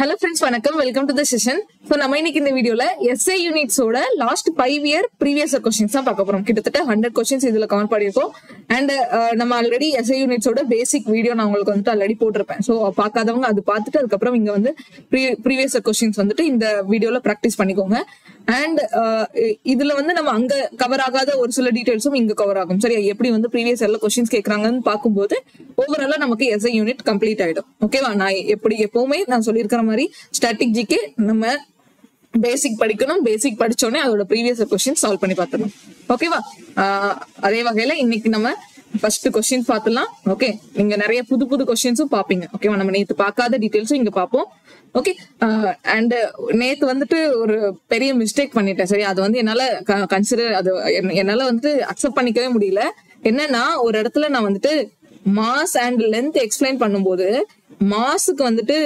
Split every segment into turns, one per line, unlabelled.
Hello friends, வணக்கம். Welcome to the session. So நம்ம இன்னைக்கு இந்த வீடியோல SA units ஓட லாஸ்ட் 5 year previous questions தான் பார்க்க போறோம். கிட்டத்தட்ட 100 questions இதுல கவர் பண்ணிருக்கோம். And நம்ம ஆல்ரெடி SA units ஓட பேசிக் வீடியோ நான் உங்களுக்கு வந்துட்டு ஆல்ரெடி போட்டிருப்பேன். சோ பார்க்காதவங்க அது பார்த்துட்டு அதுக்கப்புறம் இங்க வந்து previous questions வந்துட்டு இந்த வீடியோல பிராக்டிஸ் பண்ணிக்கோங்க. அண்ட் இதுல வந்து நம்ம அங்க கவர் ஆகாத ஒரு சில டீடைல்ஸும் இங்க கவர் ஆகும். சரியா, எப்படி வந்து ப்ரீவியஸ் எல்லாம் கொஸ்டின்ஸ் கேட்கறாங்கன்னு பார்க்கும்போது ஓவராலா நமக்கு எஸ்ஐ யூனிட் கம்ப்ளீட் ஆயிடும். ஓகேவா, நான் எப்பவுமே நான் சொல்லியிருக்கிற மாதிரி ஸ்டாட்டிக் ஜிகே நம்ம பேசிக் படிக்கணும். பேசிக் படிச்சோடனே அதோட ப்ரீவியஸ் கொஸ்டின் சால்வ் பண்ணி பார்த்துடணும். ஓகேவா, அதே வகையில இன்னைக்கு நம்ம ஃபர்ஸ்ட் கொஸ்டின் பார்த்துலாம். ஓகே, நீங்க நிறைய புது கொஸ்டின்ஸும் பாப்பீங்க. ஓகேவா, நம்ம நேத்து பார்க்காத டீடைல்ஸும் இங்க பார்ப்போம். ஓகே, அண்ட் நேத்து வந்துட்டு ஒரு பெரிய மிஸ்டேக் பண்ணிட்டேன். சரி, அது வந்து என்னால கன்சிடர் அது என்னால வந்துட்டு அக்செப்ட் பண்ணிக்கவே முடியல. என்னன்னா, ஒரு இடத்துல நான் வந்துட்டு மாஸ் அண்ட் லென்த் எக்ஸ்பிளைன் பண்ணும்போது மாஸுக்கு வந்துட்டு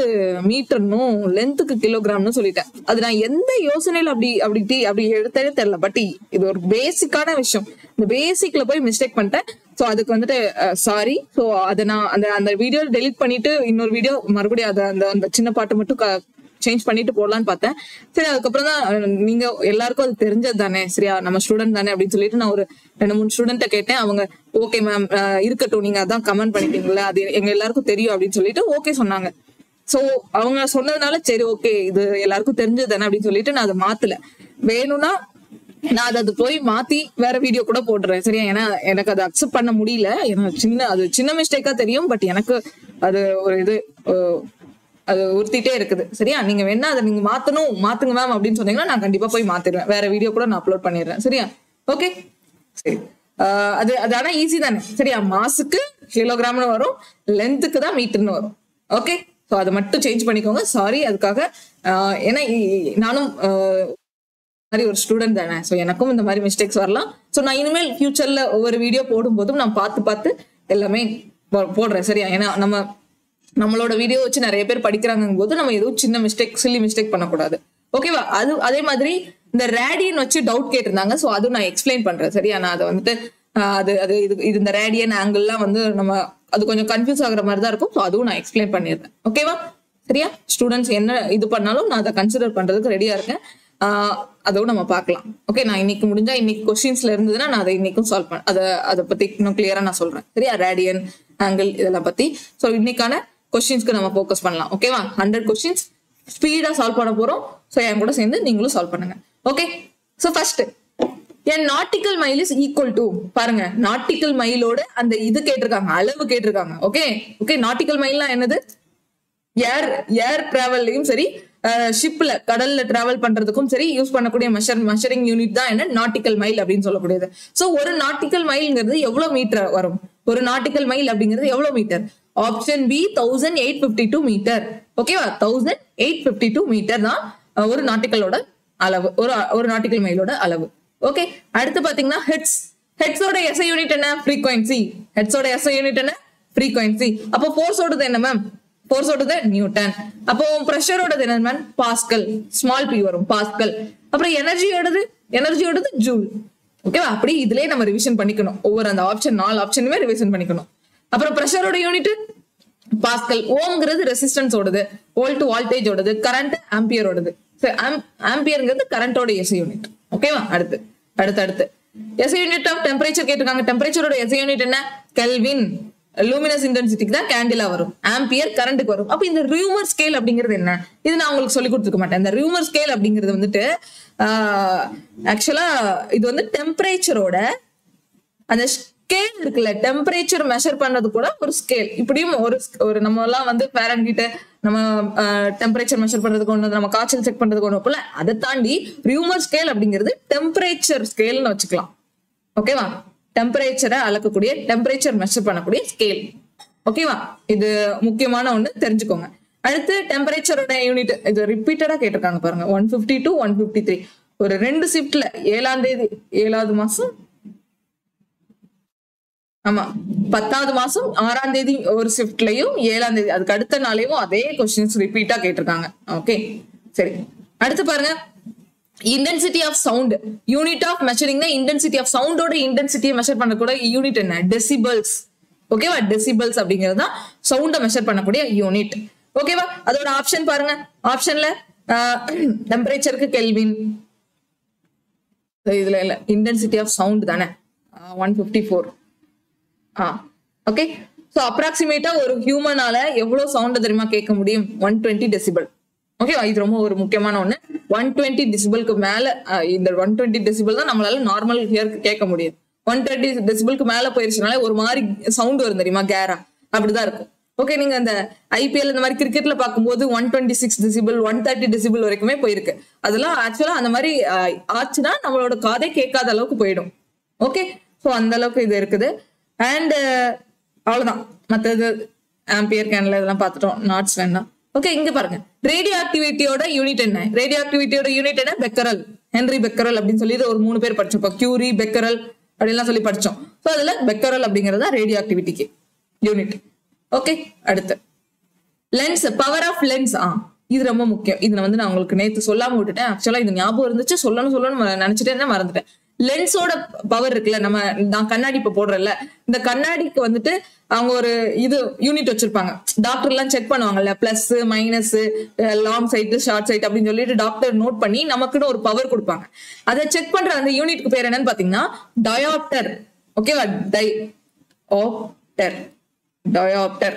மீட்டர்னும் லென்த்துக்கு கிலோகிராம்னு சொல்லிட்டேன். அது நான் எந்த யோசனையில அப்படி எடுத்தே தெரியல. பட் இது ஒரு பேசிக்கான விஷயம். இந்த பேசிக்ல போய் மிஸ்டேக் பண்ணிட்டேன். சோ அதுக்கு வந்துட்டு சாரி. சோ அதை நான் அந்த வீடியோ டெலிட் பண்ணிட்டு இன்னொரு வீடியோ மறுபடியும் அதை அந்த சின்ன பாட்டு மட்டும் சேஞ்ச் பண்ணிட்டு போடலான்னு பார்த்தேன். சரி, அதுக்கப்புறம் தான் நீங்க எல்லாருக்கும் அது தெரிஞ்சது தானே, சரியா, நம்ம ஸ்டூடெண்ட் தானே அப்படின்னு சொல்லிட்டு நான் ஒரு 2-3 ஸ்டூடெண்ட்ட கேட்டேன். அவங்க ஓகே மேம் இருக்கட்டும், நீங்க அதான் கமெண்ட் பண்ணிட்டீங்களா, அது எங்க எல்லாருக்கும் தெரியும் அப்படின்னு சொல்லிட்டு ஓகே சொன்னாங்க. சோ அவங்க சொன்னதுனால சரி ஓகே இது எல்லாருக்கும் தெரிஞ்சது தானே அப்படின்னு சொல்லிட்டு நான் அதை மாத்தல. வேணும்னா நான் அது போய் மாத்தி வேற வீடியோ கூட போடுறேன். சரியா, ஏன்னா எனக்கு அதை அக்செப்ட் பண்ண முடியல. ஏன்னா சின்ன மிஸ்டேக்கா தெரியும். பட் எனக்கு அது ஒரு இது அது உறுத்திட்டே இருக்குது. சரியா, நீங்க வேணா அதை நீங்க மாத்துங்க மேம் அப்படின்னு சொன்னீங்கன்னா நான் கண்டிப்பா போய் மாத்திடுவேன். வேற வீடியோ கூட நான் அப்லோட் பண்ணிடுறேன். சரியா, ஓகே. சரி, அது ஆனா ஈஸி தானே. சரியா, மாசுக்கு கிலோகிராம்னு வரும், லென்த்துக்கு தான் மீட்டர்னு வரும். ஓகே, ஸோ அதை மட்டும் சேஞ்ச் பண்ணிக்கோங்க. சாரி அதுக்காக. ஏன்னா நானும் மாதிரி ஒரு ஸ்டூடெண்ட் தானே. ஸோ எனக்கும் இந்த மாதிரி மிஸ்டேக்ஸ் வரலாம். ஸோ நான் இனிமேல் ஃபியூச்சர்ல ஒவ்வொரு வீடியோ போடும்போதும் நான் பார்த்து எல்லாமே போடுறேன். சரியா, ஏன்னா நம்மளோட வீடியோ வச்சு நிறைய பேர் படிக்கிறாங்க போது நம்ம எதுவும் சின்ன சில்லி மிஸ்டேக் பண்ணக்கூடாது. ஓகேவா, அதே மாதிரி இந்த ரேடியன் வச்சு டவுட் கேட்டிருந்தாங்க. ஸோ அதுவும் நான் எக்ஸ்பிளைன் பண்றேன். சரியா, நான் அதை வந்துட்டு இது இந்த ரேடியன் ஆங்கிள்லாம் வந்து நம்ம அது கொஞ்சம் கன்ஃபியூஸ் ஆகுற மாதிரி தான் இருக்கும். ஸோ அதுவும் நான் எக்ஸ்பிளைன் பண்ணிடுறேன். ஓகேவா, சரியா, ஸ்டூடெண்ட்ஸ் என்ன இது பண்ணாலும் நான் அதை கன்சிடர் பண்றதுக்கு ரெடியா இருக்கேன். அதுவும் நம்ம பார்க்கலாம். ஓகே, நான் இன்னைக்கு முடிஞ்சா இன்னைக்கு கொஸ்டின்ஸ்ல இருந்ததுன்னா நான் அதை இன்னைக்கும் சால்வ் பண்ண அதை பத்தி இன்னும் கிளியரா நான் சொல்றேன். சரியா, ரேடியன் ஆங்கிள் இதெல்லாம் பத்தி. ஸோ இன்னைக்கான கொஸ்டின்ஸ்க்கு நம்ம ஃபோக்கஸ் பண்ணலாம். ஓகேவா, 100 கொஸ்டின்ஸ் ஸ்பீடா சால்வ் பண்ண போறோம். ஸோ என் கூட சேர்ந்து நீங்களும் சால்வ் பண்ணுங்க. Okay, so first nautical mile is equal to, பாருங்க, நாட்டிக்கல் மைலோட அந்த இது கேட்டிருக்காங்க, அளவு கேட்டிருக்காங்க. ஓகே, நாட்டிக்கல் மைல்னா என்னது? ஏர் டிராவல்லையும் சரி, ஷிப்ல கடல்ல டிராவல் பண்றதுக்கும் சரி யூஸ் பண்ணக்கூடிய மெஷரிங் யூனிட் தான் என்ன, நாட்டிக்கல் மைல் அப்படின்னு சொல்லக்கூடியது. சோ ஒரு நாட்டிக்கல் மைல்ங்கிறது எவ்வளவு மீட்டர் வரும்? ஒரு நாட்டிக்கல் மைல் அப்படிங்கிறது எவ்வளவு மீட்டர்? Option B 1852 metre. ஓகேவா, 1852 மீட்டர் தான் ஒரு நாட்டிக்கலோட அளவு, ஒரு நாட்டிக்கல் மைலோட அளவு. ஓகே, அடுத்து பாத்தீங்கன்னா ஹெட்ஸோட எஸ்ஐ யூனிட் என்ன? ஃப்ரீக்வன்சி. ஹெட்ஸோட எஸ்ஐ யூனிட் என்ன? ஃப்ரீக்வன்சி. அப்போ ஃபோர்ஸோடது என்ன மேம்? ஃபோர்ஸோடது நியூட்டன். அப்போ பிரஷரோடது என்ன மேம்? பாஸ்கல். ஸ்மால் பி வரும், பாஸ்கல். அப்புறம் எனர்ஜியோடது ஜூல். ஓகேவா, அப்படி இதுலயே நம்ம ரிவிஷன் பண்ணிக்கணும். ஒவ்வொரு அந்த ஆப்ஷன் 4 ஆப்ஷனுமே ரிவிஷன் பண்ணிக்கணும். அப்புறம் பிரஷரோட யூனிட் பாஸ்கல். ஓம்ங்கிறது ரெசிஸ்டன்ஸ் ஓடுது, வோல்ட் வால்டேஜ் ஓடுது, கரண்ட் ஆம்பியரோடது. ஆம்பியர்ங்கிறது கரண்டோட எஸ்ஐ யூனிட். ஓகேவா, அடுத்து எஸ்ஐ யூனிட் ஆஃப் டெம்பரேச்சர் கேட்டிருக்காங்க. டெம்பரேச்சரோட எஸ்ஐ யூனிட் என்ன? கெல்வின். லூமினஸ் இன்டென்சிட்டிக்கு தான் கேண்டிலா வரும். ஆம்பியர் கரண்ட்டுக்கு வரும். அப்ப இந்த ரியூமர் ஸ்கேல் அப்படிங்கிறது என்ன? இது நான் உங்களுக்கு சொல்லி கொடுத்துக்க மாட்டேன். இந்த ரியூமர் ஸ்கேல் அப்படிங்கிறது வந்துட்டு ஆக்சுவலா இது வந்து டெம்பரேச்சரோட அந்த ஸ்கேல் இருக்குல்ல, டெம்பரேச்சர் மெஷர் பண்ணது கூட ஒரு ஸ்கேல். இப்படியும் ஒரு நம்ம எல்லாம் வந்து ஃபாரன்ஹீட் நம்ம டெம்பரேச்சர் மெஷர் பண்றதுக்கு ஒண்ணு, நம்ம காய்ச்சல் செக் பண்றதுக்கு ஒண்ணு போல. அதை தாண்டி ரியூமர் ஸ்கேல் அப்படிங்கிறது டெம்பரேச்சர் ஸ்கேல்னு வச்சுக்கலாம். ஓகேவா, டெம்பரேச்சரை அளக்கக்கூடிய, டெம்பரேச்சர் மெஷர் பண்ணக்கூடிய ஸ்கேல். ஓகேவா, இது முக்கியமான ஒண்ணு, தெரிஞ்சுக்கோங்க. அடுத்து டெம்பரேச்சரோட யூனிட் இது ரிப்பீட்டடா கேட்டிருக்காங்க பாருங்க. 150 to 153 ஒரு 2 ஷிப்ட்ல 7ஆம் தேதி 7வது மாசம், ஆமா 10வது மாசம் 6ஆம் தேதி ஒரு ஷிப்ட்லயும் 7ஆம் தேதி அதுக்கு அடுத்த நாளையும் அதே கொஸ்டின்ஸ் ரிப்பீட்டா கேட்டிருக்காங்க. ஓகே, சரி, அடுத்து பாருங்க. Intensity of sound, unit of measuring தான் இன்டென்சிட்டி ஆஃப் சவுண்டோட இன்டென்சிட்டியை மெஷர் பண்ணக்கூடிய யூனிட் என்ன? டெசிபல்ஸ். ஓகேவா, டெசிபல்ஸ் அப்படிங்கிறது தான் சவுண்டை மெஷர் பண்ணக்கூடிய யூனிட். ஓகேவா? அதோட ஆப்ஷன் பாருங்க. ஆப்ஷன்ல டெம்பரேச்சருக்கு கெல்வின், இதுல இல்ல, இன்டென்சிட்டி ஆஃப் சவுண்ட் தானே 154. ஓகே. சோ அப்ராக்சிமேட்டா ஒரு ஹியூமனால எவ்வளவு சவுண்ட் தெரியுமா கேட்க முடியும்? 120 டெசிபல். ஓகேவா? இது ரொம்ப ஒரு முக்கியமான ஒண்ணு. 120 டெசிபலுக்கு மேல, இந்த 120 டெசிபல் தான் நம்மளால நார்மல் ஹியருக்கு கேட்க முடியும். 120 டெசிபலுக்கு மேல போயிருச்சுனால ஒரு மாதிரி சவுண்ட் வரும் தெரியுமா, கேரா, அப்படிதான் இருக்கும். ஓகே. நீங்க அந்த ஐபிஎல் இந்த மாதிரி கிரிக்கெட்ல பார்க்கும்போது 126 டெசிபிள் 130 டெசிபிள் வரைக்குமே போயிருக்கு. அதெல்லாம் ஆக்சுவலா அந்த மாதிரி ஆச்சுன்னா நம்மளோட காதே கேட்காத அளவுக்கு போயிடும். ஓகே. ஸோ அந்த அளவுக்கு இது இருக்குது. அண்ட் அவ்வளவுதான். மற்றது ஆம்பியர் கேன்ல இதெல்லாம் பார்த்துட்டோம். நாட்ஸ் வேண்டாம். ஓகே. இங்க பாருங்க, ரேடியோ ஆக்டிவிட்டியோட யூனிட் என்ன? ரேடியோ ஆக்டிவிட்டியோட யூனிட் என்ன? பெக்கரல், ஹென்ரி பெக்கரல் அப்படின்னு சொல்லி ஒரு 3 பேர் படிச்சோம். கியூரி, பெக்கரல் அப்படின்லாம் சொல்லி படிச்சோம். ஸோ அதுல பெக்கரல் அப்படிங்கிறது தான் ரேடியோ ஆக்டிவிட்டிக்கு யூனிட். ஓகே. அடுத்து லென்ஸ், பவர் ஆஃப் லென்ஸ். இது ரொம்ப முக்கியம். இதுல வந்து நான் உங்களுக்கு நேத்து சொல்லாம விட்டுட்டேன். ஆக்சுவலா இது ஞாபகம் இருந்துச்சு, சொல்லணும் நினைச்சிட்டே இருந்தா மறந்துட்டேன். லென்ஸோட பவர் இருக்குல்ல, நான் கண்ணாடி இப்ப போடுறேன்ல, இந்த கண்ணாடிக்கு வந்துட்டு அவங்க ஒரு இது யூனிட் வச்சிருப்பாங்க. டாக்டர் எல்லாம் செக் பண்ணுவாங்கல்ல, plus minus, long sight short sight அப்படின்னு சொல்லிட்டு டாக்டர் நோட் பண்ணி நமக்குன்னு ஒரு பவர் கொடுப்பாங்க. அதை செக் பண்ற அந்த யூனிட்க்கு பேர் என்னன்னு பாத்தீங்கன்னா டயோப்டர். ஓகேவா? டயோப்டர்.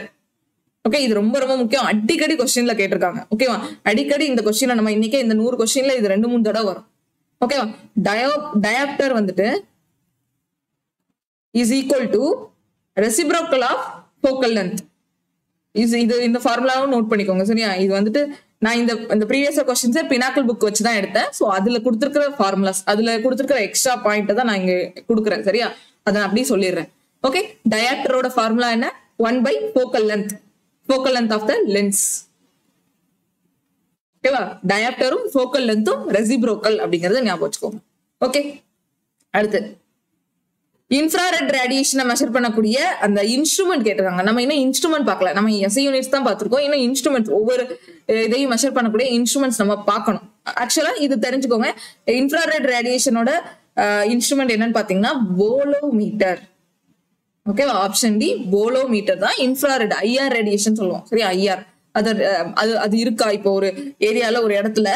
ஓகே. இது ரொம்ப ரொம்ப முக்கியம். அடிக்கடி கொஸ்டின்ல கேட்டிருக்காங்க. ஓகேவா? அடிக்கடி இந்த கொஸ்டின்ல நம்ம இன்னைக்கே இந்த 100 கொஸ்டின்ல இது 2-3 தடவை வரும். ஓகேவா? டயோப்டர் வந்துட்டு is equal to reciprocal of focal length. இது இந்த ஃபார்முலாவும் நோட் பண்ணிக்கோங்க. சரியா? இது வந்துட்டு நான் இந்த ப்ரீவியஸ் கொஸ்டின்ஸை பினாக்கல் புக் வச்சு தான் எடுத்தேன். ஸோ அதுல கொடுத்துருக்கிற ஃபார்முலாஸ், அதுல கொடுத்துருக்கிற எக்ஸ்ட்ரா பாயிண்ட் தான் நான் இங்க கொடுக்குறேன். சரியா? அதை நான் அப்படியே சொல்லிடுறேன். ஓகே. டயாப்டரோட ஃபார்முலா என்ன? 1/focal length. Focal length of the lens. ஓகேவா? டயாப்டரும் ஃபோக்கல் லென்த்தும் ரெசிப்ரோக்கல் அப்படிங்கறத ஞாபகம் வச்சுக்கோங்க. ஓகே. அடுத்து இன்ஃப்ராரெட் ரேடியேஷனை மெஷர் பண்ணக்கூடிய அந்த இன்ஸ்ட்ருமெண்ட் கேட்டிருக்காங்க. நம்ம இன்னும் இன்ஸ்ட்ருமெண்ட் பார்க்கல. நம்ம எஸ்ஐ யூனிட்ஸ் தான் பார்த்திருக்கோம். இன்னும் இன்ஸ்ட்ருமெண்ட்ஸ், ஒவ்வொரு இதையும் மெஷர் பண்ணக்கூடிய இன்ஸ்ட்ருமெண்ட்ஸ் நம்ம பார்க்கணும். ஆக்சுவலா இது தெரிஞ்சுக்கோங்க. இன்ஃப்ராரெட் ரேடியேஷனோட இன்ஸ்ட்ருமெண்ட் என்னன்னு பாத்தீங்கன்னா போலோமீட்டர். ஓகேவா? ஆப்ஷன் டி, போலோமீட்டர் தான் இன்ஃப்ராரெட், ஐஆர் ரேடியேஷன் சொல்லுவோம். சரி? ஐஆர் அது இருக்கா, இப்போ ஒரு ஏரியால ஒரு இடத்துல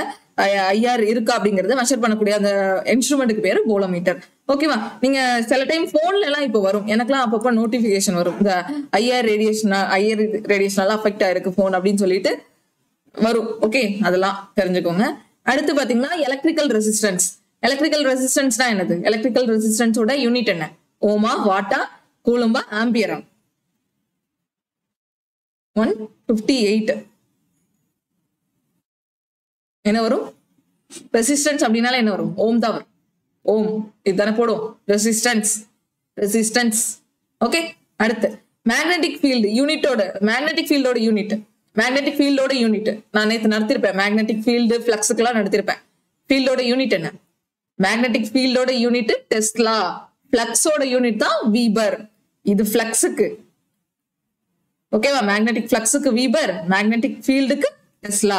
ஐஆர் இருக்கா அப்படிங்கறத மெஷர் பண்ணக்கூடிய அந்த இன்ஸ்ட்ருமெண்ட்டுக்கு பேரு போலோமீட்டர். ஓகேவா? நீங்க சில டைம் போன்ல எல்லாம் இப்ப வரும், எனக்குலாம் அப்பப்ப நோட்டிபிகேஷன் வரும், இந்த ஐஆர் ரேடியேஷனால அஃபெக்ட் ஆயிருக்கு போன் அப்படின்னு சொல்லிட்டு வரும். ஓகே. அதெல்லாம் தெரிஞ்சுக்கோங்க. அடுத்து பாத்தீங்கன்னா எலக்ட்ரிக்கல் ரெசிஸ்டன்ஸ். எலக்ட்ரிக்கல் ரெசிஸ்டன்ஸ்னா என்னது? எலக்ட்ரிக்கல் ரெசிஸ்டன்ஸோட யூனிட் என்ன? ஓமா, வாட்டா, கூலம்பா, ஆம்பியரா? 158. என்ன வரும்? ரெசிஸ்டன்ஸ் அப்படின்னால என்ன வரும்? ஓம் தான் வரும். ஓம் இதுதானே போடும். ரெசிஸ்டன்ஸ். ஓகே. அடுத்து மேக்னெட்டிக் ஃபீல்டு யூனிட்டோட, மேக்னெட்டிக் ஃபீல்டோட யூனிட் நான் நேற்று நடத்திருப்பேன். மேக்னெட்டிக் ஃபீல்டு ஃபிளக்ஸுக்கெல்லாம் நடத்திருப்பேன். ஃபீல்டோட யூனிட் என்ன? மேக்னெட்டிக் ஃபீல்டோட யூனிட் டெஸ்லா. ஃபிளக்ஸோட யூனிட் தான் வீபர். இது ஃபிளக்ஸுக்கு. ஓகேவா? மேக்னெட்டிக் ஃபிளக்ஸுக்கு வீபர், மேக்னெட்டிக் ஃபீல்டுக்கு டெஸ்லா.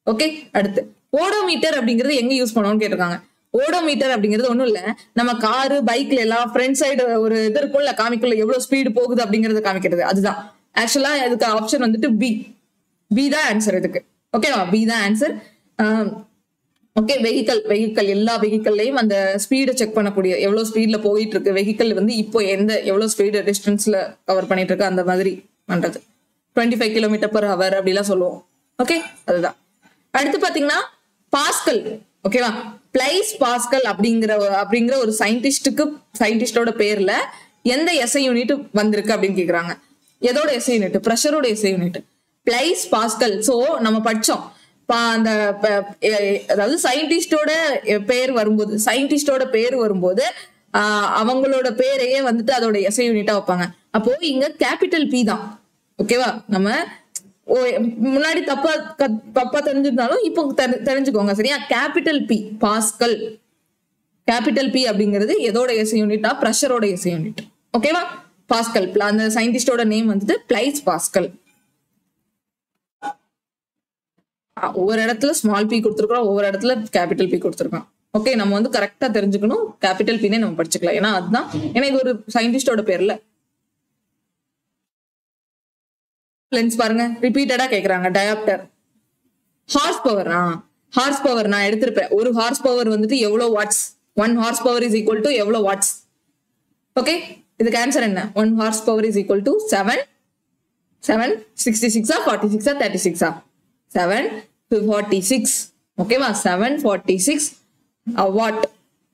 ஓகே. அடுத்து ஓடோமீட்டர் அப்படிங்கிறது எங்க யூஸ் பண்ணுவோம்னு கேட்டிருக்காங்க. ஓடோமீட்டர் அப்படிங்கிறது ஒண்ணும் இல்ல, நம்ம காரு பைக்ல எல்லாம் ஃப்ரண்ட் சைடு ஒரு இது இருக்கும்ல, காமிக்குள்ள எவ்வளவு ஸ்பீடு போகுது அப்படிங்கறத காமிக்கிறது. அதுதான் ஆக்சுவலா இதுக்கு ஆப்ஷன் வந்துட்டு பி தான் ஆன்சர் இதுக்கு. ஓகேவா? பி தான் ஆன்சர். ஓகே. வெஹிக்கல் எல்லா வெஹிக்கல்லையும் அந்த ஸ்பீடை செக் பண்ணக்கூடிய, எவ்வளவு ஸ்பீட்ல போயிட்டு இருக்கு வெஹிக்கல் வந்து, இப்போ எவ்வளவு ஸ்பீடு டிஸ்டன்ஸ்ல கவர் பண்ணிட்டு இருக்கு அந்த மாதிரி பண்றது. 25 km/h அப்படிலாம் சொல்லுவோம். ஓகே. அதுதான். அடுத்து பாத்தீங்கன்னா பாஸ்கல். ஓகேவா? பிளைஸ் பாஸ்கல் அப்படிங்கிற ஒரு சயின்டிஸ்டோட பேர்ல எந்த எஸ்ஐ யூனிட் வந்திருக்கு அப்படின்னு கேக்குறாங்க. எதோட எஸ்ஐ யூனிட்? பிரஷரோட எஸ்ஐ யூனிட் பிளைஸ் பாஸ்கல். சோ நம்ம படிச்சோம் அந்த, அதாவது சயின்டிஸ்டோட பேர் வரும்போது அவங்களோட பேரையே வந்துட்டு அதோட எஸ்ஐ யூனிட்டா வைப்பாங்க. அப்போ இங்க கேபிட்டல் பி தான். ஓகேவா? நம்ம முன்னாடி தப்பா தெரிஞ்சிருந்தாலும் இப்போ தெரிஞ்சுக்கோங்க. சரியா? Capital P pascal. Capital P அப்படிங்கிறது எதோட எஸ்ஐ யூனிட்டா? பிரஷரோட எஸ்ஐ யூனிட். ஓகேவா? பாஸ்கல். அந்த சயின்டிஸ்டோட நேம் வந்துட்டு பிளைஸ் பாஸ்கல். ஒவ்வொரு இடத்துல ஸ்மால் பி கொடுத்துருக்கோம், ஒவ்வொரு இடத்துல கேபிட்டல் பி கொடுத்துருக்கோம். ஓகே. நம்ம வந்து கரெக்டா தெரிஞ்சுக்கணும். கேபிட்டல் பின்னே நம்ம படிச்சுக்கலாம். ஏன்னா அதுதான், ஏன்னா இது ஒரு சயின்டிஸ்டோட பேர்ல லென்ஸ் பாருங்க ரிப்பீட்டடா கேக்குறாங்க. Dioptre. Horse power horse power நான் எடுத்திருப்பேன். ஒரு ஹார்ஸ் பவர் வந்துட்டு எவ்வளவு watts? 1 horse power is equal to எவ்வளவு வாட்ஸ்? ஓகே, இதுக்கு ஆன்சர் என்ன? 1 horse power is equal to 766 46 36 746. ஓகேவா? 746 watt.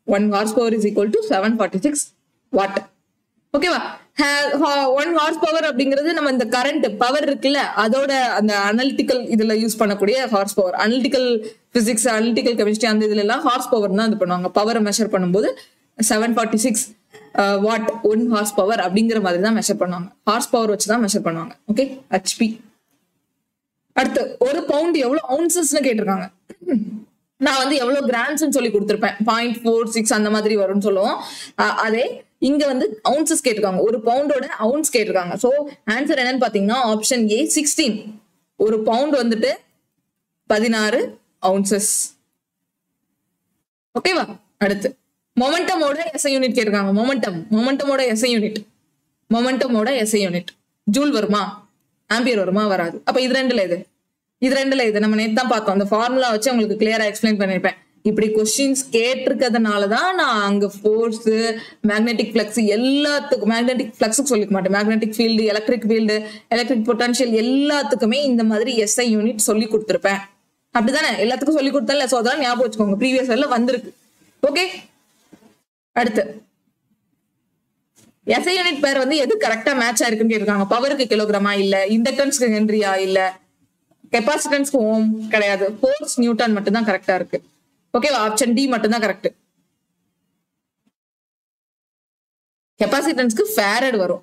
1 horse power is equal to 746 watt. ஓகேவா? 1 ஹார்ஸ் பவர் அப்படிங்கிறது நம்ம இந்த கரண்ட் பவர் இருக்குல்ல அதோட அந்த அனலிட்டிக்கல் இதுல யூஸ் பண்ணக்கூடிய horse power. Analytical physics, analytical chemistry அந்த இதுல எல்லாம் ஹார்ஸ் பவர் தான் இது பண்ணுவாங்க. பவரை மெஷர் பண்ணும்போது 746 வாட் 1 ஹார்ஸ் பவர் அப்படிங்கிற மாதிரி தான் மெஷர் பண்ணுவாங்க. ஹார்ஸ் பவர் வச்சுதான் மெஷர் பண்ணுவாங்க. Okay, HP. அடுத்து ஒரு பவுண்ட் எவ்வளவு அவுன்சஸ்னு கேட்டிருக்காங்க. நான் வந்து எவ்வளவு கிராம்ஸ் சொல்லி கொடுத்திருப்பேன். 0.46 அந்த மாதிரி வரும்னு சொல்லுவோம். அதே இங்க வந்து அவுன்சஸ் கேட்டிருக்காங்க. ஒரு பவுண்டோட அவுன்ஸ் கேட்டிருக்காங்க. சோ ஆன்சர் என்னன்னு பாத்தீங்கன்னா ஆப்ஷன் ஏ 16. ஒரு பவுண்ட் வந்துட்டு 16 அவுன்சஸ். ஓகேவா? அடுத்து மொமெண்டமோட எஸ்ஐ யூனிட் கேட்டிருக்காங்க. மொமெண்டமோட எஸ்ஐ யூனிட் ஜூல் வருமா, ஆம்பியர் வருமா? வராது. அப்ப இது ரெண்டுல இது நம்ம நேத்து தான் பார்த்தோம். அந்த ஃபார்முலா வச்சு உங்களுக்கு கிளியரா எக்ஸ்பிளைன் பண்ணிருப்பேன். இப்படி கொஸ்டின்ஸ் கேட்டிருக்கிறதுனாலதான் நான் அங்க ஃபோர்ஸ், மேக்னெட்டிக் பிளக்ஸ் எல்லாத்துக்கும், மேக்னெட்டிக் பிளக்ஸுக்கு சொல்லிக்க மாட்டேன், மேக்னெட்டிக் ஃபீல்டு, எலக்ட்ரிக் பொட்டன்ஷியல் எல்லாத்துக்குமே இந்த மாதிரி எஸ்ஐ யூனிட் சொல்லி கொடுத்துருப்பேன். அப்படிதானே? எல்லாத்துக்கும் சொல்லி கொடுத்தேன்ல. சோ அதெல்லாம் ஞாபகம் வச்சுக்கோங்க, ப்ரீவியஸ் இயர்ல வந்திருக்கு. ஓகே, அடுத்து எஸ்ஐ யூனிட் பேர் வந்து எது கரெக்டா மேட்ச் ஆயிருக்குன்னு கேட்டிருக்காங்க. பவருக்கு கிலோகிராமா இல்ல, இண்டக்டன்ஸ்க்கு ஹென்ரியா இல்ல, கெப்பாசிட்டன்ஸ்க்கு ஓம் கிடையாது, ஃபோர்ஸ் நியூட்டன் மட்டும் தான் கரெக்டா இருக்கு. ஓகேவா? ஆப்ஷன் டி மட்டும் தான் கரெக்ட். கெப்பாசிட்டன்ஸ்க்கு ஃபேரட் வரும்,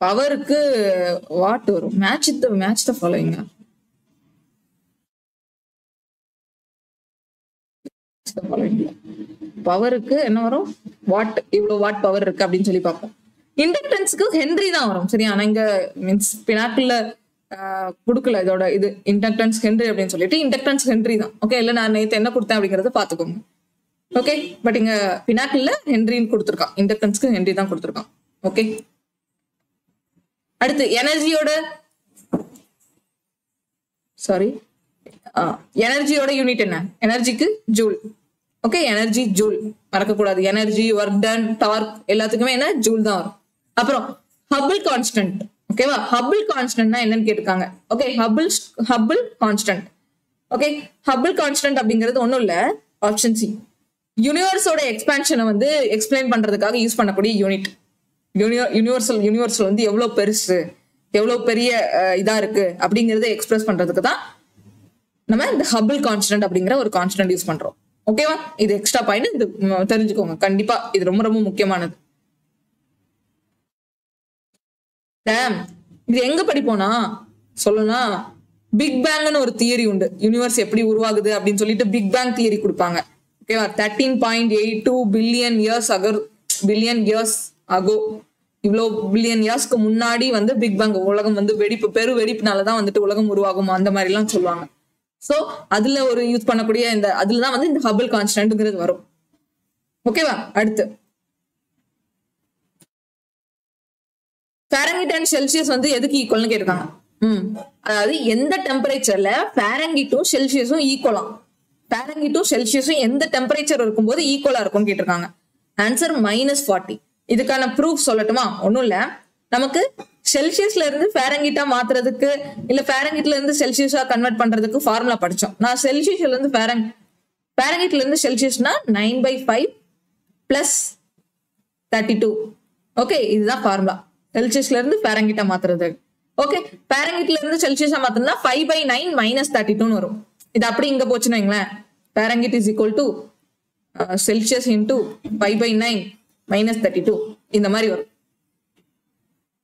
பவருக்கு வாட் வரும். Match the following. பவருக்கு என்ன வரும்? வாட், இவ்வளவு வாட் பவர் இருக்கு அப்படின்னு சொல்லி பார்ப்போம். இண்டக்டன்ஸ்க்கு ஹென்ரி தான் வரும். சரியா? ஆனா இங்க மீன்ஸ் பினாக்கிள்ல கொடுக்கல இதோட இது இண்டக்டன்ஸ் ஹென்ரி அப்படின்னு சொல்லிட்டு இண்டக்டன்ஸ் ஹென்ரி தான். ஓகே, இல்ல நான் நேற்று என்ன கொடுத்தேன் அப்படிங்கறத பாத்துக்கோங்க. ஓகே, பட் இங்க பினாக்கிள்ல ஹென்ரின்னு கொடுத்துருக்கான், இண்டக்டன்ஸ்க்கு ஹென்ரி தான் கொடுத்துருக்கான். ஓகே, அடுத்து எனர்ஜியோட யூனிட் என்ன? எனர்ஜிக்கு ஜூல். ஓகே, எனர்ஜி ஜூல் மறக்கக்கூடாது. எனர்ஜி, ஒர்க் டன், டார்க் எல்லாத்துக்குமே என்ன? ஜூல் தான் வரும். அப்புறம் ஹபிள் கான்ஸ்டன்ட். ஓகேவா? ஹபிள் கான்ஸ்டன்ட்னா என்னன்னு கேட்டிருக்காங்க. Okay, Hubble constant. Okay, Hubble constant அப்படிங்கிறது ஒண்ணும் இல்ல, ஆப்ஷன் சி, யூனிவர்ஸோட எக்ஸ்பான்ஷனை வந்து எக்ஸ்பிளைன் பண்றதுக்காக யூஸ் பண்ணக்கூடிய யூனிட். யூனிவர்சல் வந்து எவ்வளவு பெருசு, எவ்வளவு பெரிய இதா இருக்கு அப்படிங்கறத எக்ஸ்பிரஸ் பண்றதுக்கு தான் நம்ம இந்த ஹபிள் கான்ஸ்டன்ட் அப்படிங்கிற ஒரு கான்ஸ்டன்ட் யூஸ் பண்றோம். ஓகேவா? இது எக்ஸ்ட்ரா பாயிண்ட், இது தெரிஞ்சுக்கோங்க கண்டிப்பா. இது ரொம்ப ரொம்ப முக்கியமானது. இது எங்க படிப்போம்னா சொல்லணும்னா பிக் பேங்னு ஒரு தியரி உண்டு. யூனிவர்ஸ் எப்படி உருவாகுது அப்படின்னு சொல்லிட்டு பிக் பேங் தியரி கொடுப்பாங்க. ஓகேவா? 13.82 பில்லியன் இயர்ஸ் அகோ, இவ்வளோ பில்லியன் இயர்ஸ்க்கு முன்னாடி வந்து பிக் பேங், உலகம் வந்து பெரு வெடிப்புனாலதான் வந்துட்டு உலகம் உருவாகும் அந்த மாதிரி எல்லாம் சொல்லுவாங்க. சோ அதுல ஒரு யூஸ் பண்ணக்கூடிய அதுலதான் வந்து இந்த ஹபிள் கான்ஸ்டன்ட்ங்கிறது வரும். ஓகேவா? அடுத்து ஃபாரன்ஹீட் அண்ட் செல்சியஸ் வந்து எதுக்கு ஈக்குவல்னு கேட்டிருக்காங்க. அதாவது எந்த டெம்பரேச்சர்ல ஃபாரன்ஹீட்டும் செல்சியஸும் ஈக்குவலாம், ஃபாரன்ஹீட்டும் செல்சியஸும் எந்த டெம்பரேச்சர் இருக்கும்போது ஈக்குவலா இருக்கும்னு கேட்டிருக்காங்க. ஆன்சர் -40. இதுக்கான ப்ரூஃப் சொல்லட்டுமா? ஒன்னும் இல்ல, நமக்கு செல்சியஸ்ல இருந்து ஃபாரன்ஹீட்டா மாத்துறதுக்கு இல்ல ஃபாரன்ஹீட்ல இருந்து செல்சியஸா கன்வெர்ட் பண்றதுக்கு ஃபார்முலா படிச்சோம். நான் செல்சியஸ்ல இருந்து ஃபாரன்ஹீட்ல இருந்து செல்சியஸ்னா 9/5 + 32. ஓகே, இதுதான் ஃபார்முலா செல்சியஸ்ல இருந்து ஃபாரன்ஹீட்டா மாத்துறது. ஓகே, ஃபாரன்ஹீட்ல இருந்து செல்சியஸா மாத்தணும்னா 5/9 - 32 வரும். இது அப்படி இங்க போச்சுன்னு வைங்களேன், Fahrenheit is equal to Celsius into 5/9 - 32 இந்த மாதிரி வரும்.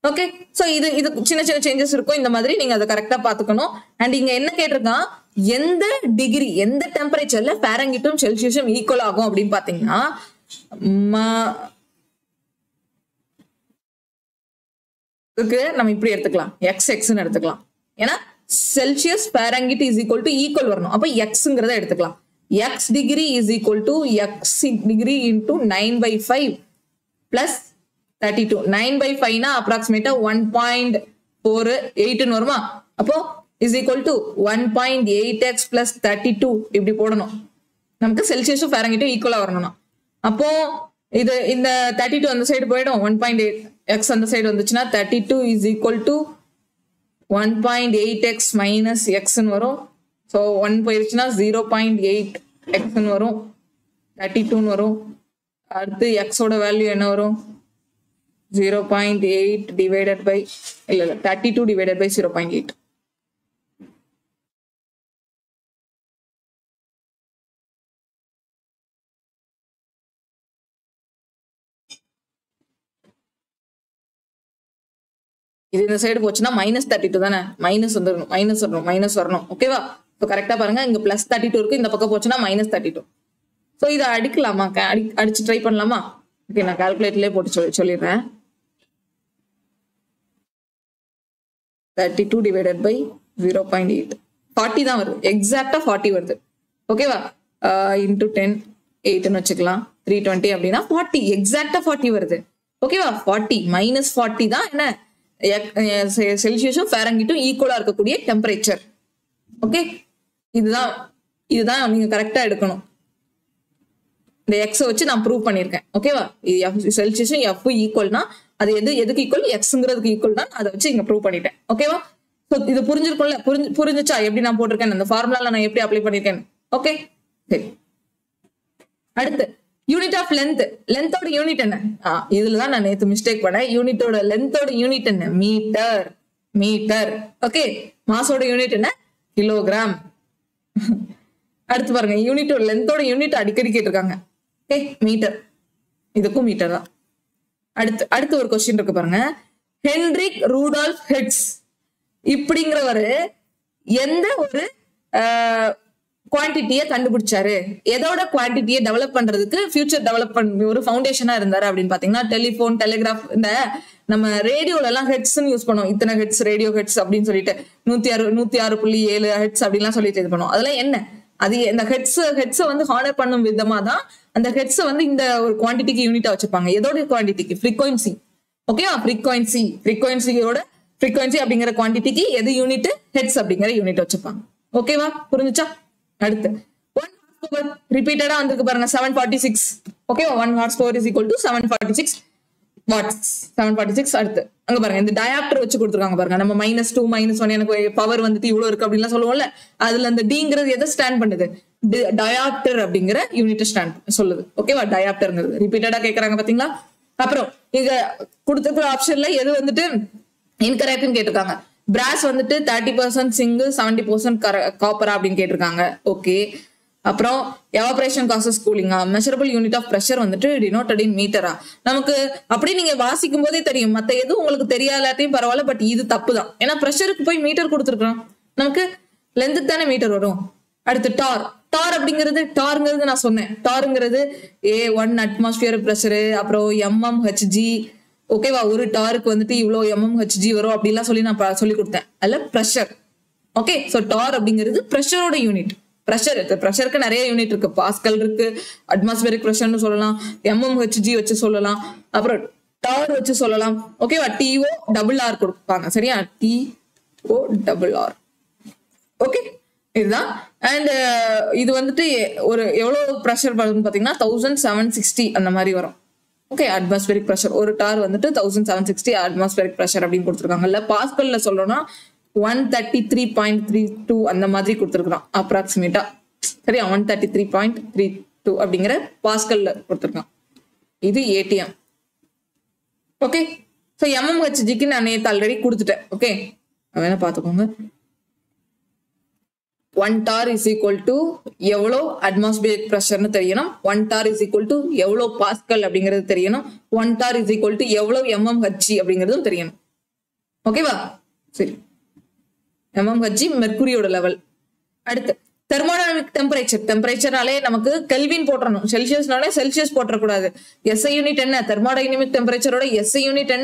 ஓகே, சோ இது சின்ன சின்ன சேஞ்சஸ் இருக்கும். இந்த மாதிரி நீங்க அதை கரெக்டா பாத்துக்கணும். அண்ட் இங்க என்ன கேட்டிருக்கான், எந்த டிகிரி எந்த டெம்பரேச்சர்ல ஃபாரன்ஹீட்டும் செல்சியஸும் ஈக்குவல் ஆகும் அப்படின்னு பாத்தீங்கன்னா நம்ம இப்படி எடுத்துக்கலாம், xxன்னு எடுத்துக்கலாம். ஏன்னா செல்சியஸ் ஃபாரன்ஹீட் இஸ் ஈக்குவல் வரணும். அப்ப xங்கிறத எடுத்துக்கலாம். x degree is equal to x degree into 9/5 + 32. 9/5 னா approximate 1.48 வருமா? அப்போ is equal to 1.8x plus 32 இப்படி போடணும். நமக்கு செல்சியஸும் ஃபாரன்ஹீட்டும் ஈக்குவலா வரணும்னா அப்போ இது இந்த 32 அந்த சைடு போயிடும். 1.8x அந்த சைடு வந்துச்சுன்னா 32 is equal to 1.8x minus x வரும். ஸோ 1 போயிருச்சுன்னா 0.8x வரும், 32 வரும். அடுத்து எக்ஸோட வேல்யூ என்ன வரும்? 0.8 divided by 32 divided by 0.8. இது இந்த சைடு போச்சுன்னா -32 தானே, மைனஸ் வரணும். ஓகேவா? இப்போ கரெக்டா பாருங்க, இங்க +32 இருக்கு, இந்த பக்கம் போச்சுன்னா -32. ஸோ இதை அடிக்கலாமா? அடிச்சு ட்ரை பண்ணலாமா? ஓகே, நான் கால்குலேட்டர்லயே போட்டு சொல்லிடுறேன். 32 divided by 0.8 40 தான் வருது, எக்ஸாக்டா 40 வருது. ஓகேவா? இன்டூ 10 8ன்னு வச்சுக்கலாம், 320 அப்படின்னா 40 எக்ஸாக்டா 40 வருது. ஓகேவா? 40 -40 தான் என்ன, செல்சியஸும் ஃபாரன்ஹீட்டும் ஈக்குவலா இருக்கக்கூடிய டெம்பரேச்சர். ஓகே, இதுதான் நீங்க கரெக்டா எடுக்கணும். இந்த எக்ஸை வச்சு நான் ப்ரூவ் பண்ணியிருக்கேன். ஓகேவா? செல்சியஸும் எஃப் ஈக்குவல்னா அது எதுக்கு ஈக்குவல், எக்ஸ்ங்கிறதுக்கு ஈக்குவல் தான், அதை வச்சு இங்க ப்ரூவ் பண்ணிட்டேன். ஓகேவா? ஸோ இது புரிஞ்சிருக்கும்ல? புரிஞ்சுச்சா எப்படி நான் போட்டிருக்கேன், அந்த ஃபார்முலால நான் எப்படி அப்ளை பண்ணிருக்கேன்? ஓகே, சரி. அடுத்து யூனிட் ஆஃப் லென்த்தோட யூனிட் என்ன? இதுலதான் நான் நேத்து மிஸ்டேக் பண்ணேன். லென்த்தோட யூனிட் என்ன? மீட்டர். ஓகே, மாஸோட யூனிட் என்ன? கிலோகிராம். அடுத்து பாருங்க, லென்த்தோட யூனிட் அடிக்கடி கேட்டிருக்காங்க. Okay, metre. இதுக்கும் மீட்டர் தான். அடுத்து ஒரு கொஸ்டின் இருக்கு பாருங்க. ஹென்ரிக் ரூடால்ஃப் ஹெர்ட்ஸ் இப்படிங்கிறவரு எந்த ஒரு குவான்டிட்டியை கண்டுபிடிச்சாரு? எதோட குவான்டிட்டியை டெவலப் பண்றதுக்கு ஃபியூச்சர் டெவலப்மெண்ட் ஒரு ஃபவுண்டேஷனா இருந்தாரு அப்படின்னு பாத்தீங்கன்னா, டெலிபோன், டெலிகிராஃப், இந்த நம்ம ரேடியோல எல்லாம் ஹெட்ஸ்ன்னு யூஸ் பண்ணுவோம். இத்தனை ஹெட்ஸ், ரேடியோ ஹெட்ஸ் அப்படின்னு சொல்லிட்டு 106.7 ஹெட்ஸ் அப்படின்லாம் சொல்லிட்டு இது பண்ணுவோம். அதெல்லாம் என்ன? அது இந்த ஹெட்ஸை வந்து ஹானர் பண்ணும் விதமா தான் அந்த ஹெட்ஸை வந்து இந்த ஒரு குவான்டிட்டிக்கு யூனிட்டா வச்சிருப்பாங்க. எதோட குவான்டிட்டிக்கு? ஃப்ரீக்வன்சி. ஓகேவா? ஃப்ரீக்வன்சியோட ஃப்ரீக்வன்சி அப்படிங்கிற குவான்டிட்டிக்கு எது யூனிட்? ஹெட்ஸ் அப்படிங்கிற யூனிட் வச்சிருப்பாங்க. ஓகேவா? புரிஞ்சுச்சா? அடுத்து 1 horsepower ரிப்பீட்டடா வந்திருக்கு பாருங்க, 746. ஓகேவா? 1 horsepower is equal to 746 watts. 746. அடுத்து அங்க பாருங்க, இந்த டயாப்டர் வச்சு கொடுத்துருக்காங்க பாருங்க. நம்ம -2 -1 எனக்கு பவர் வந்துட்டு இவ்வளவு இருக்கு அப்படின்லாம் சொல்லுவோம்ல, அதுல அந்த டிங்கிறது எதை ஸ்டாண்ட் பண்ணுது? டயாப்டர் அப்படிங்கிற யூனிட் ஸ்டாண்ட் சொல்லுது. ஓகேவா? டயாப்டர்ங்கிறது ரிப்பீட்டடா கேட்கறாங்க பாத்தீங்களா? அப்புறம் இங்க கொடுத்துருக்கிற ஆப்ஷன்ல எது வந்துட்டு இன்கரெக்ட்னு கேட்டிருக்காங்க. பிராஸ் வந்துட்டு 30% சிங்கிள், 70% காப்பரா அப்படின்னு கேட்டிருக்காங்க. ஓகே, அப்புறம் எவாபரேஷன் காசஸ் கூலிங்கா, மெஷரபிள் யூனிட் ஆஃப் பிரஷர் வந்துட்டு டினோட்டட் இன் மீட்டரா. நமக்கு அப்படி நீங்க வாசிக்கும் போதே தெரியும், மத்த எதுவும் உங்களுக்கு தெரியாதாட்டையும் பரவாயில்ல, பட் இது தப்பு தான். ஏன்னா பிரஷருக்கு போய் மீட்டர் கொடுத்துருக்கோம், நமக்கு லென்த்துக்கு தானே மீட்டர் வரும். அடுத்து டார் அப்படிங்கிறது நான் சொன்னேன். டாருங்கிறது A1 அட்மாஸ்பியர் பிரஷரு, அப்புறம் mmHg. ஓகேவா? ஒரு டாருக்கு வந்துட்டு இவ்வளவு mmHg வரும் அப்படிலாம் சொல்லி நான் சொல்லி கொடுத்தேன். அதுல பிரஷர். ஓகே, சோ டார் அப்படிங்கிறது பிரஷரோட யூனிட். பிரஷருக்கு நிறைய யூனிட் இருக்கு. பாஸ்கல் இருக்கு, அட்மாஸ்பியரிக் பிரஷர்னு சொல்லலாம், mmHg வச்சு சொல்லலாம், அப்புறம் டார் வச்சு சொல்லலாம். ஓகேவா? TORR கொடுப்பாங்க. சரியா? TORR. ஓகே, இதுதான். அண்ட் இது வந்துட்டு ஒரு எவ்வளவு பிரஷர் வரும்னு பாத்தீங்கன்னா 1760 அந்த மாதிரி வரும். ஓகே, அட்மாஸ்பியரிக் பிரஷர் ஒரு டார் வந்துட்டு 1760 அட்மாஸ்பியரிக் பிரஷர் அப்படின்னு கொடுத்துருக்காங்கல்ல. பாஸ்கல்ல சொல்லணும்னா 133.32 அந்த மாதிரி கொடுத்துருக்கான் அப்ராக்சிமேட்டா. சரியா? 133.32 அப்படிங்கிற பாஸ்கல்ல கொடுத்துருக்கான். இது ATM. ஓகே, ஸோ mmHgக்கு நான் நேற்று ஆல்ரெடி கொடுத்துட்டேன். ஓகே, வேணா பாத்துக்கோங்க. 1 டார் இஸ் ஈக்குவல் டு எவ்வளோ அட்மாஸ்பியரிக் பிரஷர்னு தெரியணும். 1 டார் இஸ் ஈக்குவல் டு எவ்வளோ பாஸ்கல் அப்படிங்கிறது தெரியணும். 1 டார் இஸ் ஈக்குவல் டு எவ்வளோ mmHg அப்படிங்கிறதும் தெரியணும். ஓகேவா? சரி, mmHg மெர்க்குரியோட லெவல். அடுத்து தெர்மோடைனமிக் டெம்பரேச்சர்னாலே நமக்கு கெல்வின் போட்டுறணும். செல்சியஸ்னாலே செல்சியஸ் போட்டக்கூடாது. SI யூனிட் என்ன? தெர்மோடைனமிக் டெம்பரேச்சரோட SI யூனிட்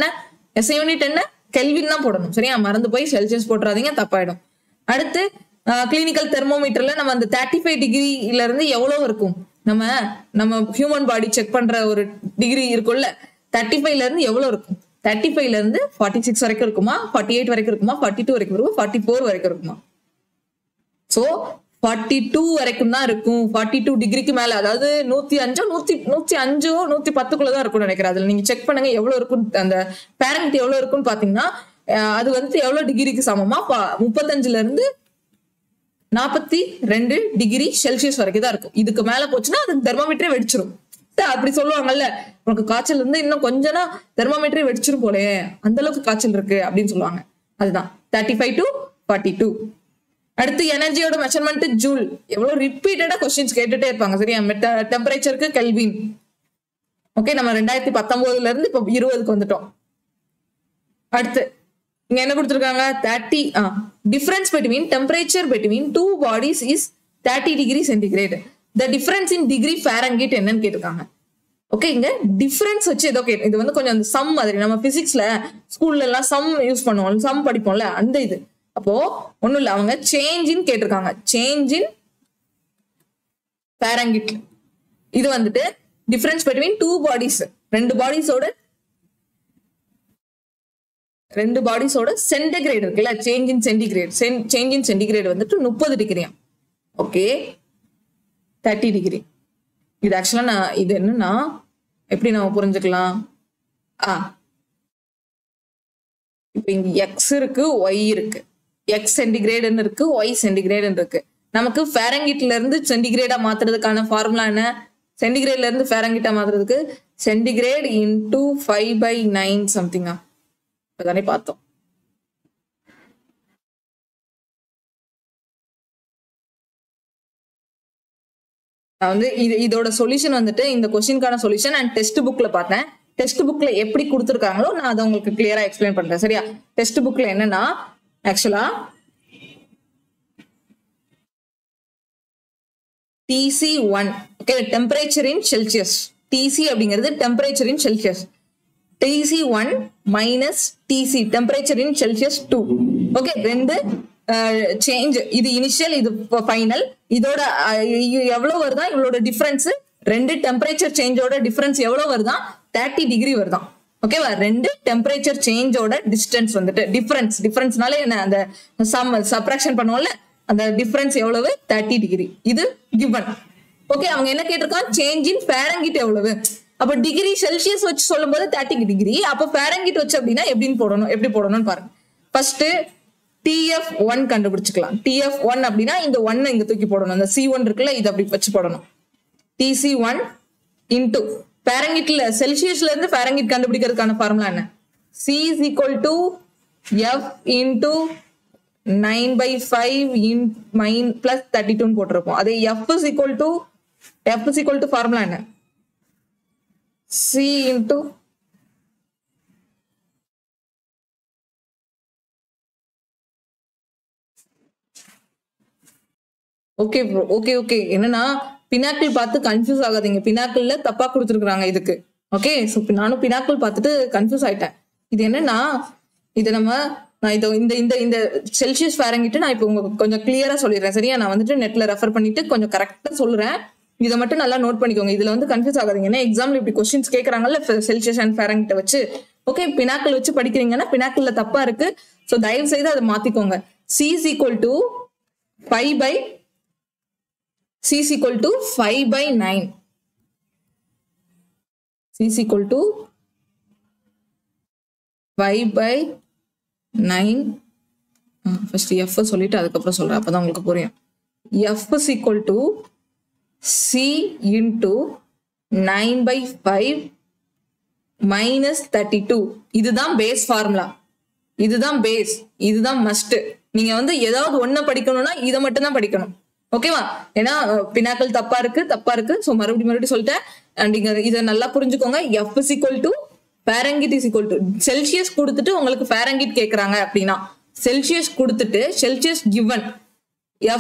என்ன? கெல்வின் தான் போடணும். சரியா? மறந்து போய் செல்சியஸ் போட்டுறாதீங்க, தப்பாயிடும். அடுத்து கிளினிக்கல் தெர்மோமீட்டர்ல நம்ம அந்த 35 டிகிரில இருந்து எவ்வளவு இருக்கும், நம்ம ஹியூமன் பாடி செக் பண்ற ஒரு டிகிரி இருக்கும்ல, 35ல இருந்து எவ்வளவு இருக்கும்? 35ல இருந்து 46 வரைக்கும் இருக்குமா, 48 வரைக்கும் இருக்குமா, 42 வரைக்கும் இருக்குமா, 44 வரைக்கும் இருக்குமா? சோ 42 வரைக்கும் தான் இருக்கும். 42 டிகிரிக்கு மேல, அதாவது 105 110க்குள்ளதான் இருக்கும்னு நினைக்கிறேன். அதுல நீங்க செக் பண்ணுங்க எவ்வளவு இருக்கும், அந்த பேரண்ட் எவ்வளவு இருக்கும்னு பாத்தீங்கன்னா அது வந்து எவ்வளவு டிகிரிக்கு சமமா 35ல இருந்து 42 டிகிரி செல்சியஸ் வரைக்கும் தான் இருக்கும். இதுக்கு மேல போச்சுன்னா அது தெர்மோமீட்டரே வெடிச்சிரும். அப்படி சொல்லுவாங்கல்ல, உனக்கு காய்ச்சல் இருந்து இன்னும் கொஞ்சம்னா தெர்மோமீட்டரே வெடிச்சிரும் போலே, அந்த அளவுக்கு காய்ச்சல் இருக்கு அப்படின்னு சொல்லுவாங்க. அதுதான் 35 to 42. அடுத்து எனர்ஜியோட மெஷர்மெண்ட் ஜூல். எவ்வளவு ரிப்பீட்டடா கொஸ்டின்ஸ் கேட்டுட்டே இருப்பாங்க. சரியா? டெம்பரேச்சருக்கு கெல்வின். ஓகே, நம்ம 2019ல இருந்து இப்போ 20க்கு வந்துட்டோம். அடுத்து இங்க என்ன கொடுத்திருக்காங்க? 30 difference between temperature between two bodies is 30 degree centigrade. The difference in degree Fahrenheit என்னன்னு கேட்டிருக்காங்க. ஓகே, இங்க டிஃபரன்ஸ் வச்சு ஏதோ கேட்டு, இது வந்து கொஞ்சம் அந்த சம் மாதிரி, நம்ம பிசிக்ஸ்ல ஸ்கூல்ல எல்லாம் சம் யூஸ் பண்ணுவோம், சம் படிப்போம்ல, அந்த இது. அப்போ ஒண்ணும் இல்ல, அவங்க சேஞ்ச் இன் கேட்டிருக்காங்க. Change in Fahrenheit. இது வந்துட்டு டிஃபரன்ஸ் பிட்வீன் டூ பாடிஸ், ரெண்டு பாடிஸோட சென்டிகிரேட் இருக்குல்ல, சேஞ்ச் இன் சென்டிகிரேட் வந்துட்டு 30 டிகிரியா. Okay, 30 degree. இது ஆக்சுவலா நான் இது என்னன்னா எப்படி நம்ம புரிஞ்சுக்கலாம்? இப்ப இங்க எக்ஸ் இருக்கு, ஒய் இருக்கு. எக்ஸ் சென்டிகிரேடுன்னு இருக்கு, ஒய் சென்டிகிரேடுன்னு இருக்கு. நமக்கு ஃபாரன்ஹீட்ல இருந்து சென்டிகிரேடா மாத்துறதுக்கான ஃபார்முலா என்ன? சென்டிகிரேட்ல இருந்து ஃபாரன்ஹீட்டா மாத்துறதுக்கு சென்டிகிரேட் இன்டூ 5/9 சம்திங்கா இப்பதானே பார்த்தோம். நான் வந்து இதோட சொல்யூஷன் வந்துட்டு இந்த கொஸ்டினுக்கான சொல்யூஷன் அண்ட் டெஸ்ட் புக்ல பார்த்தேன். டெஸ்ட் புக்ல எப்படி கொடுத்துருக்காங்களோ நான் அதை உங்களுக்கு கிளியரா எக்ஸ்பிளைன் பண்றேன். சரியா? டெஸ்ட் புக்ல என்னன்னா ஆக்சுவலா TC1, ஓகே, டெம்பரேச்சர் இன் செல்சியஸ். TC அப்படிங்கிறது டெம்பரேச்சர் இன் Celsius. TC1 minus TC temperature இன் செல்சியஸ் 2. ஓகே, ரெண்டு சேஞ்ச், இது இனிஷியல், இது ஃபைனல். இதோட எவ்வளவு வருதா, இவளோட டிஃபரன்ஸ், ரெண்டு டெம்பரேச்சர் சேஞ்சோட டிஃபரன்ஸ் எவ்வளவு வருதா? 30 டிகிரி வருதான். ஓகேவா? ரெண்டு டெம்பரேச்சர் சேஞ்சோட டிஸ்டன்ஸ் வந்துட்டு டிஃபரன்ஸ்னால என்ன, அந்த சப்ராக்ஷன் பண்ணுவோம்ல, அந்த டிஃபரன்ஸ் எவ்வளவு? 30 டிகிரி. இது கிவன். ஓகே, அவங்க என்ன கேட்டிருக்காங்க? சேஞ்ச் இன் ஃபாரன்ஹீட் எவ்வளவு? அப்ப டிகிரி செல்சியஸ் வச்சு சொல்லும் போது 30 டிகிரி, அப்ப ஃபாரன்ஹீட் வச்சு அப்படின்னா எப்படி போடணும்னு பாருங்க. First TF1 கண்டுபிடிச்சுக்கலாம். TF1 அப்படின்னா இந்த 1 இங்க தூக்கி போடணும். அந்த C1 இருக்குல்ல, இது அப்படி வச்சு போடணும். TC1 இன்டு ஃபாரன்ஹீட்ல, செல்சியஸ்ல இருந்து ஃபாரன்ஹீட் கண்டுபிடிக்கிறதுக்கான ஃபார்முலா என்ன? C is equal to F into 9/5 plus 32 போட்டிருப்போம். அதே F is equal to formula என்ன? C into okay bro, okay. என்னன்னா பினாக்கிள் பார்த்து கன்ஃபியூஸ் ஆகாதீங்க. பினாக்கிள்ல தப்பா கொடுத்துருக்காங்க இதுக்கு. ஓகே, ஸோ நானும் பினாக்கிள் பார்த்துட்டு கன்ஃபியூஸ் ஆயிட்டேன். இது என்னன்னா, இது நான் இந்த செல்சியஸ் ஃபாரன்ஹீட் நான் இப்போ உங்களுக்கு கொஞ்சம் கிளியரா சொல்லிடுறேன். சரியா? நான் வந்துட்டு நெட்ல ரெஃபர் பண்ணிட்டு கொஞ்சம் கரெக்டா சொல்றேன். இதை மட்டும் நல்லா நோட் பண்ணிக்கோங்க. இதுல வந்து கன்ஃபியூஸ் ஆகாதீங்க. ஏன்னா எக்ஸாம்ல இப்படி கொஸ்டின்ஸ் கேட்கறாங்கல்ல செல்சியஸ் அண்ட் ஃபாரன்ஹீட் வச்சு. ஓகே, பினாக்கிள் வச்சு படிக்கிறீங்கன்னா பினாக்கிள்ல தப்பா இருக்கு. ஸோ தயவு செய்து அதை மாத்திக்கோங்க. C is equal to 5/9. C is equal to 5/9. C is equal to 5/9. First F சொல்லிட்டு அதுக்கப்புறம் சொல்றேன், அப்பதான் உங்களுக்கு புரியும். F is equal to C into 9/5 minus 32. இதுதான் பேஸ் ஃபார்முலா. இதுதான் பேஸ், இதுதான் மஸ்ட். நீங்க வந்து ஏதாவது ஒண்ணு படிக்கணும்னா இதை மட்டும் தான் படிக்கணும். ஓகேவா? ஏன்னா பினாக்கிள் தப்பா இருக்கு. ஸோ மறுபடியும் சொல்லிட்டேன். அண்ட் இதை நல்லா புரிஞ்சுக்கோங்க. F is equal to Fahrenheit is equal to Celsius கொடுத்துட்டு உங்களுக்கு ஃபாரன்ஹீட் கேட்கறாங்க அப்படின்னா, செல்சியஸ் கொடுத்துட்டு செல்சியஸ் கிவன்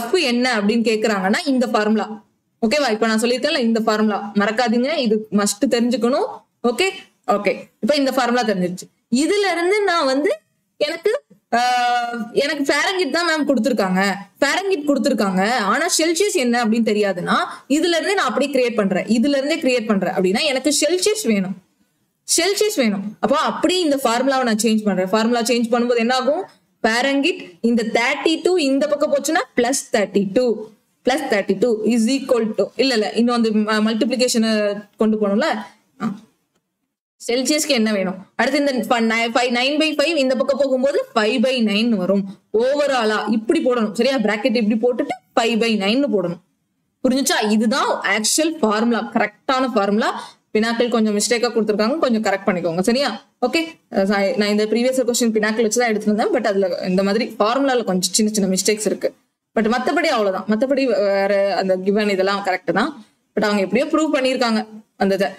F என்ன அப்படின்னு கேட்கறாங்கன்னா இந்த ஃபார்முலா. ஓகேவா? இப்ப நான் சொல்லியிருக்கேன்ல, இந்த ஃபார்முலா மறக்காதீங்க, இது மஸ்ட் தெரிஞ்சுக்கணும். ஓகே, இப்ப இந்த ஃபார்முலா தெரிஞ்சிருச்சு. இதுல இருந்து நான் வந்து எனக்கு ஃபாரன்ஹீட் தான் மேம் கொடுத்துருக்காங்க, ஆனா செல்சியஸ் என்ன அப்படின்னு தெரியாதுன்னா இதுல இருந்தே நான் அப்படியே கிரியேட் பண்றேன். இதுல இருந்தே கிரியேட் பண்றேன் அப்படின்னா எனக்கு செல்சியஸ் வேணும். செல்சியஸ் வேணும். அப்போ அப்படியே இந்த ஃபார்முலாவை நான் சேஞ்ச் பண்றேன். ஃபார்முலா சேஞ்ச் பண்ணும்போது என்ன ஆகும்? பாரங்கிட் இந்த 32 இந்த பக்கம் போச்சுன்னா +32 இஸ் ஈக்குவல் டு இல்ல இன்னும் அந்த மல்டிபிளிகேஷனை கொண்டு போகணும்ல. செல்சியஸ்க்கு என்ன வேணும்? அடுத்து இந்த 9/5 இந்த பக்கம் போகும்போது 5/9 வரும். ஓவராலா இப்படி போடணும். சரியா? பிராக்கெட் இப்படி போட்டுட்டு 5/9 போடணும். புரிஞ்சுச்சா? இதுதான் ஆக்சுவல் ஃபார்முலா, கரெக்டான ஃபார்முலா. பினாக்கிள் கொஞ்சம் மிஸ்டேக்கா கொடுத்துருக்காங்க, கொஞ்சம் கரெக்ட் பண்ணிக்கோங்க. சரியா? ஓகே, நான் இந்த ப்ரீவியஸ் கொஸ்டின் பினாக்கிள் வச்சுதான் எடுத்துருந்தேன். பட் அதுல இந்த மாதிரி ஃபார்முலால கொஞ்சம் சின்ன சின்ன மிஸ்டேக்ஸ் இருக்கு. பட் மத்தபடி அவ்வளவுதான். மத்தபடி வேற அந்த கிவன் இதெல்லாம் கரெக்ட் தான். பட் அவங்க எப்படியோ ப்ரூவ் பண்ணியிருக்காங்க அந்த இதை.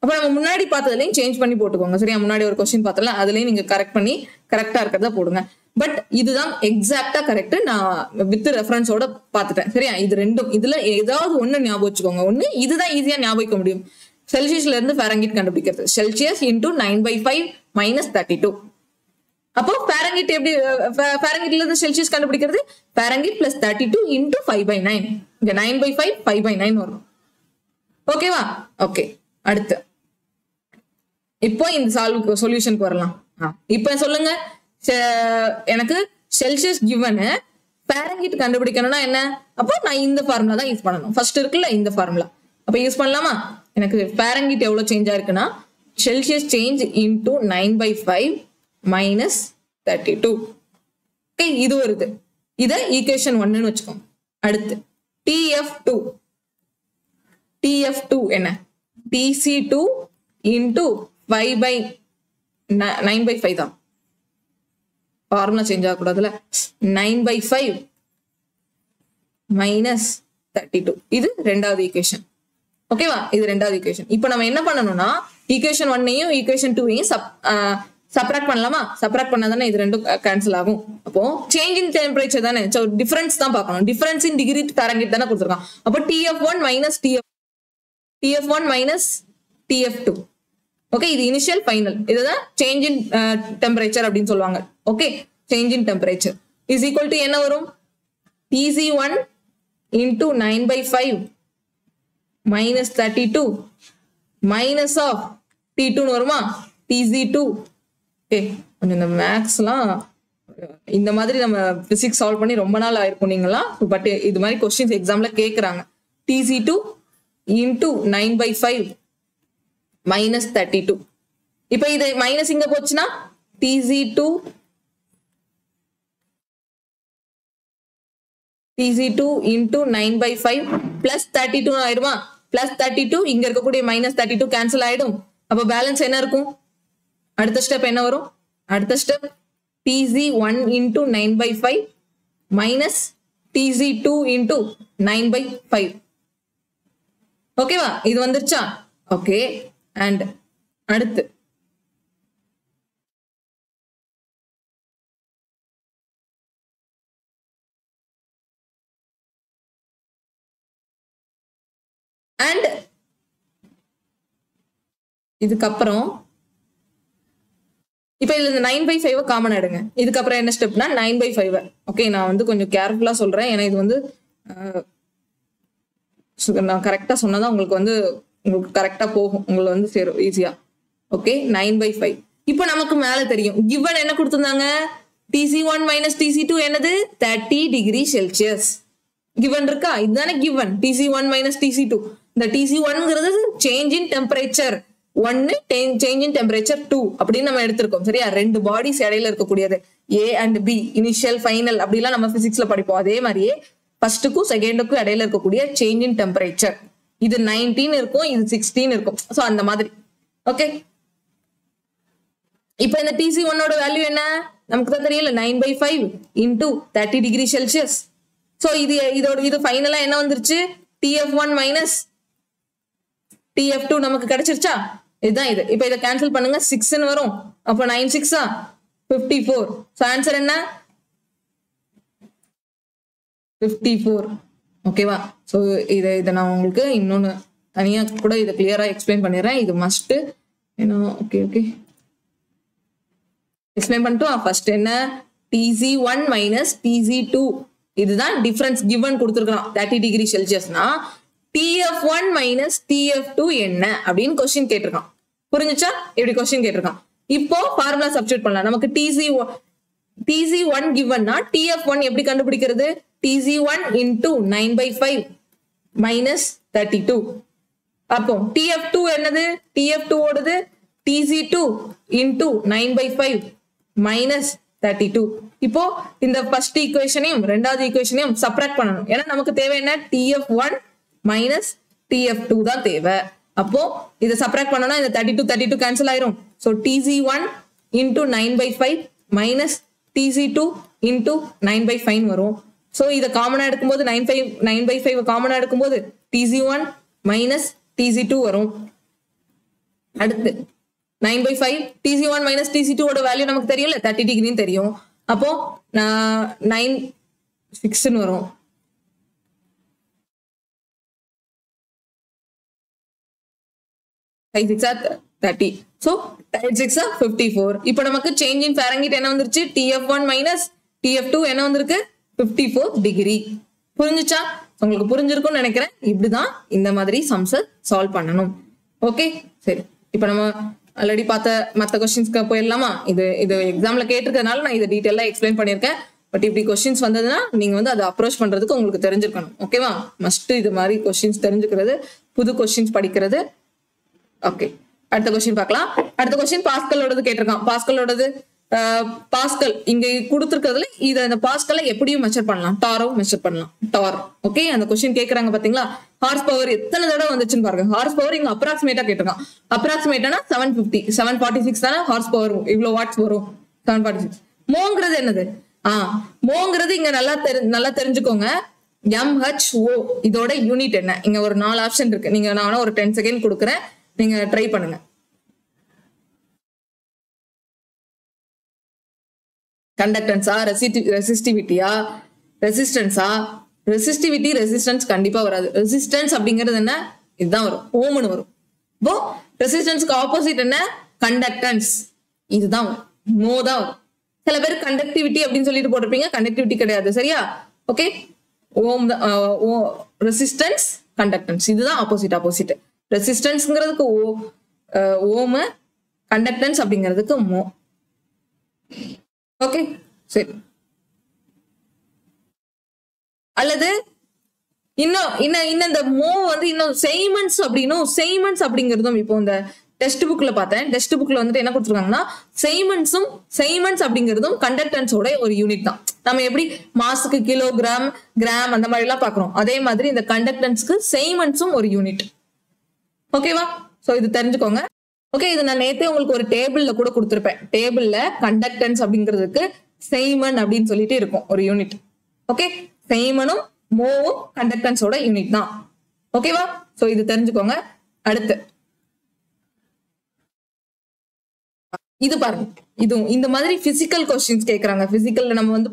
அப்ப நம்ம முன்னாடி பார்த்ததுலையும் சேஞ்ச் பண்ணி போட்டுக்கோங்க. சரியா? முன்னாடி ஒரு கொஸ்டின் பார்த்தல அதுலயும் நீங்க கரெக்ட் பண்ணி கரெக்டா இருக்கிறத போடுங்க. பட் இதுதான் எக்ஸாக்டா கரெக்ட். நான் வித் ரெஃபரன்ஸோட பாத்துட்டேன். சரியா? இது ரெண்டும் இதுல ஏதாவது ஒண்ணு ஞாபகம் வச்சுக்கோங்க. ஒண்ணு இதுதான் ஈஸியா ஞாபகம் முடியும். செல்சியஸ்ல இருந்து ஃபாரன்ஹீட் கண்டுபிடிக்கிறது. Celsius into 9/5 - 32. அப்போ ஃபாரன்ஹீட் எப்படி ஃபாரன்ஹீட்ல இருந்து செல்சியஸ் கண்டுபிடிக்கிறது? Fahrenheit + 32 into 5/9. இங்க 9/5 5/9 வரும். ஓகேவா? ஓகே, அடுத்து இப்போ இந்த சொல்யூஷனுக்கு வரலாம். இப்ப சொல்லுங்க, எனக்கு செல்சியஸ் கிவன் ஃபாரன்ஹீட் கண்டுபிடிக்கணும்னா என்ன? அப்போ நான் இந்த ஃபார்முலா தான் யூஸ் பண்ணணும். ஃபர்ஸ்ட் இருக்குல்ல இந்த ஃபார்முலா, அப்ப யூஸ் பண்ணலாமா? எனக்கு ஃபாரன்ஹீட் எவ்வளவு சேஞ்ச் ஆயிருக்குன்னா செல்சியஸ் சேஞ்ச் இன்டூ 9/5 - 32. ஓகே, இது வருது. இத ஈக்குவேஷன் 1ன்னு வச்சுக்கோங்க. அடுத்து TF2 என்ன? TC2 இன்டூ 9/5 தான். ஃபார்முலா சேஞ்ச் ஆகக்கூடாதுல. 9/5 - 32. இது ரெண்டாவது ஈக்குவேஷன். ஓகேவா? இது ரெண்டாவது ஈக்குவேஷன். இப்போ நம்ம என்ன பண்ணணும்னா ஈக்குவேஷன் 1ஐயும் ஈக்குவேஷன் 2ஐயும் சப்ராக்ட் பண்ணலாமா? சப்ராக்ட் பண்ணாதானே இது ரெண்டும் கேன்சல் ஆகும். அப்போ சேஞ்ச் இன் டெம்பரேச்சர் தானே, டிஃபரன்ஸ் தான் பார்க்கணும். டிஃபரன்ஸ் இன் டிகிரி ஃபாரன்ஹீட் தானே கொடுத்துருக்கான். அப்போ TF1 - TF2. ஓகே, இது இனிஷியல் ஃபைனல். இதுதான் சேஞ்ச் இன் டெம்பரேச்சர் அப்படின்னு சொல்லுவாங்க. Okay, change in temperature is equal to என்ன வரும்? TC1 into 9/5 - 32 minus of T2 வருமா? TC2. ஓகே, கொஞ்சம் இந்த மேக்ஸ்லாம் இந்த மாதிரி நம்ம பிசிக்ஸ் சால்வ் பண்ணி ரொம்ப நாள் ஆயிருக்கும் நீங்களாம். பட் இது மாதிரி கொஸ்டின்ஸ் எக்ஸாம்ல கேட்கறாங்க. TC2 into 9/5 - 32. இப்ப இது மைனஸ் இங்க போச்சுன்னா TC2 இன்டூ 9/5 + 32 ஆயிருமா? +32 இங்க இருக்கக்கூடிய -32 கேன்சல் ஆயிடும். அப்ப பேலன்ஸ் என்ன இருக்கும்? அடுத்த ஸ்டெப் என்ன வரும்? அடுத்த step TC1 into 9/5 - TC2 into 9/5. ஓகேவா? இது வந்துருச்சா? ஓகே, அண்ட் அடுத்து அண்ட் இதுக்கப்புறம் இப்ப இதுல இந்த 9/5 காமன் எடுங்க. இதுக்கப்புறம் என்ன ஸ்டெப்னா 9/5. ஓகே, நான் வந்து கொஞ்சம் கேர்ஃபுல்லா சொல்றேன். ஏன்னா இது வந்து நான் கரெக்டா சொன்னதான் உங்களுக்கு கரெக்டா போகும். உங்களுக்கு வந்து சேரும் ஈஸியா. ஓகே, 9/5. இப்போ நமக்கு மேல தெரியும் கிவன் என்ன கொடுத்திருந்தாங்க? TC1 - TC2 என்னது? 30 டிகிரி செல்சியஸ் கிவன் இருக்கா? இதுதானே கிவன். TC1 - TC2. இந்த TC1ங்கிறது change in temperature 1, change in temperature 2 அப்படின்னு நம்ம எடுத்திருக்கோம். சரியா? ரெண்டு பாடிஸ் இடையில இருக்கக்கூடியது A and B, initial final அப்படிலாம் நம்ம பிசிக்ஸ்ல படிப்போம். அதே மாதிரியே ஃபர்ஸ்ட்டுக்கும் செகண்டுக்கும் இடையில இருக்கக்கூடிய சேஞ்ச் இன் டெம்பரேச்சர். இது 19 இருக்கும், இது 16 இருக்கும். சோ அந்த மாதிரி. ஓகே, இப்ப இந்த TC1ஓட வேல்யூ என்ன நமக்கு தான் தெரியல. 9/5 இன்டூ 30 டிகிரி செல்சியஸ். சோ இது ஃபைனலா என்ன வந்துருச்சு? TF1 - TF2 நமக்கு கிடைச்சிருச்சா? இதுதான் இது. இப்ப இதை கேன்சல் பண்ணுங்க. 6ன்னு வரும். அப்ப 9 6 54. சோ ஆன்சர் என்ன? 54. ஓகேவா? சோ இதை நான் உங்களுக்கு இன்னொன்னு தனியா கூட இதை கிளியரா எக்ஸ்பிளைன் பண்ணிடுறேன். இது மஸ்ட். ஓகே எக்ஸ்பிளைன் பண்ணிட்டோம். ஃபர்ஸ்ட் என்ன? TC1 - TC2 இதுதான் டிஃபரன்ஸ் கிவன் கொடுத்துருக்கான் 30 டிகிரி செல்சியஸ்னா TF1 - TF2 என்ன அப்படின்னு கொஸ்டின் கேட்டிருக்கான். புரிஞ்சுச்சா? இப்படி கொஸ்டின் கேட்டிருக்கான். இப்போ ஃபார்முலா சப்ஸ்டிட்யூட் பண்ணலாம். நமக்கு TZ1 givenனா TF1 எப்படி கண்டுபிடிக்கிறது? TZ1 into 9/5 minus 32. அப்போ TF2 என்னது? TF2 ஓடுது TZ2 into 9/5 minus 32. இப்போ இந்த ஃபர்ஸ்ட் ஈக்குவேஷனையும் ரெண்டாவது ஈக்குவேஷனையும் சப்ட்ராக்ட் பண்ணணும். ஏன்னா நமக்கு தேவை என்ன? TF1 minus TF2 தான் தேவை. அப்போ இதை சப்ட்ராக்ட் பண்ணோம்னா இந்த 32 கேன்சல் ஆயிரும். So TZ1 into 9/5 minus TZ2 into 9/5 வரும். ஸோ இதை காமனா எடுக்கும்போது 9/5 காமனா எடுக்கும்போது TZ1 minus TZ2 வரும். அடுத்து 9/5 TZ1 minus TZ2 ஓட வேல்யூ நமக்கு தெரியல, 30 டிகிரின்னு தெரியும். அப்போ 9/6 வரும். Five 6 are 30. So 6 are 54. இப்போ நமக்கு சேஞ்ச் இன் ஃபாரன்ஹீட் என்ன வந்துருச்சு? TF1 minus TF2 என்ன வந்திருக்கு? 54 டிகிரி. புரிஞ்சுச்சா? உங்களுக்கு புரிஞ்சிருக்கும்னு நினைக்கிறேன். இப்படிதான் இந்த மாதிரி சம்ஸை சால்வ் பண்ணணும். ஓகே, சரி. இப்போ நம்ம ஆல்ரெடி பார்த்த மற்ற கொஸ்டின்ஸ்க்கு போயிடலாமா? இது எக்ஸாம்ல கேட்டிருக்கனால நான் இதை டீட்டெயிலாக எக்ஸ்பிளைன் பண்ணியிருக்கேன். பட் இப்படி கொஸ்டின்ஸ் வந்ததுன்னா நீங்க வந்து அதை அப்ரோச் பண்றதுக்கு உங்களுக்கு தெரிஞ்சிருக்கணும். ஓகேவா? மஸ்ட் இது மாதிரி கொஸ்டின்ஸ் தெரிஞ்சுக்கிறது, புது கொஸ்டின்ஸ் படிக்கிறது. ஓகே, அடுத்த கொஸ்டின் பார்க்கலாம். அடுத்த கொஸ்டின் பாஸ்கலோடது கேட்டிருக்கான். பாஸ்கல் இங்க கொடுத்துருக்கிறதுல இந்த பாஸ்கலை எப்படியும் மெஷர் பண்ணலாம், டாரும் மெஷர் பண்ணலாம். டார் ஓகே, அந்த கொஸ்டின் கேட்கறாங்க பாத்தீங்களா? ஹார்ஸ் பவர் எத்தனை தடவை வந்துச்சுன்னு பாருங்க. ஹார்ஸ் பவர் இங்க அப்ராக்சிமேட்டா கேட்டிருக்கான். அப்ராக்சிமேட்டானா 756 தானே ஹார்ஸ் பவர், இவ்வளவு வாட்ஸ் வரும். 746. மோங்கிறது என்னது? மோங்கிறது இங்க நல்லா தெரிஞ்சுக்கோங்க. MHO இதோட யூனிட் என்ன? இங்க ஒரு 4 ஆப்ஷன் இருக்கு. நீங்க நான் ஒரு 10 செகண்ட் கொடுக்குறேன், நீங்க ட்ரை பண்ணுங்க. கண்டக்டன்ஸா, ரெசிஸ்டிவிட்டியா, ரெசிஸ்டன்ஸா? ரெசிஸ்டிவிட்டி ரெசிஸ்டன்ஸ் கண்டிப்பா வராது. ரெசிஸ்டன்ஸ் அப்படிங்கிறது என்ன? இதுதான் வரும், ஓம்னு வரும். இப்போ ரெசிஸ்டன்ஸ்க்கு ஆப்போசிட் என்ன? கண்டக்டன்ஸ். இதுதான் வரும், நோ தான் வரும். சில பேர் கண்டக்டிவிட்டி அப்படின்னு சொல்லிட்டு போட்டிருப்பீங்க, கண்டக்டிவிட்டி கிடையாது. சரியா? ஓகே, ஓம் ரெசிஸ்டன்ஸ், கண்டக்டன்ஸ், இதுதான் ஆப்போசிட். ரெசிஸ்டன்ஸ்ங்கிறதுக்கு ஓம், கண்டக்டன்ஸ் அப்படிங்கிறதுக்கு மோ. ஓகே, சரி. அல்லது இன்னும் இந்த மோ வந்து இன்னும் செய்மன்ஸ் அப்படிங்கிறதும் இப்போ இந்த டெக்ஸ்ட் புக்ல பார்த்தேன். டெக்ஸ்ட் புக்ல வந்துட்டு என்ன கொடுத்துருக்காங்கன்னா செய்மன்ஸ் அப்படிங்கிறதும் கண்டக்டன்ஸோட ஒரு யூனிட் தான். நம்ம எப்படி மாஸுக்கு கிலோகிராம், கிராம் அந்த மாதிரி எல்லாம் பாக்குறோம், அதே மாதிரி இந்த கண்டக்டன்ஸ்க்கு செய்மன்ஸும் ஒரு யூனிட். ஓகேவா? சோ இது தெரிஞ்சுக்கோங்க. ஓகே, இது நான் நேத்தே உங்களுக்கு ஒரு டேபிள்ல கூட கொடுத்துருப்பேன். டேபிள்ல கண்டக்டன்ஸ் அப்படிங்கிறதுக்கு செய்மன் அப்படின்னு சொல்லிட்டு இருக்கும் ஒரு யூனிட். ஓகே, செய்மனும் மோவும் கண்டக்டன்ஸோட யூனிட் தான். ஓகேவா? சோ இது தெரிஞ்சுக்கோங்க. அடுத்து இது பாருங்க, இதுவும் இந்த மாதிரி பிசிக்கல் கொஸ்டின்ஸ் கேட்கறாங்க. பிசிக்கல்ல நம்ம வந்து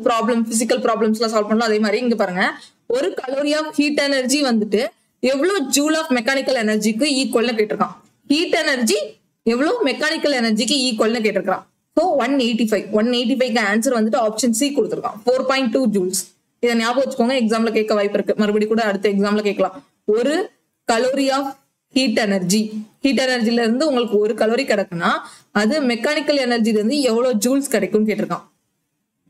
பிசிக்கல் ப்ராப்ளம்ஸ் எல்லாம் சால்வ் பண்ணலாம். அதே மாதிரி இங்க பாருங்க, ஒரு கலோரி ஆஃப் ஹீட் எனர்ஜி வந்துட்டு எவ்வளவு ஜூல் ஆஃப் மெக்கானிக்கல் எனர்ஜிக்கு ஈக்குவல்னு கேட்டிருக்கான். ஹீட் எனர்ஜி எவ்வளவு மெக்கானிக்கல் எனர்ஜிக்கு ஈக்குவல்னு கேட்டிருக்கான். ஸோ 185 ஆன்சர் வந்துட்டு ஆப்ஷன் சி கொடுத்துருக்கான், 4.2 ஜூல்ஸ். இதை ஞாபகம் வச்சுக்கோங்க, எக்ஸாம்ல கேட்க வாய்ப்பு இருக்கு. மறுபடியும் கூட அடுத்த எக்ஸாம்ல கேட்கலாம். ஒரு கலோரி ஆஃப் ஹீட் எனர்ஜில இருந்து உங்களுக்கு ஒரு கலோரி கிடைக்குன்னா அது மெக்கானிக்கல் எனர்ஜில இருந்து எவ்வளவு ஜூல்ஸ் கிடைக்கும்னு கேட்டிருக்கான்.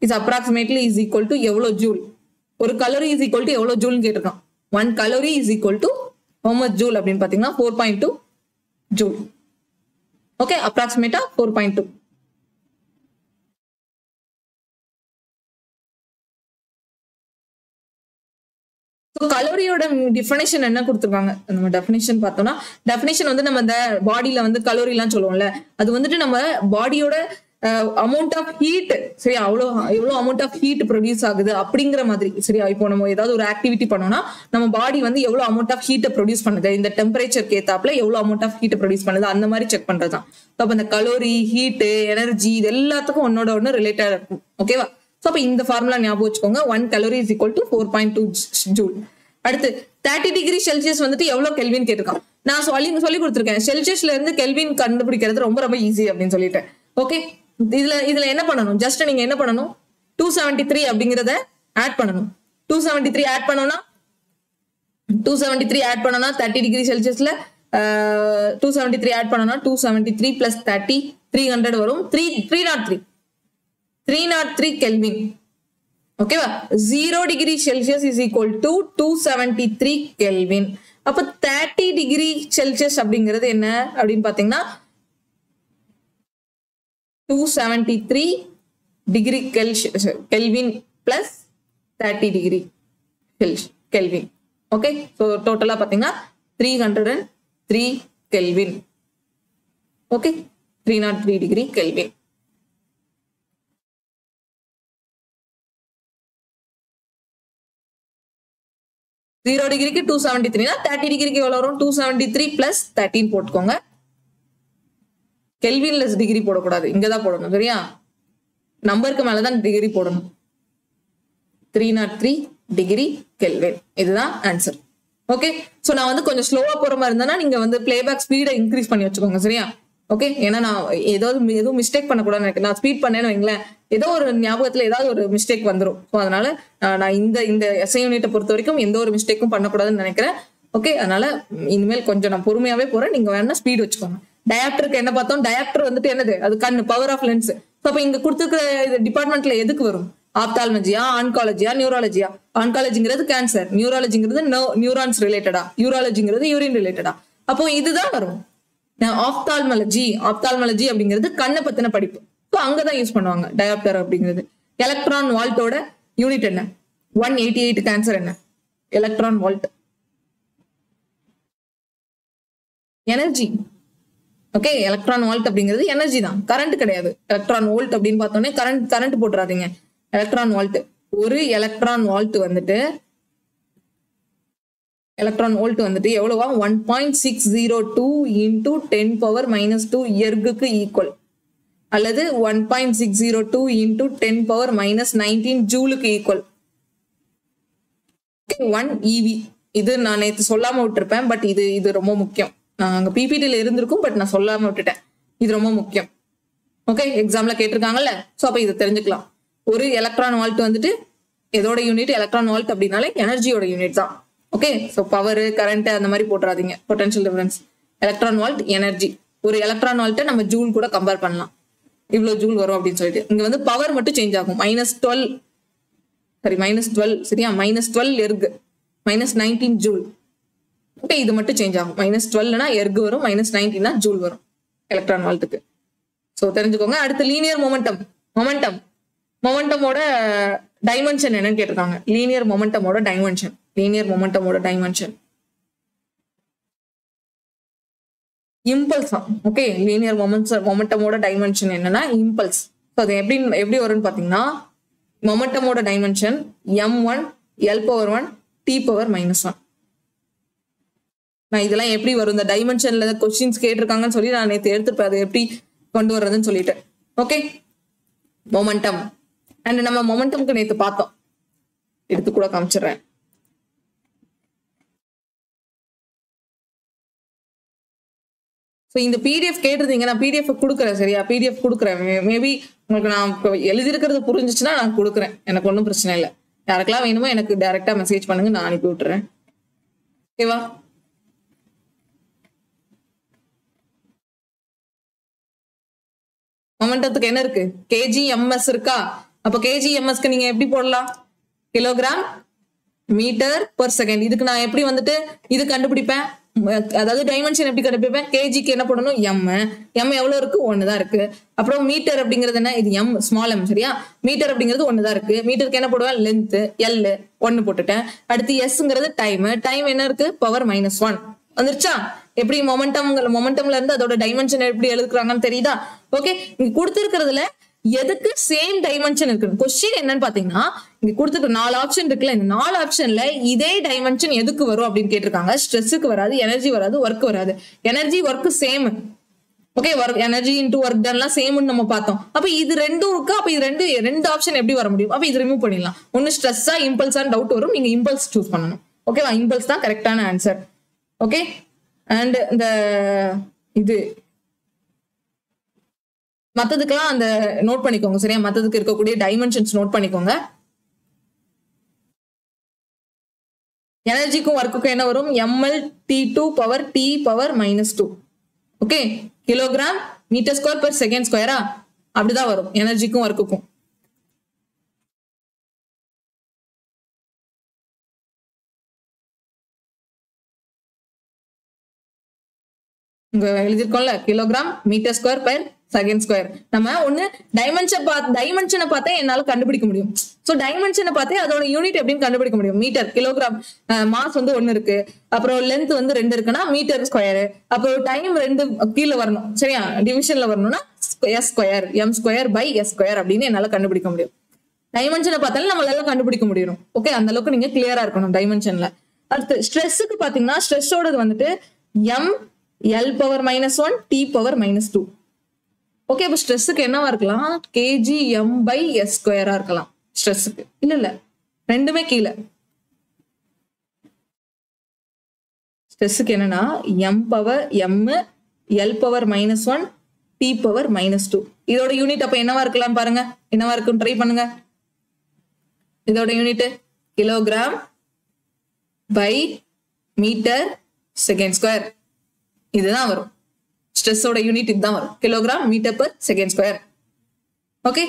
Is approximately is equal to எவ்வளவு ஜூல். ஒரு கலோரி இஸ் ஈக்குவல் டு எவ்வளவு ஜூல்னு கேட்டிருக்கான். 1 calorie is equal to how much joule அப்படின்னு பாத்தீங்கன்னா 4.2 ஜூல். ஓகே, அப்ராக்சிமேட்டா 4.2. கலோரியோட டெஃபினேஷன் என்ன கொடுத்துருக்காங்க? நம்ம டெஃபினேஷன் பார்த்தோம்னா, டெஃபினேஷன் வந்து நம்ம இந்த பாடியில வந்து கலோரி எல்லாம் சொல்லுவோம்ல, அது வந்துட்டு நம்ம பாடியோட அமௌண்ட் ஆஃப் ஹீட், சரியா, எவ்வளவு அமௌண்ட் ஆஃப் ஹீட் ப்ரொடியூஸ் ஆகுது அப்படிங்கிற மாதிரி. சரியா, இப்போ நம்ம ஏதாவது ஒரு ஆக்டிவிட்டி பண்ணோம்னா நம்ம பாடி வந்து எவ்வளவு அமௌண்ட் ஆஃப் ஹீட்டை ப்ரொடியூஸ் பண்ணுது, இந்த டெம்பரேச்சருக்கு ஏத்தாப்புல எவ்வளவு அமௌண்ட் ஆஃப் ஹீட்டை ப்ரொடியூஸ் பண்ணுது, அந்த மாதிரி செக் பண்றதுதான். அப்ப இந்த கலோரி, ஹீட்டு, எனர்ஜி இது எல்லாத்துக்கும் ஒன்னோட ஒன்னு ரிலேட்டடா இருக்கும். ஓகேவா? ஸோ அப்ப இந்த ஃபார்முலா ஞாபகம் வச்சுக்கோங்க. 1 calorie is equal to 4.2 joule. அடுத்து 30 டிகிரி செல்சியஸ் வந்துட்டு எவ்வளவு கெல்வின் கேட்டிருக்கான். நான் சொல்லி கொடுத்துருக்கேன், செல்சியஸ்ல இருந்து கெல்வின் கண்டுபிடிக்கிறது ரொம்ப ரொம்ப ஈஸி அப்படின்னு சொல்லிட்டேன். ஓகே, இதுல என்ன பண்ணணும்? ஜஸ்ட் நீங்க என்ன பண்ணணும், 273 அப்படிங்கறத ஆட் பண்ணணும். 273 ஆட் பண்ணோம்னா 30 டிகிரி செல்சியஸ்ல 273 ஆட் பண்ணோம்னா 273 plus 30 300 வரும். 303 கெல்வின். ஓகேவா? 0 degree Celsius is equal to 273 kelvin. அப்ப 30 டிகிரி செல்சியஸ் அப்படிங்கிறது என்ன அப்படின்னு பாத்தீங்கன்னா 273 degree kelvin plus 30 degree kelvin. Okay, so டோட்டலா பாத்தீங்கன்னா 303 kelvin. Okay, 303 degree kelvin. Zero டிகிரிக்கு 273, 30 டிகிரிக்கு எவ்வளவு வரும்? 273 பிளஸ் 13 போட்டுக்கோங்க. கெல்வின்லெஸ் டிகிரி போடக்கூடாது, இங்கதான் போடணும். சரியா? நம்பருக்கு மேலதான் டிகிரி போடணும். 303 டிகிரி கெல்வின். இதுதான் ஆன்சர். ஓகே, சோ நான் வந்து கொஞ்சம் ஸ்லோவா போற மாதிரி இருந்தா நீங்க வந்து பிளேபேக் ஸ்பீடை இன்க்ரீஸ் பண்ணி வச்சுக்கோங்க. சரியா? ஓகே, ஏன்னா நான் எதுவும் மிஸ்டேக் பண்ணக்கூடாதுன்னு நினைக்கிறேன். நான் ஸ்பீட் பண்ணேன்னு வைங்களேன், ஏதோ ஒரு ஞாபகத்துல ஏதாவது ஒரு மிஸ்டேக் வந்துடும். ஸோ அதனால நான் இந்த எஸ்ஐ யூனிட்டை பொறுத்த வரைக்கும் எந்த ஒரு மிஸ்டேக்கும் பண்ணக்கூடாதுன்னு நினைக்கிறேன். ஓகே, அதனால இனிமேல் கொஞ்சம் நான் பொறுமையாவே போறேன். நீங்க வேணா ஸ்பீட் வச்சுக்கோங்க. டயாப்டருக்கு என்ன பார்த்தோம்? டயாப்டர் வந்துட்டு என்னது? அது கண்ணு, பவர் ஆஃப் லென்ஸ். அப்ப இங்க கொடுத்துருக்க டிபார்ட்மெண்ட்ல எதுக்கு வரும்? ஆப்தால்மஜியா, ஆன்காலஜியா, நியூராலஜியா? ஆன்காலஜிங்கிறது கேன்சர், நியூராலஜிங்கிறது நியூரான்ஸ் ரிலேட்டடா, யூராலஜிங்கிறது யூரின் ரிலேட்டடா. அப்போ இதுதான் வரும். ஆப்தால்மாலஜி அப்படிங்கிறது கண்ணை பத்தின படிப்பு. ஸோ அங்கதான் யூஸ் பண்ணுவாங்க டயாப்டர் அப்படிங்கிறது. எலக்ட்ரான் வால்ட்டோட யூனிட் என்ன? 188 கேன்சர் என்ன? Electron volt energy. Okay, electron volt அப்படிங்கிறது எனர்ஜி தான், கரண்ட் கிடையாது. எலக்ட்ரான் வோல்ட் அப்படின்னு பார்த்தோன்னே கரண்ட் போட்டுறாதீங்க. எலக்ட்ரான் வால்ட், ஒரு எலக்ட்ரான் வால்ட் வந்துட்டு எவ்வளவா? 1.602 into 10⁻⁻2 எர்குக்கு ஈக்குவல், அல்லது 1.602 into 10⁻⁻19 ஜூலுக்கு ஈக்குவல். 1 EV. இது நான் நேற்று சொல்லாம விட்டுருப்பேன், பட் இது ரொம்ப முக்கியம். நான் அங்க பிபிடில இருந்திருக்கும், பட் நான் சொல்லாம விட்டுட்டேன். இது ரொம்ப முக்கியம். ஓகே, எக்ஸாம்ல கேட்டிருக்காங்கல்ல, சோ அப்ப இதை தெரிஞ்சுக்கலாம். ஒரு எலக்ட்ரான் வால்ட் வந்துட்டு எதோட யூனிட்? எலக்ட்ரான் வால்ட் அப்படின்னாலே எனர்ஜியோட யூனிட் தான். ஓகே, சோ பவர், கரண்ட் அந்த மாதிரி போட்டுறாதீங்க. Potential difference. Electron volt energy. ஒரு எலக்ட்ரான் வால்ட்டை நம்ம ஜூல் கூட கம்பேர் பண்ணலாம். இவ்வளவு ஜூல் வரும் அப்படின்னு சொல்லிட்டு. இங்க வந்து பவர் மட்டும் சேஞ்ச் ஆகும். -12 சரியா? -12 எர்கு, -19 ஜூல். ஓகே, இது மட்டும் சேஞ்ச் ஆகும். -12னா எர்கு வரும், -19னா ஜூல் வரும் எலக்ட்ரான் வால்ட்டுக்கு. சோ தெரிஞ்சுக்கோங்க. அடுத்து லீனியர் மொமெண்டமோட டைமென்ஷன் என்னன்னு கேட்டிருக்காங்க. லீனியர் மொமெண்டமோட டைமென்ஷன் இம்பல்ஸ். ஓகே, லீனியர் மொமெண்டமோட டைமென்ஷன் என்னன்னா இம்பல்ஸ். அது எப்படி வரும்னு பாத்தீங்கன்னா, மொமெண்டமோட டைமென்ஷன் m1 l⁻1 t⁻−1. நான் இதெல்லாம் எப்படி வரும்? இந்த டைமென்ஷன்ல கொஸ்டின்ஸ் கேட்டிருக்காங்கன்னு சொல்லி நான் நேற்று எடுத்துப்பேன், அது எப்படி கொண்டு வர்றதுன்னு சொல்லிட்டு. Okay, momentum. அண்ட் நம்ம மொமெண்டம்க்கு நேற்று பார்த்தோம், எடுத்து கூட காமிச்சிடுறேன். ஸோ இந்த பிடிஎஃப் கேட்டிருந்தீங்க, நான் பிடிஎஃப் கொடுக்குறேன். சரியா? பிடிஎஃப் கொடுக்குறேன். மேபி உங்களுக்கு நான் எழுதிருக்கிறது புரிஞ்சிச்சுன்னா நான் கொடுக்குறேன், எனக்கு ஒன்றும் பிரச்சனை இல்லை. யாருக்கெல்லாம் வேணுமோ எனக்கு டைரக்டா மெசேஜ் பண்ணுங்க, நான் அனுப்பி விட்டுறேன். ஓகேவா? மொமெண்டத்துக்கு என்ன இருக்கு? kgms இருக்கா? அப்ப kgmsக்கு நீங்க எப்படி போடலாம்? Kilogram metre per second. இதுக்கு நான் எப்படி வந்துட்டு இது கண்டுபிடிப்பேன்? அதாவது டைமென்ஷன் எப்படி கண்டுபிடிப்பேன்? கேஜிக்கு என்ன போடணும்? எம் எவ்வளவு இருக்கு? 1 தான் இருக்கு. அப்புறம் மீட்டர் அப்படிங்கிறது என்ன? இது எம், ஸ்மால் எம். சரியா? மீட்டர் அப்படிங்கிறது 1 தான் இருக்கு. மீட்டருக்கு என்ன போடுவேன்? லென்த் எல் 1 போட்டுட்டேன். அடுத்து எஸ்ங்கிறது டைம் என்ன இருக்கு? பவர் -1 வந்துருச்சா? எப்படி மொமெண்டம்ல இருந்து அதோட டைமென்ஷன் எப்படி எழுதுறாங்கன்னு தெரியுதா? ஓகே, இங்க கொடுத்திருக்கிறதுல எதுக்கு சேம் டைமென்ஷன் இருக்கு? கொஸ்டின் என்னன்னு பாத்தீங்கன்னா, இங்க கொடுத்துருக்க 4 ஆப்ஷன் இருக்குல்ல, இந்த 4 ஆப்ஷன்ல இதே டைமென்ஷன் எதுக்கு வரும் அப்படின்னு கேட்டிருக்காங்க. ஸ்ட்ரெஸ்ஸுக்கு வராது, எனர்ஜி வராது, ஒர்க் வராது. Energy work same. Okay, energy into work டன்லாம் சேம்னு நம்ம பார்த்தோம். அப்ப இது ரெண்டும் இருக்கு. அப்ப இது ரெண்டு ஆப்ஷன் எப்படி வர முடியும்? அப்ப இது ரிமூவ் பண்ணிடலாம். ஒன்னு ஸ்ட்ரெஸ்ஸா இம்பல்ஸான்னு டவுட் வரும், நீங்க இம்பல்ஸ் சூஸ் பண்ணணும். ஓகேவா? இம்பல்ஸ் தான் கரெக்டான ஆன்சர். ஓகே, அண்ட் இந்த இது மத்ததுக்கெல்லாம் அந்த நோட் பண்ணிக்கோங்க. சரியா? மத்ததுக்கு இருக்கக்கூடிய டைமென்ஷன்ஸ் நோட் பண்ணிக்கோங்க. எனர்ஜிக்கும் ஒர்க்குக்கும் என்ன வரும்? ml t2 power t power -2. Okay, kilogram metre square per second ஸ்கொயரா? அப்படிதான் வரும் எனர்ஜிக்கும் ஒர்க்குக்கும். இங்க எழுதிருக்கோம்ல, kilogram metre square per second square. நம்ம ஒண்ணு டைமென்ஷனை பார்த்தா என்னால கண்டுபிடிக்க முடியும். சோ டைமென்ஷனை பார்த்தே அதோட யூனிட் எப்படின்னு கண்டுபிடிக்க முடியும். மீட்டர், கிலோகிராம், மாஸ் வந்து 1 இருக்கு, அப்புறம் லென்த் வந்து 2 இருக்குன்னா மீட்டர் ஸ்கொயர், அப்புறம் டைம் 2 கீழே வரணும், சரியா? டிவிஷன்ல வரணும்னா s square, m square by s square அப்படின்னு என்னால கண்டுபிடிக்க முடியும். டைமென்ஷனை பார்த்தாலும் நம்மளால கண்டுபிடிக்க முடியும். ஓகே, அந்த அளவுக்கு நீங்க கிளியரா இருக்கணும் டைமென்ஷன்ல. அடுத்து ஸ்ட்ரெஸ்ஸுக்கு பாத்தீங்கன்னா ஸ்ட்ரெஸ்ஸோடது வந்துட்டு m l power -1 t power -2. Okay, அப்ப ஸ்ட்ரெஸ்ஸுக்கு என்னவா இருக்கலாம்? kg m பை s ஸ்கொயரா இருக்கலாம் ஸ்ட்ரெஸ்ஸுக்கு. இல்ல ரெண்டுமே கீழே. ஸ்ட்ரெஸ்ஸுக்கு என்னன்னா m power m l power -1 t power -2. இதோட யூனிட் அப்ப என்னவா இருக்கலாம் பாருங்க, என்னவா இருக்கும் ட்ரை பண்ணுங்க. இதோட unit kilogram by metre second square. இதுதான் வரும் ஸ்ட்ரெஸ்ஸோட யூனிட், இதுதான் வரும் kilogram metre per second square. Okay,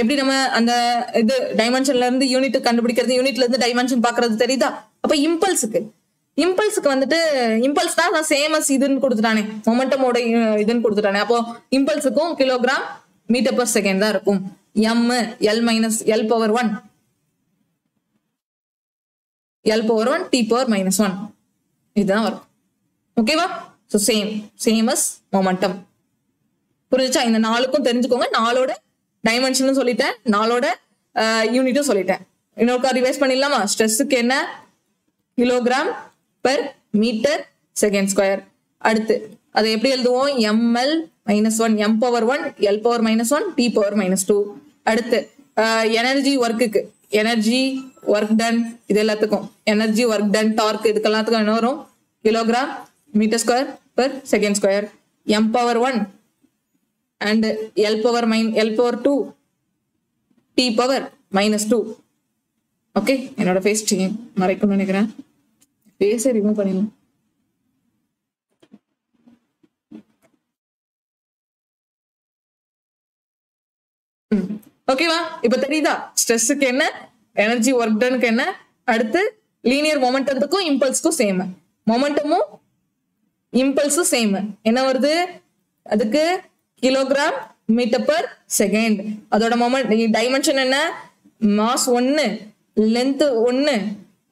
எப்படி நம்ம அந்த இது டைமென்ஷன்ல இருந்து யூனிட் கண்டுபிடிக்கிறது, யூனிட்ல இருந்து டைமென்ஷன் பாக்குறது தெரியுதா? அப்ப இம்பல்ஸுக்கு வந்துட்டு இம்பல்ஸ் தான் சேம் அஸ் இதுன்னு கொடுத்துட்டானே, மொமெண்டமோட இதுன்னு கொடுத்துட்டானே. அப்போ இம்பல்ஸுக்கும் கிலோகிராம் மீட்டர் பெர் செகண்ட் தான் இருக்கும். m l power 1 l power 1 t power -1 இதுதான் வரும். ஓகேவா? So same as momentum. புரிஞ்சுச்சா? இந்த 4க்கும் தெரிஞ்சுக்கோங்க. 4ஓட டைமென்ஷனும் சொல்லிட்டேன், 4ஓட யூனிட்டும் சொல்லிட்டேன். இன்னொரு ரிவைஸ் பண்ணிடலாமா? ஸ்ட்ரெஸ்ஸுக்கு என்ன? Kilogram per metre second square. அடுத்து அதை எப்படி எழுதுவோம்? ml -1 m power 1 l power -1 t power -2. அடுத்து எனர்ஜி ஒர்க்குக்கு, எனர்ஜி ஒர்க் டன், இது எல்லாத்துக்கும் எனர்ஜி ஒர்க் டன், டார்க், இதுக்கு எல்லாத்துக்கும் என்ன வரும்? Kilogram metre square per second square. m power 1 and l power 2 t power -2. Okay, என்னோட ஃபேஸ் மறைக்கணும்னு நினைக்கிறேன், ஃபேஸை ரிமூவ் பண்ணிடலாம். ஓகேவா? இப்ப தெரியுதா ஸ்ட்ரெஸ்ஸுக்கு என்ன, எனர்ஜி ஒர்க் டனுக்கு என்ன? அடுத்து லீனியர் மொமெண்டத்துக்கும் இம்பல்ஸ்க்கும் சேம், மொமெண்டமும் இம்பல்ஸும் சேம். என்ன வருது? அதுக்கு கிலோகிராம் மீட்டர் பெர் செகண்ட். அதோட மொமெண்ட் டைமென்ஷன் என்ன? Mass 1, length 1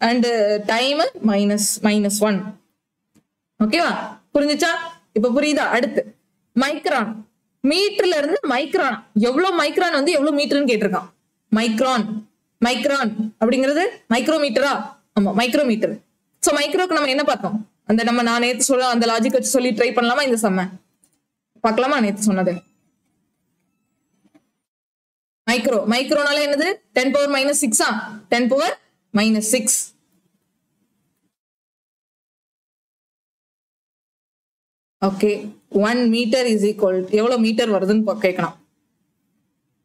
and time -1. ஓகேவா? புரிஞ்சுச்சா? இப்ப புரியுதா? அடுத்து மைக்ரான், மீட்டர்ல இருந்து மைக்ரான், எவ்வளவு மைக்ரான் வந்து எவ்வளவு மீட்டர்னு கேட்டிருக்கான். மைக்ரான் அப்படிங்கிறது மைக்ரோமீட்டரா? ஆமா, மைக்ரோமீட்டர். சோ மைக்ரோக்கு நம்ம என்ன பார்த்தோம்? அந்த நான் நேத்து சொல்ல அந்த லாஜிக் வச்சு சொல்லி ட்ரை பண்ணலாமா? இந்த செம்ம பார்க்கலாமா? நேத்து சொன்னது மைக்ரோனால என்னது? 10 பவர் -6 10 பவர் -6. ஓகே, 1 மீட்டர் இஸ் ஈக்குவல் எவ்வளவு மீட்டர் வருதுன்னு கேட்கணும்.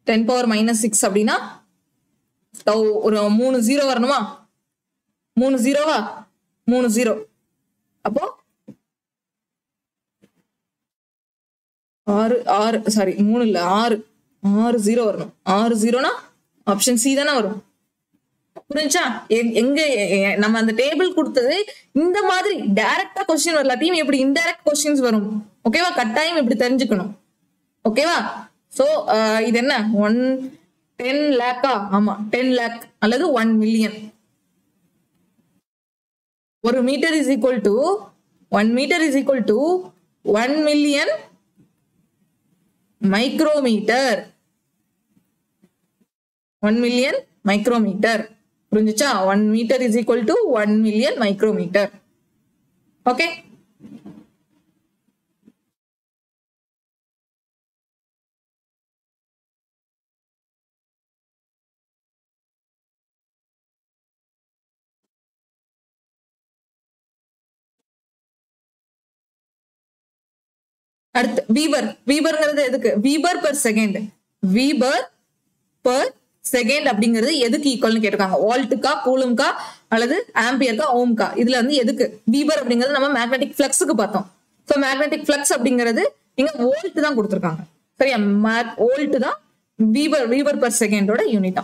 10 பவர் -6 அப்படின்னா ஒரு 3 0 வரணுமா? 3 0வா? 3 0. அப்போ 6 சாரி 3 இல்ல 6 0 வரணும். 6 0னா ஆப்ஷன் சி தானே வரும். புரிஞ்சா? எங்க நம்ம அந்த டேபிள் கொடுத்தது இந்த மாதிரி டைரக்டா கொஸ்டின் வரலாட்டியும் எப்படி இன்டைரக்ட் கொஸ்டின்ஸ் வரும். ஓகேவா? கட்டாயம் இப்படி தெரிஞ்சுக்கணும். ஓகேவா? சோ இது என்ன? 10 லேக்கா? ஆமா, 10 லேக் அல்லது 1 மில்லியன். ஒரு metre is equal to 1 metre is equal to 1 million micrometre. 1 million micrometre. புரிஞ்சுச்சா? 1 metre is equal to 1 million micrometre. Okay, அடுத்து வீபர்ங்கிறது எதுக்கு? Weber per second. Weber per second அப்படிங்கிறது எதுக்கு ஈக்குவல்னு கேட்டிருக்காங்க. வோல்ட்டுக்கா, கூலும்கா, அல்லது ஆம்பியர்க்கா, ஓம்கா? இதுல வந்து எதுக்கு? வீபர் அப்படிங்கிறது நம்ம மேக்னெட்டிக் ஃபிளக்ஸுக்கு பார்த்தோம். ஸோ மேக்னெட்டிக் ஃபிளக்ஸ் அப்படிங்கிறது இங்க வோல்ட் தான் கொடுத்துருக்காங்க. சரியா? வோல்ட் தான் வீபர் வீபர் பர் செகண்டோட யூனிட்டா.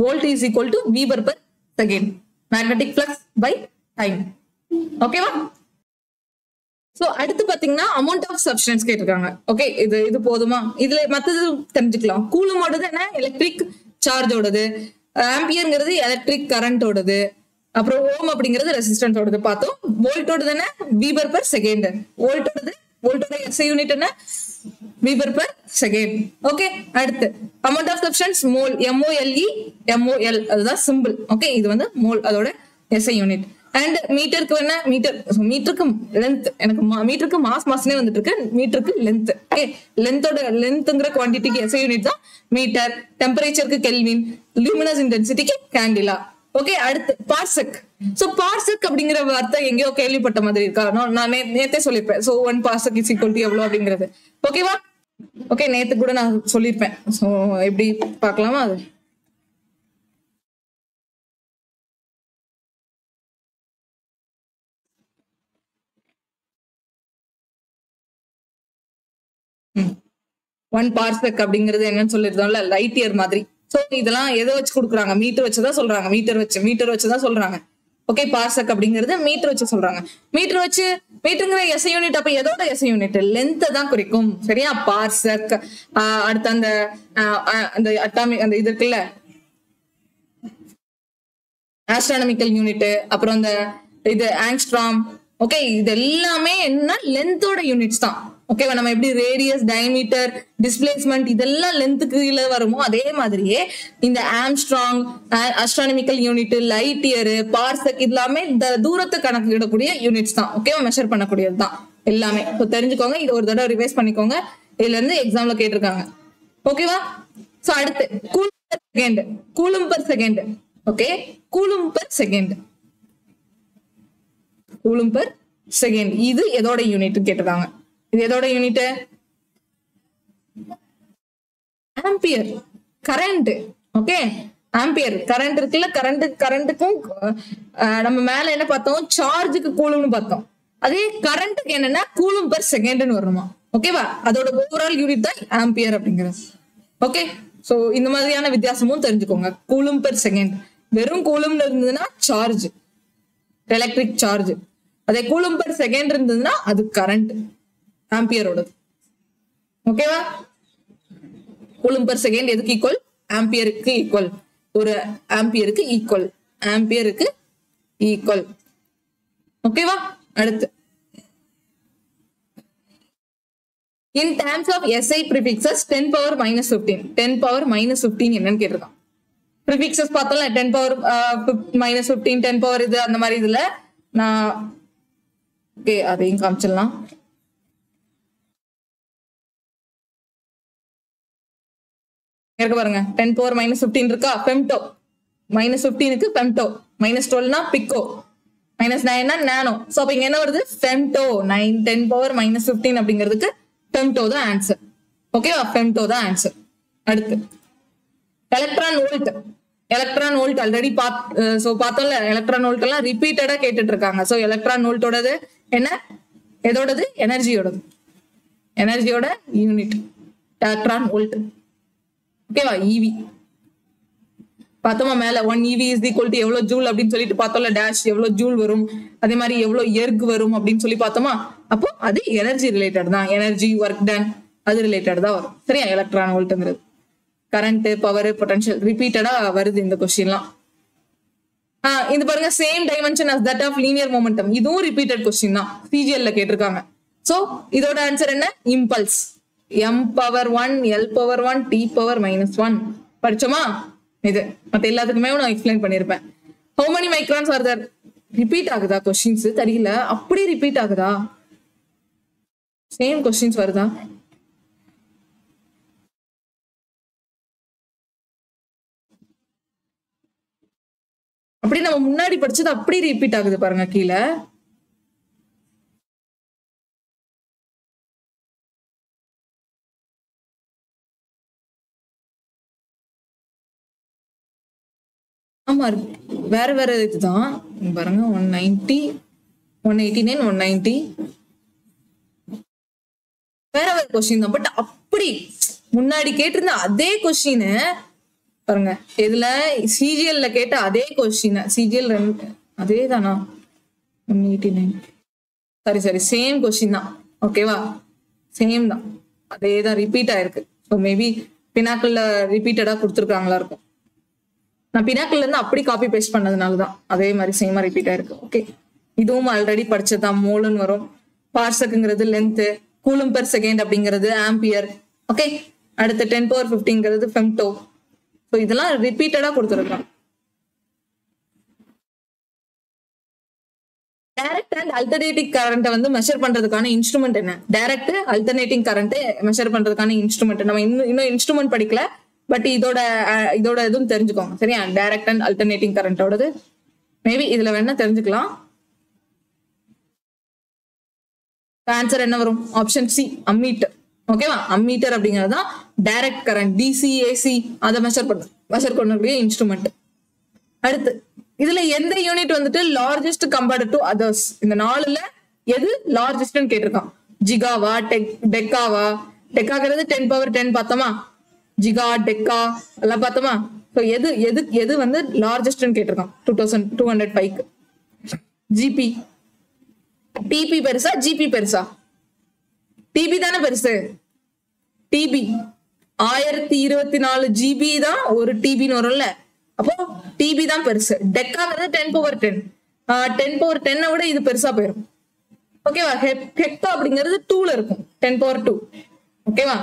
Volt is equal to weber per second. Magnetic flux by time. ஓகேவா? சோ அடுத்து பாத்தீங்கன்னா அமௌண்ட் ஆஃப் சப்ஸ்டன்ஸ் கேட்டிருக்காங்க. ஓகே, இது போதுமா? இதுல மத்தது தெரிஞ்சுக்கலாம். கூலுமோடது என்ன? எலக்ட்ரிக் சார்ஜோடது. ஆம்பியர்ங்கிறது எலக்ட்ரிக் கரண்டோடது. அப்புறம் ஓம் அப்படிங்கிறது ரெசிஸ்டன்ஸோடது பார்த்தோம். வோல்ட்டோடது என்ன? Weber per second. வோல்ட்டோட எஸ்ஐ யூனிட் என்ன? Weber per second. ஓகே, அடுத்து amount of substance mole. MOLE MOL அதுதான் சிம்பிள். ஓகே, இது வந்து மோல், அதோட எஸ்ஐ யூனிட். அண்ட் மீட்டருக்கு என்ன? மீட்டருக்கு லென்த். எனக்கு மீட்டருக்கு மாஸ்னே வந்துட்டு இருக்கு, மீட்டருக்கு லென்த். ஓகே, லென்த்ங்கிற குவான்டிட்டிக்கு எஸ்ஐ யூனிட் தான் மீட்டர். டெம்பரேச்சருக்கு கெல்வின், லூமினஸ் இன்டென்சிட்டிக்கு கேண்டிலா. ஓகே, அடுத்து பார்செக். சோ பார்செக் அப்படிங்கிற வார்த்தை எங்கேயோ கேள்விப்பட்ட மாதிரி இருக்கா? நான் நேத்தே சொல்லிருப்பேன். So 1 parsec is equal to எவ்வளவு அப்படிங்கிறது. ஓகேவா? ஓகே, நேத்து கூட நான் சொல்லிருப்பேன். சோ எப்படி பார்க்கலாமா? அது ஒன் பார்செக் அப்படிங்கிறது என்னன்னு சொல்லிருந்தோம்ல, லைட் இயர் மாதிரி. சோ இதெல்லாம் எதை வச்சு கொடுக்குறாங்க? மீட்டர் வச்சுதான் சொல்றாங்க. மீட்டர் வச்சுதான் சொல்றாங்க. ஓகே, பார்செக் அப்படிங்கிறது மீட்டர் வச்சு சொல்றாங்க. மீட்டருங்கிற எஸ்ஐ யூனிட். அப்ப எதோட எஸ்ஐ யூனிட்? லென்த் தான் குறிக்கும். சரியா? பார்செக். அடுத்து அந்த அட்டாமிக் அந்த இது இருக்குல்ல, ஆஸ்ட்ரானமிக்கல் யூனிட், அப்புறம் அந்த இது ஆங்ஸ்ட்ராம். ஓகே, இது எல்லாமே என்ன? லென்த்தோட யூனிட்ஸ் தான். ஓகேவா? நம்ம எப்படி ரேடியஸ், டயமீட்டர், டிஸ்பிளேஸ்மெண்ட் இதெல்லாம் லென்த்துக்கு கீழே வருமோ அதே மாதிரியே இந்த Armstrong, astronomical unit, light year, parsec எல்லாமே இந்த தூரத்தை கணக்கிடக்கூடிய யூனிட்ஸ் தான். ஓகேவா? மெஷர் பண்ணக்கூடியது தான் எல்லாமே. தெரிஞ்சுக்கோங்க, இது ஒரு தடவை ரிவைஸ் பண்ணிக்கோங்க. இதுல இருந்து எக்ஸாம்ல கேட்டிருக்காங்க. ஓகேவா? சோ அடுத்து coulomb per second. Okay, coulomb per second. Coulomb per second இது எதோட யூனிட் கேட்டிருக்காங்க. இது எதோட unit? Ampere. Current. Okay, ampere current இருக்குல்ல, கரண்ட்டுக்கும் நம்ம மேல என்ன பார்த்தோம்? சார்ஜுக்கு கூலும்னு பார்த்தோம். அதே கரண்ட்டுக்கு என்னன்னா கூலும் பர் செகண்ட்னு வரணுமா? ஓகேவா? அதோட ஓவரால் யூனிட் தான் ஆம்பியர் அப்படிங்கிறது. ஓகே, சோ இந்த மாதிரியான வித்தியாசமும் தெரிஞ்சுக்கோங்க. Coulomb per second. வெறும் கூலும்னு இருந்ததுன்னா சார்ஜ், எலக்ட்ரிக் சார்ஜ். அதே கூலும் பர் செகண்ட் இருந்ததுன்னா அது கரண்ட், ஆம்பியரோட. ஓகேவா? கூலும் பர் செகண்ட் எதுக்கு ஈக்குவல்? ஆம்பியருக்கு ஈக்குவல். ஒரு ஆம்பியருக்கு ஈக்குவல். ஆம்பியருக்கு ஈக்குவல். ஓகேவா? அடுத்து in terms of SI prefixes 10 power minus 15. 10 power minus 15 என்னன்னு கேட்டிருக்கான். ப்ரிஃபிக்ஸஸ் பார்த்தோம்ல, 10 power minus 15, 10 power இது அந்த மாதிரி. இதுல நான் ஓகே அதையும் காமிச்சிடலாம். பாருங்க, 10 power minus 15 இருக்கா? ஃபெம்டோ. minus 15க்கு ஃபெம்டோ. minus 12னா பிக்கோ. minus 9னா நானோ. சோ அப்ப இங்க என்ன வருது? ஃபெம்டோ. 10 power minus 15 அப்படிங்கிறதுக்கு ஃபெம்டோ தான் ஆன்சர். ஓகேவா? ஃபெம்டோ தான் ஆன்சர். அடுத்து electron volt. Electron volt already பார்த்தோம்ல. எலக்ட்ரான் வோல்ட் எல்லாம் ரிப்பீட்டடா கேட்டுட்டு இருக்காங்க. சோ எலக்ட்ரான் வோல்ட்டோடது என்ன? எதோடது? எனர்ஜியோடது. எனர்ஜியோட யூனிட் எலக்ட்ரான் வோல்ட். ஓகேவா? ஈவி பார்த்தோமா மேல. 1 EV is equal to எவ்வளவு ஜூல் அப்படின்னு சொல்லிட்டு பார்த்தோம்ல. டேஷ் எவ்வளவு ஜூல் வரும், அதே மாதிரி எவ்வளவு எர்க் வரும் அப்படின்னு சொல்லி பார்த்தோமா. அப்போ அது எனர்ஜி ரிலேட்டட் தான். எனர்ஜி, ஒர்க் டன், அது ரிலேட்டட் தான் வரும். சரியா? எலக்ட்ரான் வோல்ட்ங்கிறது கரண்ட், பவர், பொட்டன்ஷியல் ரிப்பீட்டடா வருது இந்த கொஸ்டின்லாம். இது பாருங்க, same dimension as that of linear momentum. இதுவும் ரிப்பீட்டட் கொஸ்டின் தான், சிஜிஎல்ல கேட்டிருக்காங்க. சோ இதோட ஆன்சர் என்ன? இம்பல்ஸ். m⁻1 l⁻1 t⁻−1 படிச்சோமா? இது மத்த எல்லாத்துக்குமே நான் எக்ஸ்பிளைன் பண்ணிருப்பேன். how many microns are there? Repeat ஆகுதா கொஸ்டின்ஸ்? தெரியல, அப்படி ரிப்பீட் ஆகுதா? சேம் கொஸ்டின்ஸ் வருதா? அப்படி நம்ம முன்னாடி படிச்சது அப்படி ரிப்பீட் ஆகுது பாருங்க கீழே. ஆமா வேற வேற இதுதான் பாருங்க. 190 189 190 வேற வேற கொஸ்டின் தான். பட் அப்படி முன்னாடி கேட்டிருந்த அதே கொஸ்டின் பாருங்க, இதுல சிஜிஎல்ல கேட்ட அதே கொஸ்டின் சிஜிஎல் அதே தானா 189 சரி சேம் கொஸ்டின் தான். ஓகேவா, சேம் தான், அதே தான் ரிப்பீட் ஆயிருக்கு. ஸோ மேபி பினாக்கிள்ல ரிப்பீட்டடா கொடுத்துருக்காங்களா இருக்கும். நான் பினாக்கிள்ல இருந்து அப்படி காப்பி பேஸ்ட் பண்ணதுனாலதான் அதே மாதிரி சேமா ரிப்பீட் ஆயிருக்கு. ஓகே, இதுவும் ஆல்ரெடி படிச்சதுதான். மோலுன்னு வரும், பார்சக்குங்கிறது லென்த், கூலும் பெர் செகண்ட் அப்படிங்கிறது ஆம்பியர். ஓகே, அடுத்து 10⁻⁵ ஃபெம்டோ. ஸோ இதெல்லாம் ரிப்பீட்டடா கொடுத்துருக்கான். டைரக்ட் அண்ட் அல்டர்னேட்டிங் கரண்ட் வந்து மெஷர் பண்றதுக்கான இன்ஸ்ட்ருமெண்ட் என்ன? டைரக்ட் அல்டர்னேட்டிங் கரண்ட் மெஷர் பண்றதுக்கான இன்ஸ்ட்ருமெண்ட் நம்ம இன்னும் இன்ஸ்ட்ருமெண்ட் படிக்கல, பட் இதோட இதுவும் தெரிஞ்சுக்கோங்க சரியா. டைரக்ட் அண்ட் அல்டர்னேட்டிங் கரண்டோடது மேபி இதுல வேணா தெரிஞ்சுக்கலாம். ஆன்சர் என்ன வரும்? Option C, ammeter. ஓகேவா, அம்மீட்டர் அப்படிங்கிறது தான் டைரக்ட் கரண்ட், டிசி ஏசி அதை மெஷர் பண்ணக்கூடிய இன்ஸ்ட்ருமெண்ட். அடுத்து இதுல எந்த யூனிட் வந்துட்டு லார்ஜஸ்ட் கம்பேர்ட் டு அதர்ஸ்? இந்த 4ல எது லார்ஜஸ்ட்னு கேட்டிருக்கான். ஜிகாவா, டெக்காவா? டெக்காங்கிறது 10⁻10 பார்த்தோமா, ஜிகா டெக்கா எல்லாம் பார்த்தோமா. ஸோ எது வந்து லார்ஜஸ்ட்னு கேட்டிருக்கான் 2205க்கு. ஜிபி, டிபி பெருசா ஜிபி பெருசா? டிபி தானே பெருசு. டிபி 1024 ஜிபி தான் ஒரு டிபின்னு வரும்ல, அப்போ டிபி தான் பெருசு. டெக்காங்கிறது 10⁻10 10⁻10 விட இது பெருசா போயிடும். ஓகேவா, ஹெக்டா அப்படிங்கிறது 2ல இருக்கும், 10⁻2. ஓகேவா,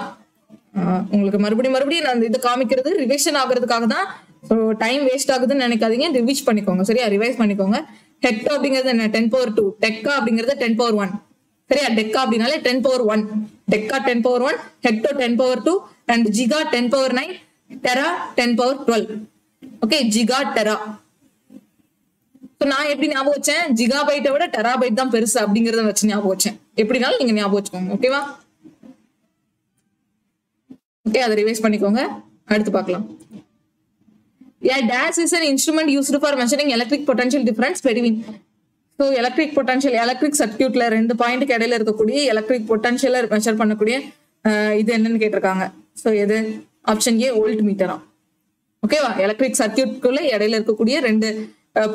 உங்களுக்கு மறுபடியும் நான் இது காமிக்கிறது ரிவிஷன் ஆகுறதுக்காக தான். டைம் வேஸ்ட் ஆகுதுன்னு நினைக்காதீங்க, ரிவைஸ் பண்ணிக்கோங்க சரியா, ரிவைஸ் பண்ணிக்கோங்க. ஹெக்டோ அப்படிங்கிறது என்ன? 10⁻2. டெக்கா அப்படிங்கிறது 10⁻1 சரியா. டெக்கா அப்படின்னாலே 10⁻1, deca 10⁻1, hecto 10⁻2 and giga 10⁻9, tera 10⁻12. Okay, giga tera. நான் எப்படி ஞாபகம் வச்சேன்? ஜிகாபைட்டை விட டெராபைட் தான் பெருசு அப்படிங்கறத வச்சு ஞாபகம் வச்சேன். எப்படினாலும் நீங்க ஞாபகம் வச்சுக்கோங்க. ஓகேவா, ஓகே, அதை ரிவைஸ் பண்ணிக்கோங்க. அடுத்து பார்க்கலாம். A dash is an instrument used for measuring electric potential difference between. So electric potential, electric circuitல 2 பாயிண்ட்க்கு இடையில இருக்கக்கூடிய எலக்ட்ரிக் பொட்டன்ஷியலை மெஷர் பண்ணக்கூடிய இது என்னன்னு கேட்டிருக்காங்க. ஸோ எது? ஆப்ஷன் ஏ, வோல்ட் மீட்டரா. ஓகேவா, எலக்ட்ரிக் சர்க்கியூட்குள்ள இடையில இருக்கக்கூடிய 2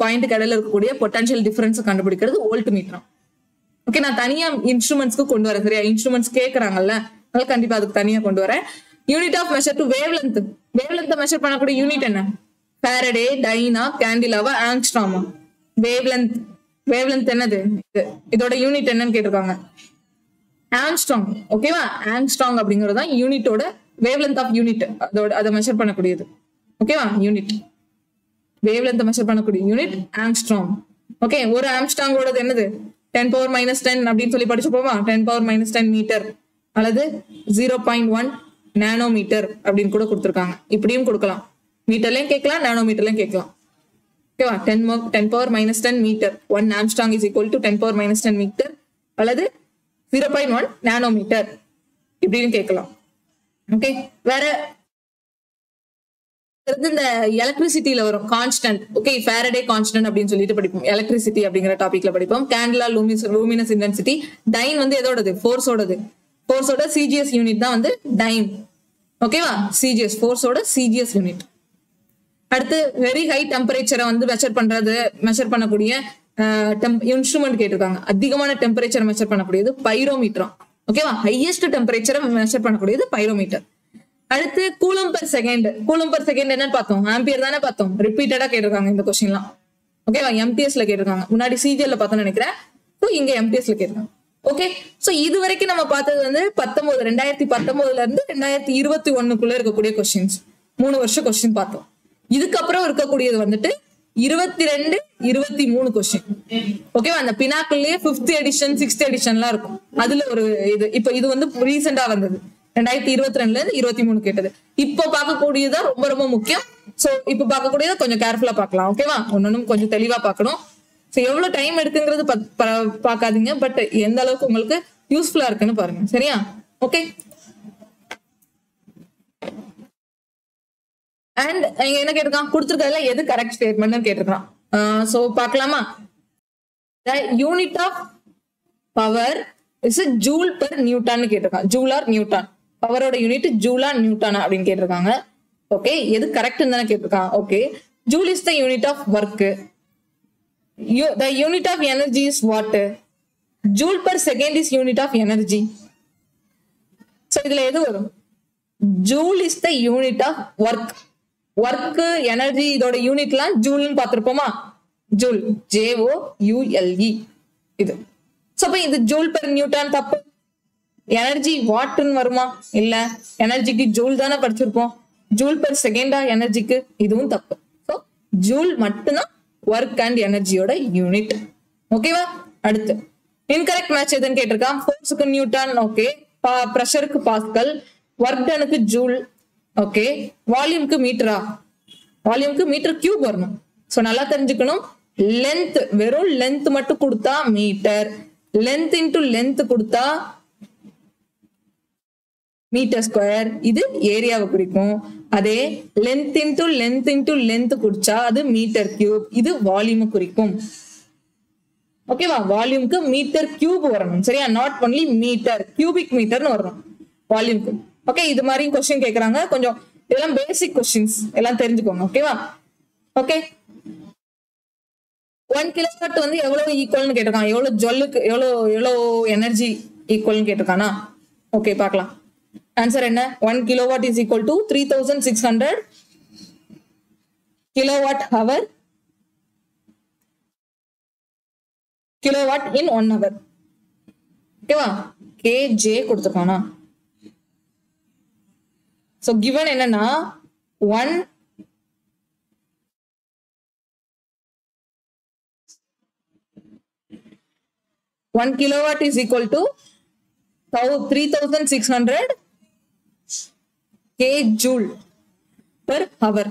பாயிண்ட்க்கு இடையில இருக்கக்கூடிய பொட்டன்ஷியல் டிஃபரன்ஸ் கண்டுபிடிக்கிறது வோல்ட் மீட்டரா. ஓகே, நான் தனியா இன்ஸ்ட்ருமெண்ட்ஸ்க்கு கொண்டு வரேன் சரியா. இன்ஸ்ட்ருமெண்ட்ஸ் கேட்கறாங்கல்ல, அதனால கண்டிப்பா அதுக்கு தனியா கொண்டு வரேன். Unit of measure to wavelength. Wavelength measure பண்ணக்கூடிய யூனிட் என்ன? ஃபாரடே, டைனா, கேண்டிலாவா, ஆங்ஸ்ட்ராமா? வேவ் லென்த் என்னது? இதோட யூனிட் என்னன்னு கேட்டிருக்காங்க. ஆங்ஸ்ட்ராங். ஓகேவா, ஆங்ஸ்ட்ராங் அப்படிங்கிறது தான் யூனிட்டோட வேவ் லென்த் ஆஃப் யூனிட், அதோட அதை மெஷர் பண்ணக்கூடியது. ஓகேவா, யூனிட் வேவ் லென்த் மெஷர் பண்ணக்கூடிய யூனிட் ஆங்ஸ்ட்ராங். ஓகே, ஒரு ஆம்ஸ்ட்ராங்கோடது என்னது? 10⁻10 அப்படின்னு சொல்லி படிச்சு போவா. 10⁻10 மீட்டர் அல்லது 0.1 நானோமீட்டர் அப்படின்னு கூட கொடுத்துருக்காங்க. இப்படியும் கொடுக்கலாம், மீட்டர்லயும் கேட்கலாம், நானோமீட்டர்லயும் கேட்கலாம். ஓகேவா, 10⁻10 metre 1 angstrom is equal to 10⁻10 metre அல்லது 0.1 நானோமீட்டர் இப்படின்னு கேட்கலாம். ஓகே, வேற இந்த எலக்ட்ரிசிட்டியில வரும் கான்ஸ்டன்ட். ஓகே, ஃபாரடே கான்ஸ்டன்ட் அப்படின்னு சொல்லிட்டு படிப்போம். எலக்ட்ரிசிட்டி அப்படிங்கிற டாபிக்ல படிப்போம். Candela luminous intensity. டைன் வந்து எதோடது? ஃபோர்ஸோடது. ஃபோர்ஸோட சிஜிஎஸ் யூனிட் தான் வந்து டைம். ஓகேவா, சிஜிஎஸ் ஃபோர்ஸோட சிஜிஎஸ் யூனிட். அடுத்து வெரி ஹை டெம்பரேச்சரை வந்து மெஷர் பண்ணக்கூடிய இன்ஸ்ட்ருமெண்ட் கேட்டிருக்காங்க. அதிகமான டெம்பரேச்சர் மெஷர் பண்ணக்கூடியது பைரோமீட்டர். ஓகேவா, ஹையஸ்ட் டெம்பரேச்சரை மெஷர் பண்ணக்கூடியது பைரோமீட்டர். அடுத்து coulomb per second. Coulomb per second என்னன்னு பார்த்தோம்? ஆம்பியர் தானே பார்த்தோம். ரிப்பீட்டடா கேட்டிருக்காங்க இந்த கொஸ்டின்லாம். ஓகேவா, எம்டிஎஸ்ல கேட்டிருக்காங்க. முன்னாடி சிஜிஎல்ல பார்த்தோம்னு நினைக்கிறேன். இங்க எம்டிஎஸ்ல கேட்டிருக்காங்க. ஓகே, சோ இது வரைக்கும் நம்ம பார்த்தது வந்து 2019ல இருந்து 2021க்குள்ள இருக்கக்கூடிய கொஸ்டின்ஸ். 3 வருஷம் கொஸ்டின் பார்த்தோம். இதுக்கப்புறம் இருக்கக்கூடியது வந்துட்டு 22, 23 கொஸ்டின். ஓகேவா, அந்த பினாக்கிள்லயே 5th எடிஷன் 6th எடிஷன்லாம் இருக்கும். அதுல ஒரு இது இப்ப இது வந்து ரீசெண்டா வந்தது. 2022ல இருந்து 23 கேட்டது. இப்போ பார்க்கக்கூடியதான் ரொம்ப ரொம்ப முக்கியம். சோ இப்ப பார்க்கக்கூடியதை கொஞ்சம் கேர்ஃபுல்லா பார்க்கலாம். ஓகேவா, ஒன்னொன்னும் கொஞ்சம் தெளிவா பார்க்கணும். சோ எவ்வளவு டைம் எடுக்குங்கிறது பார்க்காதீங்க, பட் எந்த அளவுக்கு உங்களுக்கு யூஸ்ஃபுல்லா இருக்குன்னு பாருங்க சரியா. ஓகே, அண்ட் என்ன கேட்டிருக்கான், கொடுத்துருக்கதுல எது கரெக்ட் ஸ்டேட்மெண்ட் கேட்டிருக்கான். சோ பார்க்கலாமா. The unit of power is a joule per newton கேட்டிருக்கான். ஜூல் ஆர் நியூட்டன், பவரோட யூனிட் ஜூலா நியூட்டனா அப்படின்னு கேட்டிருக்காங்க. ஓகே, எது கரெக்ட் தானே கேட்டிருக்கான். Okay, joule is the unit of work. The unit of energy is what? Joule per second is unit of energy. So இதுல எது வரும்? Joule is the unit of work. Work, energy இதோட யூனிட்லாம் ஜூல்னு பார்த்திருப்போமா. ஜூல், JOULE இது. So அப்ப இது joule per Newton தப்பு. Energy வாட்னு வருமா? இல்ல, எனர்ஜிக்கு ஜூல் தானே படிச்சிருப்போம். ஜூல் per செகண்டா எனர்ஜிக்கு, இதுவும் தப்பு. சோ ஜூல் மட்டும்தான் ஒர்க் அண்ட் எனர்ஜியோட யூனிட். ஓகேவா. அடுத்து இன்கரெக்ட் மேட்ச் எதுன்னு கேட்டிருக்கான். ஃபோர்ஸுக்கு நியூட்டன், ஓகே, பிரஷருக்கு பாஸ்கல், ஒர்க் டனுக்கு ஜூல், ஓகே, வால்யூம்க்கு மீட்டரா, வால்யூம்க்கு மீட்டர் கியூப் வரணும். சோ நல்லா தெரிஞ்சுக்கணும். லென்த், வெறும் லென்த் மட்டும் கொடுத்தா மீட்டர், லென்த் இன்டு லென்த் கொடுத்தா மீட்டர் ஸ்கொயர், இது ஏரியாவை குறிக்கும். அதே length into length into length குறிச்சா அது மீட்டர் கியூப், இது வால்யூம் குறிக்கும். ஓகேவா. வால்யூம்க்கு மீட்டர் கியூப் வரணும், சரியா. நாட் ஒன்லி மீட்டர், கியூபிக் மீட்டர்னு வரணும் வால்யூம்க்கு. ஓகே, இது மாதிரி கொஸ்டின் கேக்குறாங்க. கொஞ்சம் இதெல்லாம் பேசிக் கொஸ்டின்ஸ் எல்லாம் தெரிஞ்சுக்கோங்க. ஓகேவா. ஓகே, 1 கிலோவாட் வந்து எவ்வளவு ஈக்குவல்னு கேட்டிருக்கான். எவ்வளவு ஜொல்லுக்கு எவ்வளவு எனர்ஜி ஈக்குவல்னு கேட்டிருக்கானா. ஓகே, பார்க்கலாம். ஆன்சர் என்ன? 1 kilowatt is equal to 3600 kilowatt hour, kilowatt in 1 hour. ஓகேவா. kJ கொடுத்திருக்கானா. சோ given என்னன்னா 1 kilowatt is equal to 3600 k joule per hour.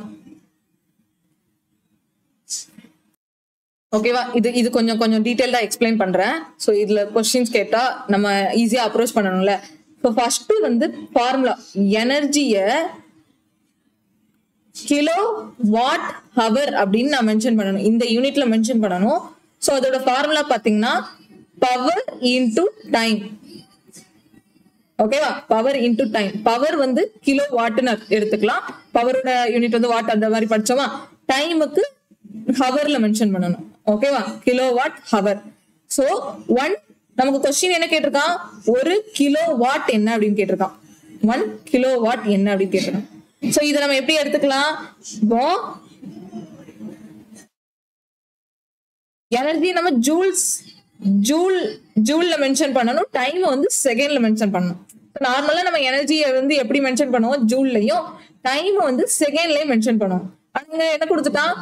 ஓகேவா. இது கொஞ்சம் டீடைல்டா எக்ஸ்பிளைன் பண்றேன். சோ இதுல क्वेश्चंस கேட்டா நம்ம ஈஸியா அப்ரோச் பண்ணணும்ல. சோ ஃபர்ஸ்ட் வந்து ஃபார்முலா, எனர்ஜிய கிலோ வாட் ஹவர் அப்படின்னு நான் மென்ஷன் பண்ணணும், இந்த யூனிட்ல மென்ஷன் பண்ணணும். சோ அதோட ஃபார்முலா பாத்தீங்கன்னா பவர் இன்டு டைம். ஓகேவா. Power into time. பவர் வந்து கிலோ வாட்னு எடுத்துக்கலாம், பவரோட யூனிட் வந்து வாட், அந்த மாதிரி படிச்சோமா. டைமுக்கு ஹவர்ல மென்ஷன் பண்ணணும். ஓகேவா. Kilo watt hour. சோ நமக்கு கொஸ்டின் என்ன கேட்டிருக்கான், 1 கிலோ வாட் என்ன அப்படின்னு கேட்டிருக்கான். 1 கிலோ வாட் என்ன அப்படின்னு கேட்டிருக்கான். சோ இதை நம்ம எப்படி எடுத்துக்கலாம். எனர்ஜி நம்ம ஜூல்ல மென்ஷன் பண்ணணும், டைம் வந்து செகண்ட்ல மென்ஷன் பண்ணணும். நார்மலா நம்ம எனர்ஜியை வந்து எப்படி மென்ஷன் பண்ணுவோம், ஜூல்லையும், டைம் வந்து செகண்ட்லயும் மென்ஷன் பண்ணுவோம். அங்க என்ன கொடுத்துட்டான்,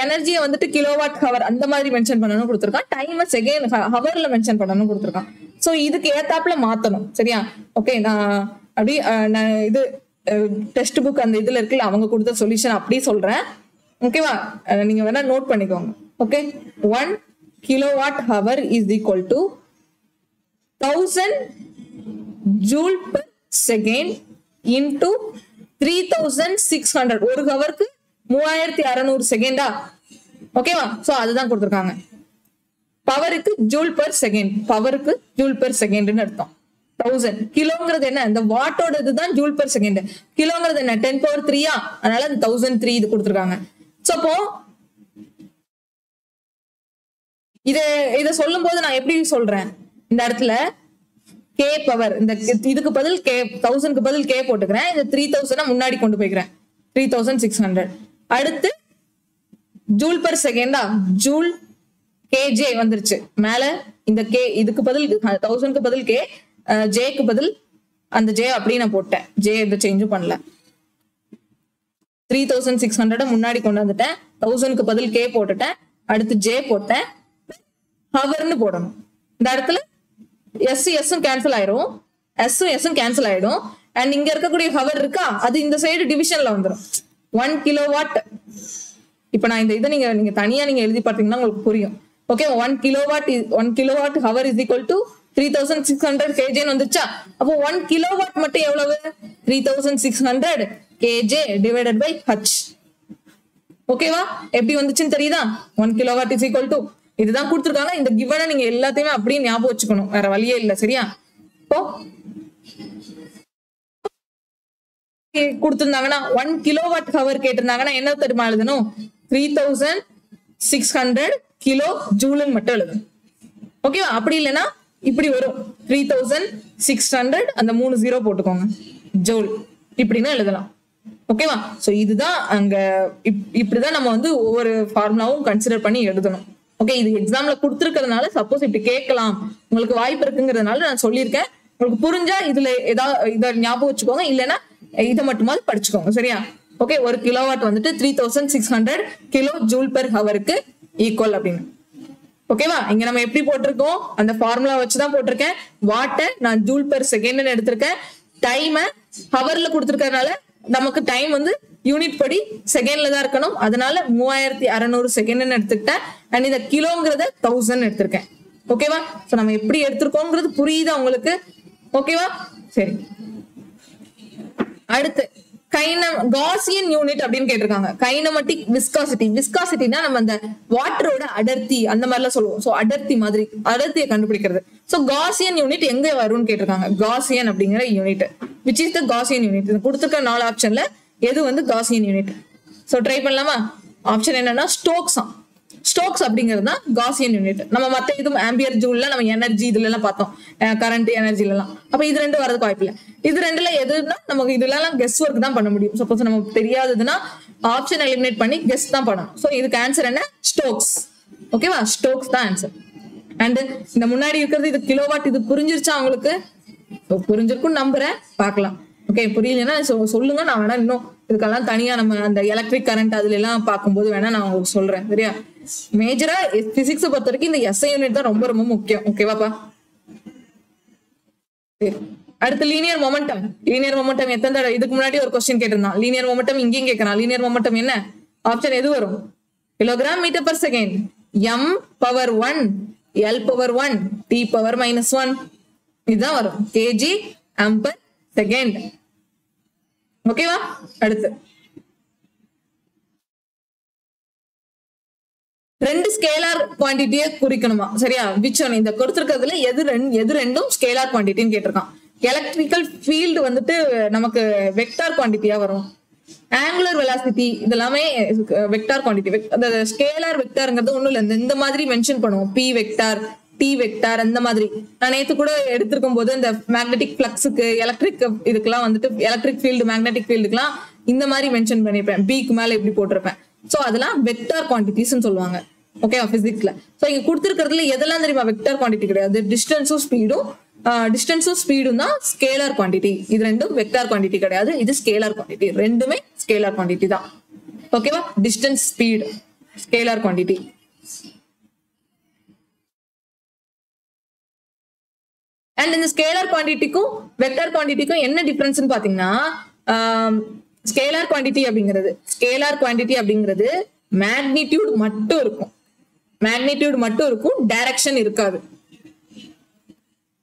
எனர்ஜியை வந்துட்டு கிலோவாட் ஹவர் அந்த மாதிரி மென்ஷன் பண்ணணும் கொடுத்துருக்கான், டைம் செகண்ட் ஹவர்ல மென்ஷன் பண்ணணும் கொடுத்துருக்கான். சோ இதுக்கு ஏத்தாப்புல மாத்தணும், சரியா. ஓகே, நான் அப்படி இது டெக்ஸ்ட் புக் அந்த இதுல இருக்குல்ல, அவங்க கொடுத்த சொல்யூஷன் அப்படி சொல்றேன். ஓகேவா. நீங்க வேணா நோட் பண்ணிக்கோங்க. Okay, 1 kilowatt hour is equal to 1000 joule per second into 3600. ஒரு ஹவருக்கு 3600 செகண்டா. ஓகேவா. சோ அதுதான் கொடுத்திருக்காங்க. பவருக்கு ஜூல் பெர் செகண்ட், பவருக்கு ஜூல் பெர் செகண்ட்னு அர்த்தம். 1000 கிலோங்கிறது என்ன, இந்த வாட்டோட இதுதான் ஜூல் பெர் செகண்ட். கிலோங்கிறது என்ன, 10 power 3, அதனால 1003 இது கொடுத்திருக்காங்க. சோ அப்போ இத சொல்லும் போது நான் எப்படி சொல்றேன், இந்த இடத்துல கே பவர், இந்த இதுக்கு பதில் கே, 1000க்கு பதில் கே போட்டுக்கிறேன், இந்த 3000 முன்னாடி கொண்டு போய்க்கிறேன், 3600. அடுத்து ஜூல் பெர் செகண்டா, ஜூல் கேஜே வந்துருச்சு மேல. இந்த கே இதுக்கு பதில் 1000க்கு பதில் கே, ஜேக்கு பதில் அந்த ஜே அப்படி நான் போட்டேன், ஜே எந்த சேஞ்சும் பண்ணல. 3600 முன்னாடி கொண்டு வந்துட்டேன், 1000க்கு பதில் கே போட்டுட்டேன், அடுத்து ஜே போட்டேன், ஹவர்னு போடணும். இந்த இடத்துல எஸ் கேன்சல் ஆயிரும், எஸ் கேன்சல் ஆயிடும். அண்ட் இங்க இருக்கக்கூடிய ஹவர் இருக்கா, அது இந்த சைடு டிவிஷன்ல வந்துடும். 1 கிலோவாட். இப்ப நான் இந்த இதை நீங்க தனியா நீங்க எழுதி பார்த்தீங்கன்னா உங்களுக்கு புரியும். Okay, 1 kilowatt hour is equal to 3600 kJ வந்துச்சா. அப்போ 1 கிலோவாட் மட்டும் எவ்வளவு, 3600 kj divided by h. ஓகேவா? எப்படி வந்துச்சுன்னு தெரியுதா? 1 kilowatt is equal to இதுதான் கொடுத்துருக்காங்க. இந்த கிவனை நீங்க எல்லாத்தையுமே அப்படியே ஞாபகம் வச்சுக்கணும், வேற வழியே இல்லை. சரியா? இப்போ கொடுத்திருந்தாங்கன்னா 1 kilowatt hour கேட்டிருந்தாங்கன்னா என்ன தெரியுமா எழுதணும்? 3600 கிலோ ஜூல் மட்டும் எழுதணும். ஓகேவா? அப்படி இல்லைன்னா இப்படி வரும் 3600 அந்த 3 0 போட்டுக்கோங்க ஜூல் இப்படின்னு எழுதலாம். ஓகேவா? சோ இதுதான் அங்க இப்படிதான் நம்ம வந்து ஒவ்வொரு ஃபார்முலாவும் கன்சிடர் பண்ணி எழுதணும். ஓகே, இது எக்ஸாம்ல கொடுத்துருக்கிறதுனால சப்போஸ் இப்படி கேட்கலாம் உங்களுக்கு வாய்ப்பு இருக்குங்கிறதுனால நான் சொல்லியிருக்கேன். உங்களுக்கு புரிஞ்சா இதுல ஏதாவது இதை ஞாபகம் வச்சுக்கோங்க, இல்லைன்னா இதை மட்டுமாவது படிச்சுக்கோங்க. சரியா? ஓகே, 1 கிலோவாட் வந்துட்டு 3600 கிலோ ஜூல் பெர் ஹவருக்கு ஈக்குவல் அப்படின்னு. ஓகேவா? இங்க நம்ம எப்படி போட்டிருக்கோம்? அந்த ஃபார்முலா வச்சுதான் போட்டிருக்கேன். வாட்டை நான் ஜூல் பெர் செகண்ட் எடுத்திருக்கேன். டைம் ஹவர்ல கொடுத்துருக்கறதுனால நமக்கு டைம் வந்து யூனிட் படி செகண்ட்ல தான் இருக்கணும். அதனால 3600 செகண்ட் எடுத்துக்கிட்டேன். அண்ட் இந்த கிலோங்கிறத 1000 எடுத்திருக்கேன். ஓகேவா? சோ நம்ம எப்படி எடுத்திருக்கோங்கிறது புரியுதா உங்களுக்கு? ஓகேவா? சரி, அடுத்து காசியன் யூனிட் அப்படின்னு கேட்டிருக்காங்க. Kinematic viscosity. விஸ்காசிட்டினா நம்ம அந்த வாட்டரோட அடர்த்தி அந்த மாதிரிலாம் சொல்லுவோம். சோ அடர்த்தி மாதிரி அடர்த்தியை கண்டுபிடிக்கிறது. சோ காசியன் யூனிட் எங்க வரும்னு கேட்டிருக்காங்க. காசியன் அப்படிங்கிற unit which is the Gaussian unit. கொடுத்துருக்க 4 ஆப்ஷன்ல எது வந்து காசியன் யூனிட்? சோ ட்ரை பண்ணலாமா? ஆப்ஷன் என்னன்னா ஸ்டோக்ஸ். ஸ்டோக்ஸ் அப்படிங்கிறது தான் காசியன் யூனிட். நம்ம மத்த இது ஆம்பியர் ஜூல்ல நம்ம எனர்ஜி இதுல எல்லாம் பார்த்தோம், கரண்ட் எனர்ஜில எல்லாம். அப்ப இது ரெண்டு வரதுக்கு வாய்ப்பு இல்லை. இது ரெண்டுல எதுனா நமக்கு இதுல எல்லாம் கெஸ் ஒர்க் தான் பண்ண முடியும். சப்போஸ் நமக்கு தெரியாததுன்னா ஆப்ஷன் எலிமினேட் பண்ணி கெஸ் தான் பண்ணணும். சோ இதுக்கு ஆன்சர் என்ன? ஸ்டோக்ஸ். ஓகேவா? ஸ்டோக்ஸ் தான் ஆன்சர். அண்ட் இந்த முன்னாடி இருக்கிறது இது கிலோவாட். இது புரிஞ்சிருச்சா உங்களுக்கு? புரிஞ்சிருக்கும் நம்புறேன், பார்க்கலாம். ஓகே, புரியலன்னா சொல்லுங்க, நான் வேணா இன்னும் இதுக்கெல்லாம் தனியா நம்ம அந்த எலக்ட்ரிக் கரண்ட் அதுல எல்லாம் பார்க்கும்போது வேணா நான் உங்களுக்கு சொல்றேன். சரியா? மேஜரா பிசிக்ஸ் பொறுத்த வரைக்கும் இந்த எஸ்ஐ யூனிட் தான் ரொம்ப ரொம்ப முக்கியம். ஓகேவாப்பா? சரி, அடுத்து லீனியர் மொமெண்டம். லீனியர் மொமெண்டம் எத்தனை தடவை இதுக்கு முன்னாடி ஒரு கொஸ்டின் கேட்டிருந்தான். லீனியர் மொமெண்டம் இங்கேயும் கேட்கறான். லீனியர் மொமெண்டம் என்ன? ஆப்ஷன் எது வரும்? Kilogram metre per second, m power 1 l power 1 t power -1 இதுதான் வரும். kg ampere second. ஓகேவா? அடுத்து ரெண்டு ஸ்கேலார் குவான்டிட்டியை குறிக்கணுமா? சரியா? Which one? இந்த கொடுத்திருக்கிறதுல எது ரெண்டும் ஸ்கேலார் குவான்டிட்டின்னு கேட்டிருக்கான். எலக்ட்ரிக்கல் ஃபீல்டு வந்துட்டு நமக்கு வெக்டார் குவான்டிட்டியா வரும். ஆங்குலர் வெலாசிட்டி இதெல்லாமே வெக்டார் குவான்டிட்டி. அந்த ஸ்கேலார் வெக்டார்ங்கிறது ஒண்ணும் இல்லை, இந்த மாதிரி மென்ஷன் பண்ணுவோம். பி வெக்டார், டி வெக்டார் அந்த மாதிரி. நான் நேற்று கூட எடுத்திருக்கும் போது இந்த மேக்னெட்டிக் பிளக்ஸுக்கு எலக்ட்ரிக் இதுக்கெல்லாம் வந்துட்டு எலக்ட்ரிக் ஃபீல்டு மேக்னெட்டிக் ஃபீல்டுக்கெல்லாம் இந்த மாதிரி மென்ஷன் பண்ணிருப்பேன். பிக்கு மேல இப்படி போட்டிருப்பேன். சோ அதெல்லாம் வெக்டார் குவான்டிட்டிஸ் சொல்லுவாங்க. ஓகேவா? பிசிக்ஸ்ல. சோ இங்க கொடுத்திருக்கிறதுல எதெல்லாம் தெரியுமா வெக்டார் குவான்டிட்டி கிடையாது. டிஸ்டன்ஸும் ஸ்பீடும் தான் ஸ்கேலார் குவான்டிட்டி. இது ரெண்டும் வெக்டார் குவான்டிட்டி கிடையாது, இது ஸ்கேலார் குவான்டிட்டி. ரெண்டுமே ஸ்கேலார் குவான்டிட்டி தான். ஓகேவா? Distance, speed scalar quantity. And இந்த ஸ்கேலார் குவான்டிட்டிக்கும் வெக்டார் குவான்டிட்டிக்கும் என்ன டிஃபரன்ஸ்னு பாத்தீங்கன்னா, ஸ்கேலார் குவான்டிட்டி அப்படிங்கிறது மேக்னிடியூட் மட்டும் இருக்கும், டைரக்ஷன் இருக்காது.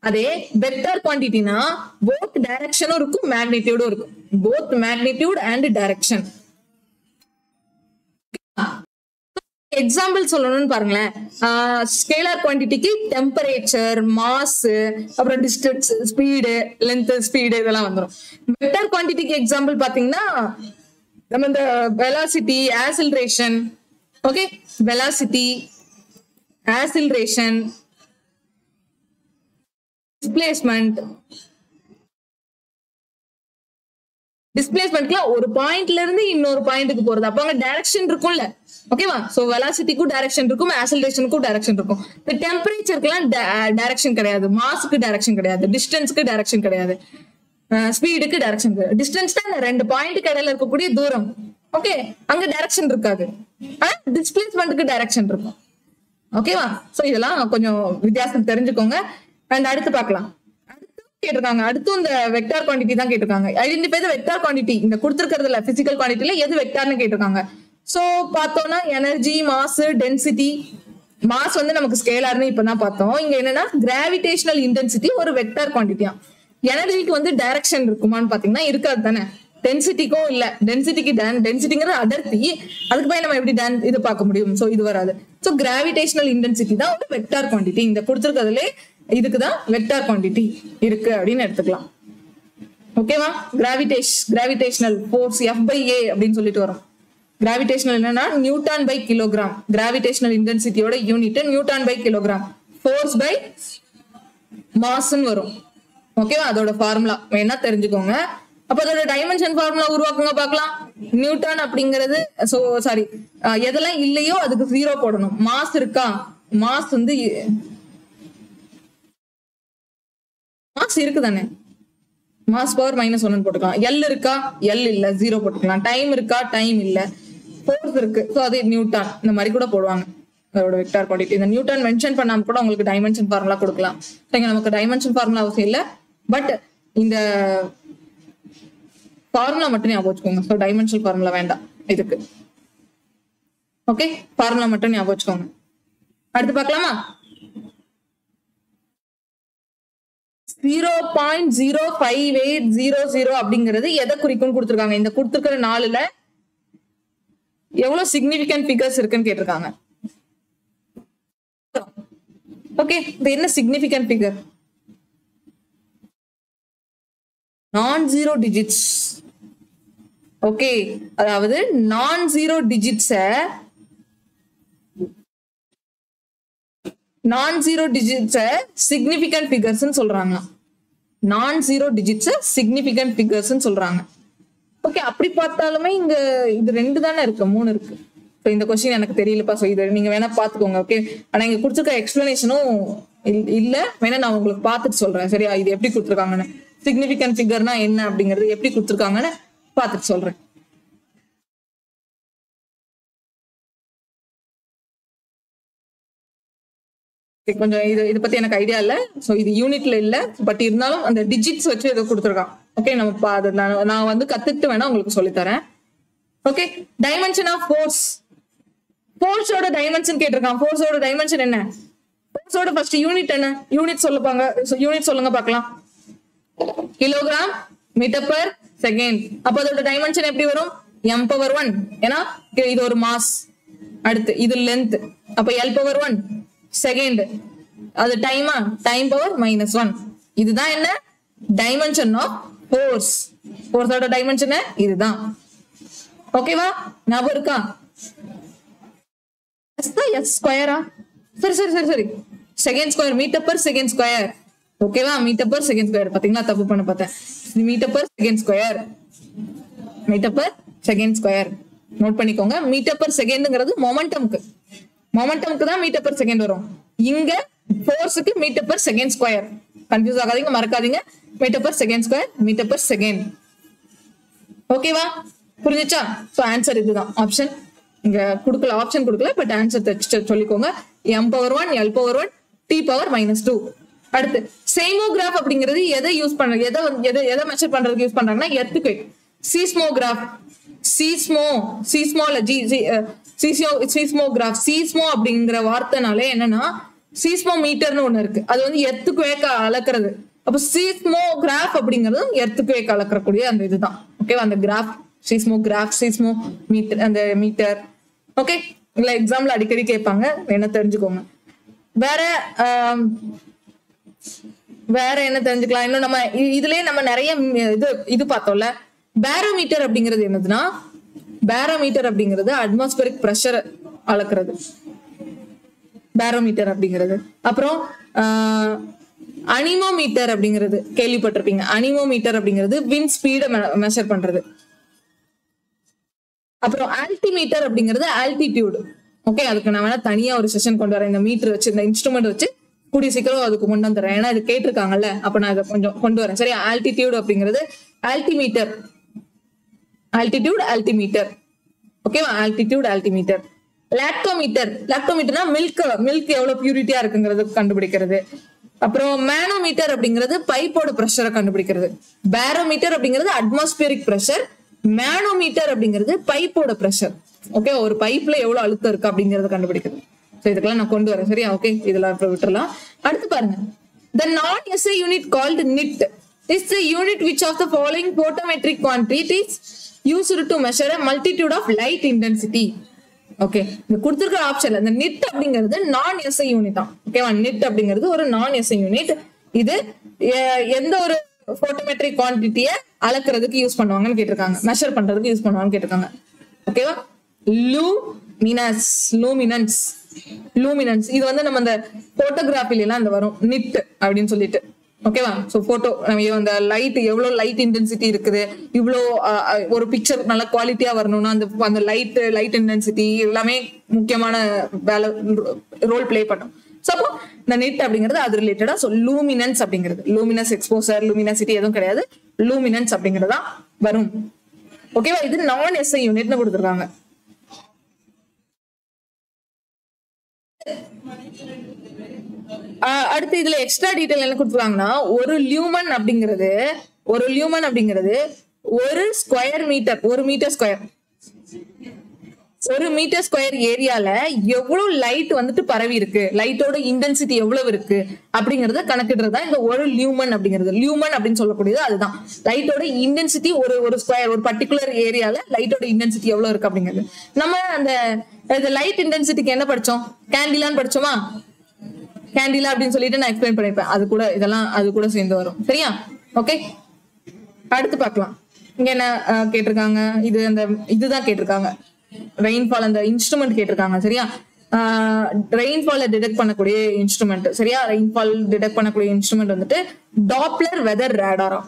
அதே வெக்டார் குவான்டிட்டினா போத் டைரக்ஷனும் இருக்கும், மேக்னிடியூடும் இருக்கும். Both magnitude and direction. Example சொல்லணும்னு பாருங்களேன். ஸ்கேலார் குவான்டிட்டிக்கு டெம்பரேச்சர், மாஸ், அப்புறம் டிஸ்டன்ஸ், ஸ்பீடு, லென்த், ஸ்பீடு இதெல்லாம் வந்துடும். வெக்டார் குவான்டிட்டிக்கு எக்ஸாம்பிள் பாத்தீங்கன்னா நம்ம இந்த velocity, acceleration, okay, velocity, acceleration, டிஸ்பிளேஸ்மெண்ட்லாம் ஒரு பாயிண்ட்ல இருந்து இன்னொரு பாயிண்ட்டுக்கு போறது. அப்ப அங்க டைரக்ஷன் இருக்கும்ல. ஓகேவா? சோ வெலாசிட்டிக்கும் டைரக்ஷன் இருக்கும், ஆசிலரேஷனுக்கும் டைரக்ஷன் இருக்கும். இந்த டெம்பரேச்சருக்குலாம் டைரக்ஷன் கிடையாது, மாஸுக்கு டைரக்ஷன் கிடையாது, டிஸ்டன்ஸ்க்கு டைரக்ஷன் கிடையாது, ஸ்பீடுக்கு டைரக்ஷன் கிடையாது. டிஸ்டன்ஸ் தான் ரெண்டு பாயிண்ட்டுக்கு இடையில இருக்கக்கூடிய தூரம். ஓகே, அங்க டைரக்ஷன் இருக்காது. டிஸ்பிளேஸ்மெண்ட்டுக்கு டைரக்ஷன் இருக்கும். ஓகேவா? சோ இதெல்லாம் கொஞ்சம் வித்தியாசம் தெரிஞ்சுக்கோங்க. அண்ட் அடுத்து பார்க்கலாம். கேட்டிருக்காங்க. அடுத்து இந்த வெக்டார் குவான்டிட்டி தான் கேட்டிருக்காங்க. ஐடென்டிஃபை தி வெக்டார் குவான்டிட்டி. இந்த கொடுத்திருக்கிறதுல பிசிக்கல் குவான்டிட்டில எது வெக்டார்னு கேட்டிருக்காங்க. சோ பார்த்தோம்னா எனர்ஜி, மாஸ், டென்சிட்டி. மாஸ் வந்து நமக்கு ஸ்கேலார்னு இப்பதான் பார்த்தோம். இங்க என்னன்னா கிராவிடேஷனல் இன்டென்சிட்டி ஒரு வெக்டார் குவான்டிட்டியா. எனர்ஜிக்கு வந்து டைரக்ஷன் இருக்குமான்னு பாத்தீங்கன்னா இருக்காது தானே. டென்சிட்டிக்கும் இல்ல, டென்சிட்டிங்கிறது அடர்த்தி, அதுக்கு போய் நம்ம எப்படி இது பார்க்க முடியும்? சோ இது வராது. சோ கிராவிடேஷனல் இன்டென்சிட்டி தான் ஒரு வெக்டார் குவாண்டிட்டி. இந்த கொடுத்திருக்கிறதுல இதுக்குதான் வெக்டார் குவாண்டிட்டி இருக்கு அப்படின்னு எடுத்துக்கலாம். ஓகேவா? கிராவிடேஷனல் ஃபோர்ஸ் F/A அப்படின்னு சொல்லிட்டு வரும். கிராவிடேஷனல் என்னன்னா நியூட்டன் பை கிலோகிராம். கிராவிடேஷனல் இன்டென்சிட்டியோட unit newton by kilogram. Force by மாஸ்ன்னு வரும். ஓகேவா? அதோட ஃபார்முலா வேணா தெரிஞ்சுக்கோங்க. அப்ப அதோட டைமென்ஷன் ஃபார்முலா உருவாக்குங்க பார்க்கலாம். நியூட்டன் அப்படிங்கிறது சாரி எதெல்லாம் இல்லையோ அதுக்கு 0 போடணும். மாஸ் இருக்கா? மாஸ் வந்து மாஸ் இருக்கு தானே, மாஸ் பவர் -1 போட்டுக்கலாம். எல் இருக்கா? எல் இல்ல, 0 போட்டுக்கலாம். டைம் இருக்கா? டைம் இல்ல. ஃபோர்ஸ் இருக்கு, சோ அது நியூட்டன். இந்த மாதிரி கூட போடுவாங்க அதோட வெக்டார் குவாண்டிட்டி. இந்த நியூட்டன் மென்ஷன் பண்ணாம கூட உங்களுக்கு டைமென்ஷன் ஃபார்முலா கொடுக்கலாம். நமக்கு டைமென்ஷன் ஃபார்முலா அவசியம் இல்ல, பட் இந்த ஃபார்முலா மட்டும் ஞாபகம் வச்சுக்கோங்க. ஸோ டைமென்ஷனல் ஃபார்முலா வேண்டாம் இதுக்கு. ஓகே, ஃபார்முலா மட்டும் ஞாபகம் வச்சுக்கோங்க. அடுத்து பார்க்கலாமா? 0.05800 அப்படிங்கிறது எதை குறிக்கும் கொடுத்துருக்காங்க. இந்த கொடுத்துருக்கிற 4ல எவ்வளவு சிக்னிபிகன்ட் ஃபிகர்ஸ் இருக்குன்னு கேட்டிருக்காங்க. ஓகே, இது என்ன சிக்னிபிகன்ட் ஃபிகர்? நான்-ஜீரோ டிஜிட்ஸ். ஓகே, அதாவது நான்-ஜீரோ டிஜிட்ஸ சிக்னிபிகன்ட் ஃபிகர்ஸ் சொல்றாங்க. நான்-ஜீரோ டிஜிட்ஸ் சிக்னிபிகன்ட் ஃபிகர்ஸ் சொல்றாங்க. ஓகே, அப்படி பார்த்தாலுமே இங்க இது 2 தானே இருக்கு, 3 இருக்கு. இந்த கொஸ்டின் எனக்கு தெரியலப்பா, சோ இது நீங்க வேணா பாத்துக்கோங்க. ஓகே, ஆனா இங்க கொடுத்துருக்க எக்ஸ்பிளனேஷனும் இல்ல, வேணா நான் உங்களுக்கு பார்த்துட்டு சொல்றேன். சரியா? இது எப்படி கொடுத்துருக்காங்கன்னு, சிக்னிபிகன்ட் ஃபிகர்னா என்ன அப்படிங்கிறது எப்படி கொடுத்துருக்காங்கன்னு பார்த்துட்டு சொல்றேன். கொஞ்சம் இது பத்தி எனக்கு ஐடியா இல்ல, சோ இது யூனிட்ல இல்ல, பட் இருந்தாலும் அந்த டிஜிட்ஸ் வச்சு ஏதோ கொடுத்துருக்கான். ஓகே, நம்ம நான் வந்து கத்துட்டு வேணா உங்களுக்கு சொல்லி தரேன். Okay, dimension of force. ஃபோர்ஸோட டைமென்ஷன் கேட்டிருக்கான். ஃபோர்ஸோட டைமென்ஷன் என்ன? ஃபோர்ஸோட ஃபர்ஸ்ட் யூனிட் என்ன? யூனிட் சொல்லுங்க பார்க்கலாம். Kilogram metre per second. அப்ப அதோட டைமென்ஷன் எப்படி வரும்? m⁻1. ஏன்னா இது ஒரு மாஸ். அடுத்து இது லென்த், அப்ப l⁻1 செகண்ட். அது டைமா? Time power -1. இதுதான் என்ன? Dimension of force. ஃபோர்ஸோட டைமென்ஷன் இதுதான். ஓகேவா? ஞாபகம் இருக்கா? எஸ் ஸ்கொயரா? சரி, second square, metre per second square. ஓகேவா? Metre per second square. பாத்தீங்களா, தப்பு பண்ண பார்த்தேன். Metre per second square, metre per second square. Note பண்ணிக்கோங்க. மீட்டர் பர் செகண்ட்ங்கிறது மொமெண்டம்க்கு தான் மீட்டர் பர் செகண்ட் வரும். இங்க ஃபோர்ஸுக்கு metre per second square. Confuse ஆகாதீங்க, மறக்காதீங்க. Metre per second square, metre per second. ஓகேவா? புரிஞ்சுச்சா? சோ ஆன்சர் இதுதான். ஆப்ஷன் இங்க கொடுக்கல, ஆப்ஷன் கொடுக்கல, பட் ஆன்சர் சொல்லிக்கோங்க. m⁻1 l⁻1 t⁻−2. அடுத்து செய்மோகிராஃப் அப்படிங்கிறது எதை யூஸ் பண்றாங்க, எதை மெஷர் பண்றதுக்கு யூஸ் பண்றாங்கன்னா எர்த்குவேக். சீஸ்மோகிராஃப், சீஸ்மோகிராஃப், சீஸ்மோ அப்படிங்கிற வார்த்தைனாலே என்னன்னா சீஸ்மோமீட்டர்னு ஒண்ணு இருக்கு. அது வந்து எர்த்குவேக் அளக்கிறது. அப்ப சீஸ்மோகிராஃப் அப்படிங்கிறது எர்த்குவேக் அளக்கக்கூடிய அந்த இதுதான். ஓகேவா? அந்த கிராஃப் சீஸ்மோகிராஃப், சீஸ்மோ மீட்டர், அந்த மீட்டர். ஓகே, இல்ல எக்ஸாம்ல அடிக்கடி கேட்பாங்க, என்ன தெரிஞ்சுக்கோங்க. வேற என்ன தெரிஞ்சுக்கலாம்? இன்னும் நம்ம இதுலயே நம்ம நிறைய இது பார்த்தோம்ல. பேரோமீட்டர் அப்படிங்கிறது என்னதுன்னா, பேரோமீட்டர் அப்படிங்கிறது அட்மாஸ்பரிக் பிரஷர் அளக்கிறது. பேரோமீட்டர் அப்படிங்கிறது. அப்புறம் அனிமோமீட்டர் அப்படிங்கிறது கேள்விப்பட்டிருப்பீங்க. அனிமோமீட்டர் அப்படிங்கிறது விண்ட் ஸ்பீட மெஷர் பண்றது. அப்புறம் ஆல்டிமீட்டர் அப்படிங்கிறது ஆல்டிடியூட். ஓகே, அதுக்கு நான் வேணா தனியா ஒரு செஷன் கொண்டு வரேன். இந்த மீட்டர் வச்சு, இந்த இன்ஸ்ட்ருமெண்ட் வச்சு கூடிய சீக்கிரம் அதுக்கு கொண்டு வந்துடுறேன். ஏன்னா இது கேட்டிருக்காங்கல்ல, அப்ப நான் இதை கொஞ்சம் கொண்டு வரேன். சரியா? ஆல்டிடியூட் அப்படிங்கிறது ஆல்டிமீட்டர், ஆல்டிமீட்டர். ஓகேவா? ஆல்டிமீட்டர். லாக்டோமீட்டர்னா மில்க் எவ்வளவு பியூரிட்டியா இருக்குங்கிறது கண்டுபிடிக்கிறது. அப்புறம் மேனோமீட்டர் அப்படிங்கிறது பைப்போட பிரஷரை கண்டுபிடிக்கிறது. பேரோமீட்டர் அப்படிங்கிறது அட்மாஸ்பியரிக் பிரஷர். மேனோமீட்டர் அப்படிங்கிறது பைப்போட பிரஷர். ஓகே, ஒரு பைப்ல எவ்வளவு அழுத்தம் இருக்கு அப்படிங்கறத கண்டுபிடிக்கிறது. இதுக்கெல்லாம் நான் கொண்டு வரேன். சரியா? ஓகே, இதெல்லாம் விட்டுறலாம். அடுத்து பாருங்க, the non-SI unit called NIT. is the unit which of the following photometric quantities used to measure a multitude of light intensity. Okay, இந்த கொடுத்திருக்கிற ஆப்ஷன்ல இந்த நிட் அப்படிங்கிறது நான் எஸ்ஐ யூனிட் தான். ஓகேவா, நிட் அப்படிங்கிறது ஒரு நான் எஸ்ஐ யூனிட். இது எந்த ஒரு போட்டோமெட்ரிக் குவான்டிட்டியை அளக்கிறதுக்கு யூஸ் பண்ணுவாங்கன்னு கேட்டிருக்காங்க, மெஷர் பண்றதுக்கு யூஸ் பண்ணுவாங்கன்னு கேட்டிருக்காங்க. ஓகேவா, லூமினன்ஸ் லூமினன்ஸ் லூமினன்ஸ் இது வந்து நம்ம இந்த போட்டோகிராஃபில எல்லாம் இந்த வரும் நிட் அப்படின்னு சொல்லிட்டு. ஓகேவா, சோ போட்டோ நம்ம அந்த லைட் எவ்வளவு லைட் இன்டென்சிட்டி இருக்குது, இவ்வளோ ஒரு பிக்சர் நல்ல குவாலிட்டியா வரணும்னா அந்த லைட் இன்டென்சிட்டி எல்லாமே முக்கியமான வேலை ரோல் பிளே பண்ணும். சோ அப்போ இந்த நிட் அப்படிங்கிறது அது ரிலேட்டடா. சோ லூமினன்ஸ் அப்படிங்கிறது லூமினஸ் எக்ஸ்போசர் லூமினசிட்டி எதுவும் கிடையாது, லூமினன்ஸ் அப்படிங்கிறது தான் வரும். ஓகேவா, இது நான் எஸ்ஐ யூனிட்னு கொடுத்துருக்காங்க. அடுத்து இதுல எக்ஸ்ட்ரா டீடைல் என்ன கொடுத்துருக்காங்கன்னா, ஒரு லியூமன் அப்படிங்கிறது ஒரு ஸ்கொயர் மீட்டர், ஒரு மீட்டர் ஸ்கொயர் ஏரியால எவ்வளவு லைட் வந்துட்டு பரவி இருக்கு, லைட்டோட இன்டென்சிட்டி எவ்வளவு இருக்கு அப்படிங்கறத கணக்கிடுறதா இந்த ஒரு லியூமன் அப்படிங்கிறது. லியூமன் அப்படின்னு சொல்லக்கூடியது அதுதான், லைட்டோட இன்டென்சிட்டி ஒரு ஸ்கொயர் ஒரு பர்டிகுலர் ஏரியால லைட்டோட இன்டென்சிட்டி எவ்வளவு இருக்கு அப்படிங்கிறது. நம்ம அந்த லைட் இன்டென்சிட்டிக்கு என்ன படிச்சோம், கேண்டிலான்னு படிச்சோமா, கேண்டிலா அப்படின்னு சொல்லிட்டு நான் எக்ஸ்பிளைன் பண்ணிருப்பேன், அது கூட இதெல்லாம் அது கூட சேர்ந்து வரும். சரியா, ஓகே. அடுத்து பார்க்கலாம், இங்க என்ன கேட்டிருக்காங்க, இதுதான் கேட்டிருக்காங்க, ரெயின்ஃபால் அந்த இன்ஸ்ட்ருமெண்ட் கேட்டிருக்காங்க. சரியா, ரெயின்ஃபாலை டிடெக்ட் பண்ணக்கூடிய இன்ஸ்ட்ருமெண்ட். சரியா, ரெயின்ஃபால் டிடெக்ட் பண்ணக்கூடிய இன்ஸ்ட்ருமெண்ட் வந்துட்டு டாப்ளர் வெதர் ரேடாரா.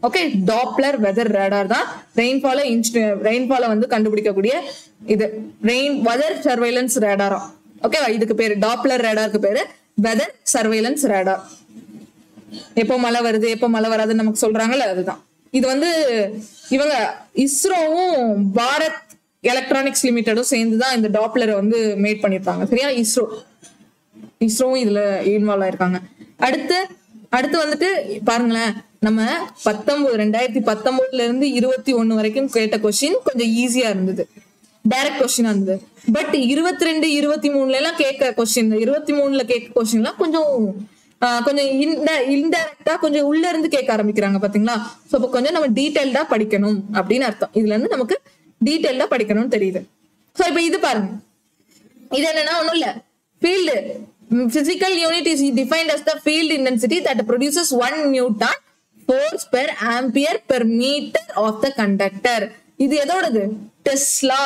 ஓகே, டாப்ளர் வெதர் ரேடார் தான் ரெயின்ஃபாலை வந்து கண்டுபிடிக்கக்கூடிய இது வெதர் சர்வைலன்ஸ் ரேடாரா. ஓகேவா, இதுக்கு பேரு டாப்ளர் ரேடாருக்கு பேரு வெதர் சர்வைலன்ஸ் ரேடார். எப்போ மழை வருது எப்போ மழை வராதுன்னு நமக்கு சொல்றாங்கல்ல, அதுதான். இது வந்து இவங்க இஸ்ரோவும் பாரத் எலக்ட்ரானிக்ஸ் லிமிடெடும் சேர்ந்துதான் இந்த டாப்ளரை வந்து மேட் பண்ணிருப்பாங்க. சரியா, இஸ்ரோவும் இதுல இன்வால்வ் ஆயிருக்காங்க. அடுத்து வந்துட்டு பாருங்களேன், நம்ம 2019 இருந்து 21 வரைக்கும் கேட்ட கொஸ்டின் கொஞ்சம் ஈஸியா இருந்தது, டைரக்ட் கொஸ்டினா இருந்தது. பட் 22, 23 எல்லாம் கேட்க கொஸ்டின், 23 கேட்க கொஸ்டின் எல்லாம் கொஞ்சம் இன்டைரக்டா கொஞ்சம் உள்ள இருந்து கேட்க ஆரம்பிக்கிறாங்க பாத்தீங்களா. சோ இப்போ கொஞ்சம் நம்ம டீடைல்டா படிக்கணும் அப்படின்னு அர்த்தம். இதுல இருந்து நமக்கு டீடைல்டா படிக்கணும்னு தெரியுது. சோ இப்போ இது பாருங்க, இது என்னன்னா ஒண்ணும் இல்ல, field physical unit is defined as the field intensity that produces 1 Newton force per ampere per meter of the conductor. இது எதோடது, டெஸ்லா.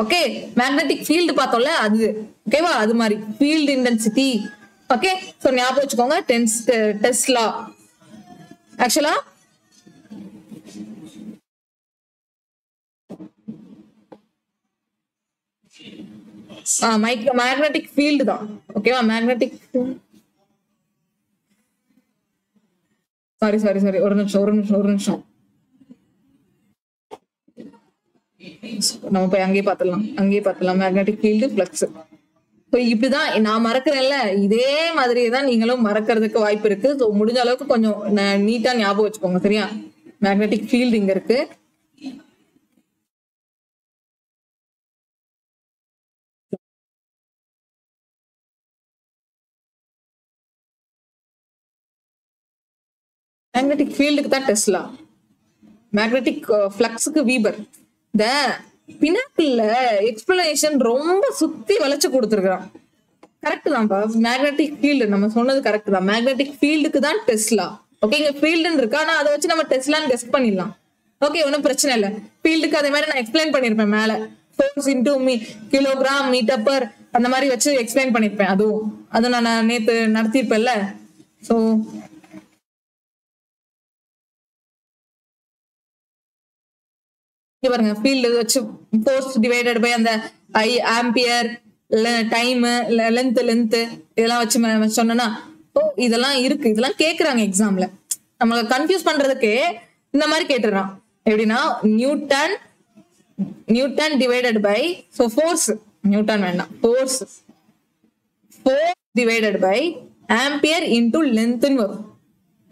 ஓகே, மேக்னெட்டிக் ஃபீல்டு பார்த்தோம்ல அது. ஓகேவா, அது மாதிரி ஃபீல்டு இன்டென்சிட்டி. ஓகே, சோ ஞாபகம் வச்சுக்கோங்க, டெஸ்லா. ஆக்சுவலா மேக்னெட்டிக் ஃபீல்டு தான். ஓகேவா, மேக்னெட்டிக் சாரி ஒரு நிமிஷம் நம்ம போய் அங்கேயே பார்த்துடலாம் மேக்னெட்டிக் ஃபீல்டு ஃப்ளக்ஸ். ஸோ இப்படிதான் நான் மறக்கிறேன்ல, இதே மாதிரியே தான் நீங்களும் மறக்கிறதுக்கு வாய்ப்பு இருக்கு. ஸோ முடிஞ்ச அளவுக்கு கொஞ்சம் நீட்டா ஞாபகம் வச்சுக்கோங்க. சரியா, மேக்னெட்டிக் ஃபீல்டு இங்க இருக்கு. மேக்னெட்டிக் ஃபீல்டுக்கு தான் டெஸ்லா, மேக்னெட்டிக் ஃப்ளக்ஸுக்கு வீபர். இந்த பினாக்கிள்ல எக்ஸ்பிளனேஷன் ரொம்ப சுத்தி வளைச்சு கொடுத்துருக்கான். கரெக்ட் தான்ப்பா, மேக்னெட்டிக் ஃபீல்டு நம்ம சொன்னது கரெக்ட் தான். மேக்னெட்டிக் ஃபீல்டுக்கு தான் டெஸ்லா. ஓகே, இங்க ஃபீல்டுன்னு இருக்கு, ஆனா அதை வச்சு நம்ம டெஸ்லான்னு கெஸ் பண்ணிடலாம். ஓகே, ஒன்றும் பிரச்சனை இல்லை. ஃபீல்டுக்கு அதே மாதிரி நான் எக்ஸ்பிளைன் பண்ணிருப்பேன் மேல, force into kilogram metre per அந்த மாதிரி வச்சு எக்ஸ்பிளைன் பண்ணிருப்பேன். அதுவும் நான் நேத்து நடத்திருப்பேன்ல. ஸோ பாருங்க, ஃபீல்டு வச்சு ஃபோர்ஸ் டிவைடட் பை அந்த ஆம்பியர் டைம் லென்த் இதெல்லாம் வச்சு சொன்னா, ஓ இதெல்லாம் இருக்கு, இதெல்லாம் கேக்குறாங்க எக்ஸாம்ல. நம்மள கன்ஃபியூஸ் பண்றதுக்கு இந்த மாதிரி கேட்டுறான். எப்படின்னா newton divided by, so force newton வேண்டாம், force divided by ampere into லென்த்னு வரும்.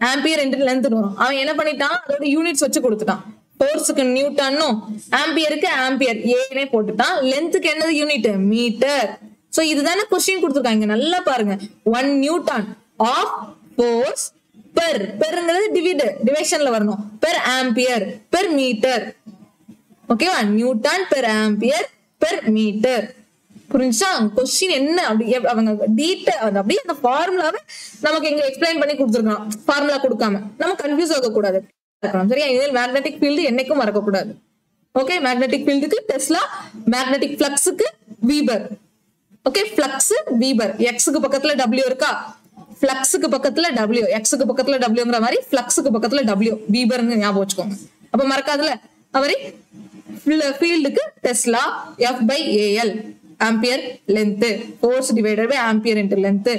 ஆம்பியர் இன்டூ லென்த்னு வரும். அவன் என்ன பண்ணிட்டான், அதோட யூனிட்ஸ் வச்சு கொடுத்துட்டான். ஃபோர்ஸுக்கு நியூட்டனும் ஆம்பியருக்கு ஆம்பியர் ஏனே போட்டுட்டான். லென்த்துக்கு என்னது யூனிட், மீட்டர். சோ இதுதானே கொஸ்டின் கொடுத்துருக்காங்க, நல்லா பாருங்க. 1 Newton ஆஃப் ஃபோர்ஸ் பெர் பெருங்கிறது டிவிஷன்ல வரணும். Per ampere per metre. ஓகேவா? Newton per ampere per metre. புரிஞ்சா? கொஸ்டின் என்ன அப்படி அவங்க டீட்டெயில் அப்படியே அந்த ஃபார்முலாவை நமக்கு இங்க எக்ஸ்பிளைன் பண்ணி கொடுத்துருக்கான். ஃபார்முலா கொடுக்காம நம்ம கன்ஃபியூஸ் ஆக கூடாது. சரியா? இதில் மேக்னெட்டிக் ஃபீல்டு என்னைக்கும் மறக்க கூடாது. ஓகே, மேக்னெட்டிக் ஃபீல்டுக்கு டெஸ்லா, மேக்னெட்டிக் ஃப்ளக்ஸுக்கு வீபர். Okay, flux weber. எக்ஸுக்கு பக்கத்துல டபிள்யூ இருக்கா? ஃப்ளக்ஸுக்கு பக்கத்துல டபிள்யூ, எக்ஸுக்கு பக்கத்துல டபிள்யூங்கிற மாதிரி ஃப்ளக்ஸுக்கு பக்கத்துல டபிள்யூ வீபர்னு ஞாபகம் வச்சுக்கோங்க. அப்ப மறக்காதுல. அவரை ஃபீல்டுக்கு tesla, F by AL ampere length, force divided by ampere into length,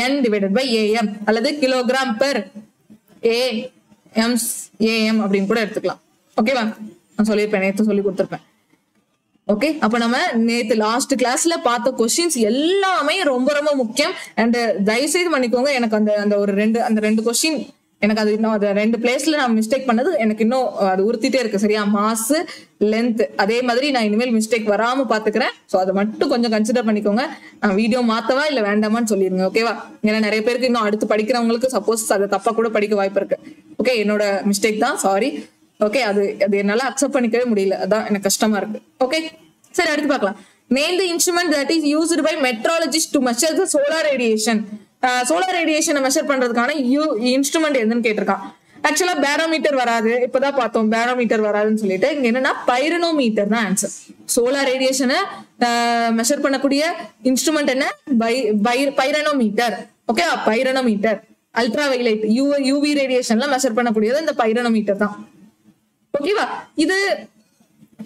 N divided by AM அல்லது கிலோகிராம் பெர் AM அப்படின்னு கூட எடுத்துக்கலாம். ஓகேவா? நான் சொல்லியிருப்பேன், நேற்று சொல்லி கொடுத்துருப்பேன். ஓகே, அப்ப நம்ம நேத்து லாஸ்ட் கிளாஸ்ல பார்த்த கொஸ்டின்ஸ் எல்லாமே ரொம்ப ரொம்ப முக்கியம். அண்ட் தயவுசெய்து பண்ணிக்கோங்க, எனக்கு அந்த ரெண்டு கொஸ்டின் எனக்கு அது இன்னும் அந்த 2 பிளேஸ்ல நான் மிஸ்டேக் பண்ணது எனக்கு இன்னும் அது உறுத்திட்டே இருக்கு. சரியா? மாஸ், லென்த், அதே மாதிரி நான் இனிமேல் மிஸ்டேக் வராம பாத்துக்கிறேன். ஸோ அதை மட்டும் கொஞ்சம் கன்சிடர் பண்ணிக்கோங்க. நான் வீடியோ மாத்தவா இல்ல வேண்டாமான்னு சொல்லிருங்க. ஓகேவா? ஏன்னா நிறைய பேருக்கு இன்னும் அடுத்து படிக்கிறவங்களுக்கு சப்போஸ் அதை தப்பா கூட படிக்க வாய்ப்பு இருக்கு. ஓகே, என்னோட மிஸ்டேக் தான், சாரி. ஓகே, அது என்னால அக்செப்ட் பண்ணிக்கவே முடியல, அதான் எனக்கு கஷ்டமா இருக்கு. ஓகே, சரி, அடுத்து பார்க்கலாம். Name the instrument that is used by meteorologists to measure the solar radiation. Solar ரேடியேஷனை மெஷர் பண்றதுக்கான இன்ஸ்ட்ருமெண்ட் எதுன்னு கேட்டிருக்கான். ஆக்சுவலா பேரோமீட்டர் வராது, இப்பதான் பார்த்தோம் பேரோமீட்டர் வராதுன்னு சொல்லிட்டு. இங்க என்னன்னா பைரனோமீட்டர் தான் ஆன்சர். சோலார் ரேடியேஷனை மெஷர் பண்ணக்கூடிய இன்ஸ்ட்ருமெண்ட் என்ன? Pyranometer. Okay, pyranometer. Ultra violet UV ரேடியேஷன்ல மெஷர் பண்ணக்கூடியது இந்த பைரனோமீட்டர் தான். ஓகேவா? இது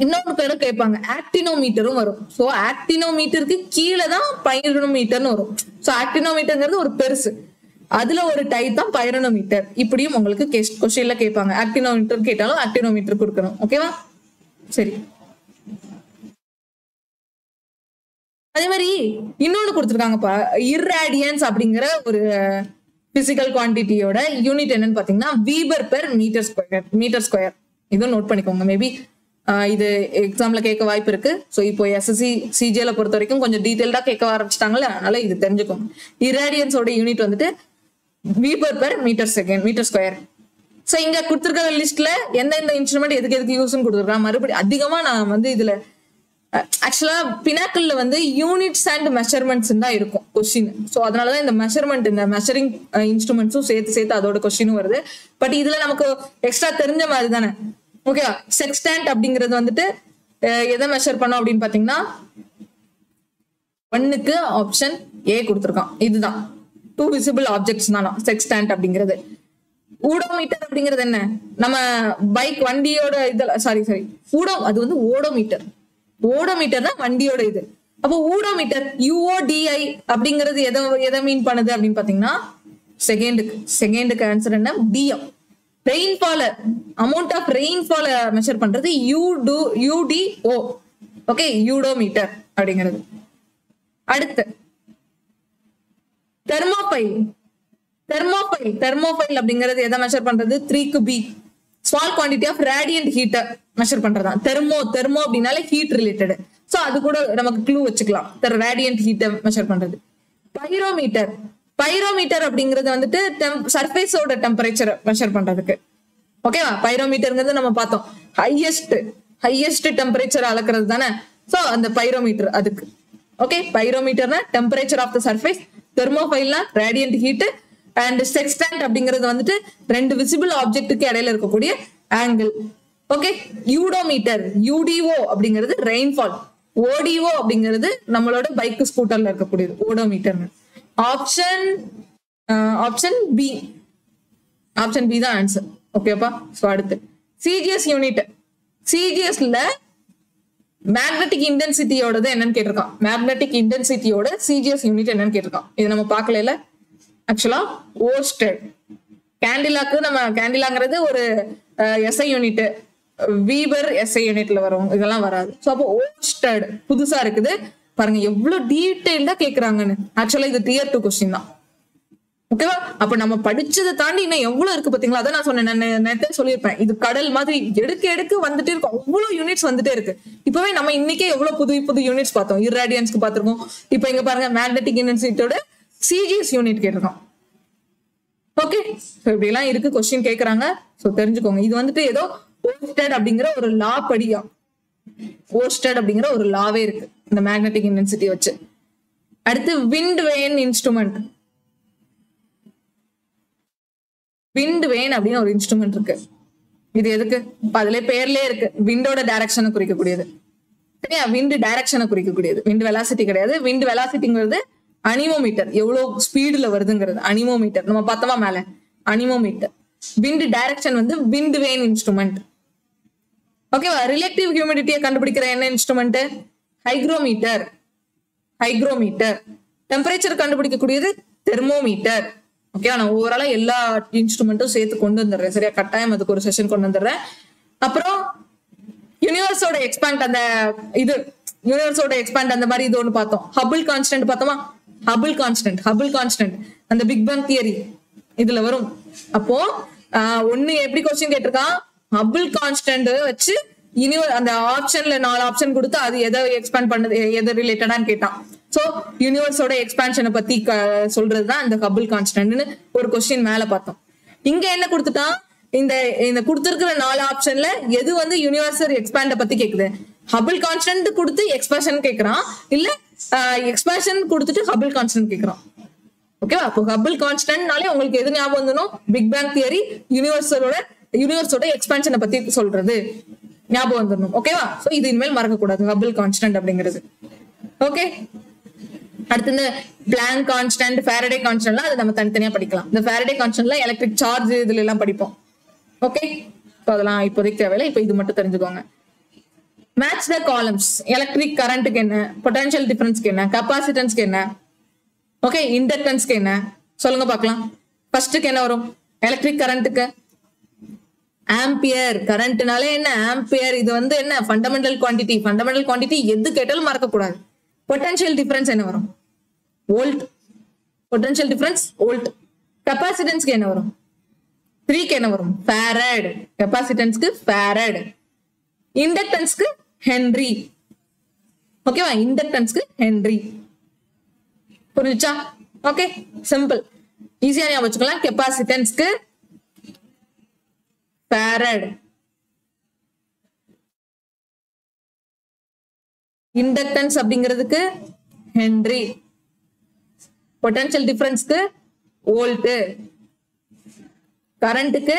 இன்னொரு பேரும் கேட்பாங்க, ஆக்டினோமீட்டரும் வரும். சோ ஆக்டினோமீட்டருக்கு கீழே தான் பைரனோமீட்டர்னு வரும். சோ ஆக்டினோமீட்டர்ங்கிறது ஒரு பெருசு, அதுல ஒரு டைப் தான் பைரனோமீட்டர். இப்படியும் உங்களுக்கு கொஸ்டின்ல கேட்பாங்க. ஆக்டினோமீட்டர் கேட்டாலும் ஆக்டினோமீட்டர் கொடுக்கணும். ஓகேவா? சரி, அதே மாதிரி இன்னொன்னு கொடுத்துருக்காங்கப்பா, இர்ராடியன்ஸ் அப்படிங்கிற ஒரு பிசிக்கல் குவான்டிட்டியோட யூனிட் என்னன்னு பாத்தீங்கன்னா வீபர் பெர் மீட்டர் ஸ்கொயர். இதுவும் நோட் பண்ணிக்கோங்க. மேபி இது எக்ஸாம்ல கேட்க வாய்ப்பு இருக்கு. ஸோ இப்போ SSC CGL பொறுத்த வரைக்கும் கொஞ்சம் டீடைல்டா கேட்க ஆரம்பிச்சிட்டாங்கல்ல, அதனால இது தெரிஞ்சுக்கோங்க. இராடியன்ஸோட யூனிட் வந்துட்டு வீபர் பெர் மீட்டர் ஸ்கொயர். ஸோ இங்க கொடுத்துருக்க லிஸ்ட்ல எந்தெந்த இன்ஸ்ட்ருமெண்ட் எதுக்கு யூஸ்ன்னு கொடுத்துருக்காங்க. மறுபடியும் அதிகமா நான் இதுல ஆக்சுவலா பினாக்கிள்ல யூனிட்ஸ் அண்ட் மெஷர்மெண்ட்ஸ் தான் இருக்கும் கொஸ்டின். ஸோ அதனாலதான் இந்த மெஷர்மெண்ட், இந்த மெஷரிங் இன்ஸ்ட்ருமெண்ட்ஸும் சேர்த்து அதோட கொஸ்டினும் வருது. பட் இதுல நமக்கு எக்ஸ்ட்ரா தெரிஞ்ச மாதிரி தானே. ஓகேவா? செக்ஸ்டாண்ட் அப்படிங்கிறது வந்துட்டு எதை மெஷர் பண்ணோம் அப்படின்னு பாத்தீங்கன்னா 1க்கு ஆப்ஷன் A கொடுத்துருக்கான். இதுதான் 2 விசிபிள் ஆப்ஜெக்ட்ஸ் தானா செக்ஸ்டாண்ட் அப்படிங்கிறது. ஊடோமீட்டர் அப்படிங்கிறது என்ன? நம்ம பைக் வண்டியோட இதுல சாரி அது வந்து ஓடோமீட்டர். ஓடோமீட்டர் தான் வண்டியோட இது. அப்போ ஊடோமீட்டர் UODI அப்படிங்கிறது எதை மீன் பண்ணுது அப்படின்னு பாத்தீங்கன்னா செகண்டுக்கு ஆன்சர் என்ன? DM. Rainfall, amount of rainfall measure பண்றது UDO. ஓகே, யூடோமீட்டர் அப்படிங்கிறது. அடுத்து தெர்மோஃபைல் அப்படிங்கிறது எதை மெஷர் பண்றது? 3க்கு B. Small quantity of radiant ஹீட்டை மெஷர் பண்றதா. தெர்மோ அப்படின்னாலே ஹீட் ரிலேட்டட். சோ அது கூட நமக்கு க்ளூ வச்சுக்கலாம். ரேடியன்ட் ஹீட்டை மெஷர் பண்றது. பைரோமீட்டர் அப்படிங்கிறது வந்துட்டு சர்ஃபேஸோட டெம்பரேச்சரை மெஷர் பண்றதுக்கு. ஓகேவா? பைரோமீட்டர்ங்கிறது நம்ம பார்த்தோம் ஹையஸ்ட் டெம்பரேச்சர் அளக்கிறது தானே. சோ அந்த பைரோமீட்டர் அதுக்கு. ஓகே, பைரோமீட்டர்னா டெம்பரேச்சர் ஆஃப் த சர்ஃபேஸ், தெர்மோஃபைல்னா ரேடியன்ட் ஹீட், அண்ட் செக்ஸ்டாண்ட் அப்படிங்கிறது வந்துட்டு 2 விசிபிள் ஆப்ஜெக்ட்டுக்கு இடையில இருக்கக்கூடிய ஆங்கிள். ஓகே, யூடோமீட்டர் UDO அப்படிங்கிறது ரெயின்ஃபால், ODO அப்படிங்கிறது நம்மளோட பைக் ஸ்கூட்டர்ல இருக்கக்கூடியது ஓடோமீட்டர். ஆப்ஷன் பி தான் ஆன்சர். ஓகேப்பா? சோ அடுத்து CGS யூனிட். CGSல மேக்னெட்டிக் இன்டென்சிட்டியோட என்னன்னு கேட்டிருக்கான். மேக்னெட்டிக் இன்டென்சிட்டியோட CGS யூனிட் என்னன்னு கேட்டிருக்கான். இது நம்ம பார்க்கல. ஆக்சுவலா ஓர்ஸ்டட். கேண்டிலாங்கிறது ஒரு SI யூனிட், வீபர் SI யூனிட்ல வரும், இதெல்லாம் வராது. சோ அப்போ ஓர்ஸ்டட் புதுசா இருக்குது பாருங்க, எவ்வளவு டீடைல்டா கேக்குறாங்கன்னு. ஆக்சுவலா இது Tier 2 கொஸ்டின் தான். ஓகேவா? அப்ப நம்ம படிச்சதை தாண்டி இன்னும் எவ்வளவு இருக்கு பாத்தீங்களா? அதான் நான் சொன்னேன், நேரத்தை சொல்லியிருப்பேன், இது கடல் மாதிரி எடுக்க வந்துட்டே இருக்கும். அவ்வளவு யூனிட்ஸ் வந்துட்டே இருக்கு. இப்பவே நம்ம இன்னைக்கே எவ்வளவு புது யூனிட்ஸ் பார்த்தோம். இர்ராடியன்ஸ்க்கு பார்த்திருக்கோம். இப்ப இங்க பாருங்க, மேக்னெட்டிக் இன்டென்சிட்டியோட CGS யூனிட் கேட்டிருக்கோம். ஓகே, இப்படி எல்லாம் இருக்கு கொஸ்டின் கேக்குறாங்க. சோ தெரிஞ்சுக்கோங்க. இது வந்துட்டு ஏதோ ஓர்ஸ்டட் அப்படிங்கிற ஒரு லா படியா, ஓர்ஸ்டட் அப்படிங்கிற ஒரு லாவே இருக்கு இந்த மேக்னெட்டிக் இன்டென்சிட்டி வச்சு. அடுத்து wind vane instrument. Wind van அப்படின்னு ஒரு இன்ஸ்ட்ருமெண்ட் இருக்கு. இது எதுக்கு? அதுல பேர்லயே இருக்கு, விண்டோட டைரக்ஷனை குறிக்கக்கூடியது. சரியா? விண்ட் டைரக்ஷனை குறிக்கக்கூடியது, விண்ட் வெலாசிட்டி கிடையாது. விண்ட் வெலாசிட்டிங்கிறது அனிமோமீட்டர், எவ்வளவு ஸ்பீடுல வருதுங்கிறது அனிமோமீட்டர். நம்ம பார்த்தோமா மேல, அனிமோமீட்டர். விண்ட் டைரக்ஷன் வந்து விண்ட் வேன் இன்ஸ்ட்ருமெண்ட். ஓகேவா? ரிலேட்டிவ் ஹியூமிடிட்டியை கண்டுபிடிக்கிற என்ன இன்ஸ்ட்ருமெண்ட்? ஹைக்ரோமீட்டர். ஹைக்ரோமீட்டர். டெம்பரேச்சர் கண்டுபிடிக்கக்கூடியது தெர்மோமீட்டர். ஓகே, நான் ஓவராலா எல்லா இன்ஸ்ட்ருமெண்ட்டும் சேர்த்து கொண்டு வந்துடுறேன். சரியா? கட்டாயம் அதுக்கு ஒரு செஷன் கொண்டு வந்துடுறேன். அப்புறம் யூனிவர்ஸோட எக்ஸ்பேண்ட், அந்த இது யூனிவர்ஸோட எக்ஸ்பேண்ட் அந்த மாதிரி இது ஒன்று பார்த்தோம். ஹபிள் கான்ஸ்டன்ட் பார்த்தோமா? ஹபிள் கான்ஸ்டன்ட் அந்த பிக் பேங் தியரி இதுல வரும். அப்போ ஒண்ணு எப்படி கொஸ்டின் கேட்டிருக்கான், ஹபிள் கான்ஸ்டன்ட் வச்சு அந்த ஆப்ஷன்ல 4 ஆப்ஷன் கொடுத்து அது எதை எக்ஸ்பேண்ட் பண்ணது, எதை ரிலேட்டடான்னு கேட்டான். சோ யூனிவர்ஸோட எக்ஸ்பான்ஷனை பத்தி சொல்றதுதான் இந்த ஹபிள் கான்ஸ்டன்ட்னு ஒரு கொஸ்டின் மேல பார்த்தோம். இங்க என்ன கொடுத்துட்டான், இந்த கொடுத்திருக்கிற 4 ஆப்ஷன்ல எது வந்து யூனிவர்சல் எக்ஸ்பேண்ட பத்தி கேக்குது? ஹபிள் கான்ஸ்டன்ட் கொடுத்து எக்ஸ்பான்ஷன் கேக்குறான், இல்ல எக்ஸ்பான்ஷன் கொடுத்துட்டு ஹபிள் கான்ஸ்டன்ட் கேக்குறான். ஓகேவா? அப்போ ஹபிள் கான்ஸ்டன்ட்னாலே உங்களுக்கு எது ஞாபகம் வந்துடும்? பிக் பேங் தியரி, யூனிவர்ஸோட எக்ஸ்பான்ஷனை பத்தி சொல்றது ஞாபகம் வந்துடணும். ஓகேவா? சோ இது இனிமேல் மறக்க கூடாது, ஹபிள் கான்ஸ்டன்ட் அப்படிங்கிறது. ஓகே, அடுத்து இந்த பிளாங்க் கான்ஸ்டன்ட், ஃபாரடே கான்ஸ்டன்ட்லாம் அது நம்ம தனித்தனியா படிக்கலாம். இந்த ஃபாரடே கான்ஸ்டன்ட்ல எலக்ட்ரிக் சார்ஜ் இதுல எல்லாம் படிப்போம். ஓகே, அதெல்லாம் இப்போதைக்கு தேவையில்லை, இப்போ இது மட்டும் தெரிஞ்சுக்கோங்க. Match the columns. எலக்ட்ரிக் கரண்ட்டுக்கு என்ன, பொட்டன்ஷியல் டிஃபரன்ஸ்க்கு என்ன, கெபாசிட்டன்ஸ்க்கு என்ன, ஓகே, இண்டக்டன்ஸ்க்கு என்ன சொல்லுங்க பார்க்கலாம். ஃபர்ஸ்ட்டுக்கு என்ன வரும்? எலக்ட்ரிக் கரண்ட்டுக்கு ஆம்பியர். கரண்ட்னாலே என்ன? ஆம்பியர். இது வந்து என்ன? Fundamental quantity. ஃபண்டமெண்டல் குவான்டிட்டி எது கேட்டாலும் மறக்க கூடாது. பொட்டன்ஷியல் டிஃபரன்ஸ் என்ன வரும்? வோல்ட். Potential difference volt. கெபாசிட்டன்ஸ்க்கு என்ன வரும்? 3க்கு என்ன வரும்? ஃபாரட். கெபாசிட்டன்ஸ்க்கு ஃபாரட். இண்டக்டன்ஸ்க்கு ஹென்றி. ஓகேவா? இண்டக்டன்ஸ்க்கு ஹென்றி. புரிஞ்சுச்சா? ஓகே, சிம்பிள், ஈஸியா ஞாபகம் வச்சுக்கலாம். கெபாசிட்டன்ஸ்க்கு ஃபாரட், இண்டக்டன்ஸ் அப்படிங்கிறதுக்கு ஹென்றி, பொட்டன்ஷியல் டிஃபரன்ஸ்க்கு வோல்ட், கரண்ட்டுக்கு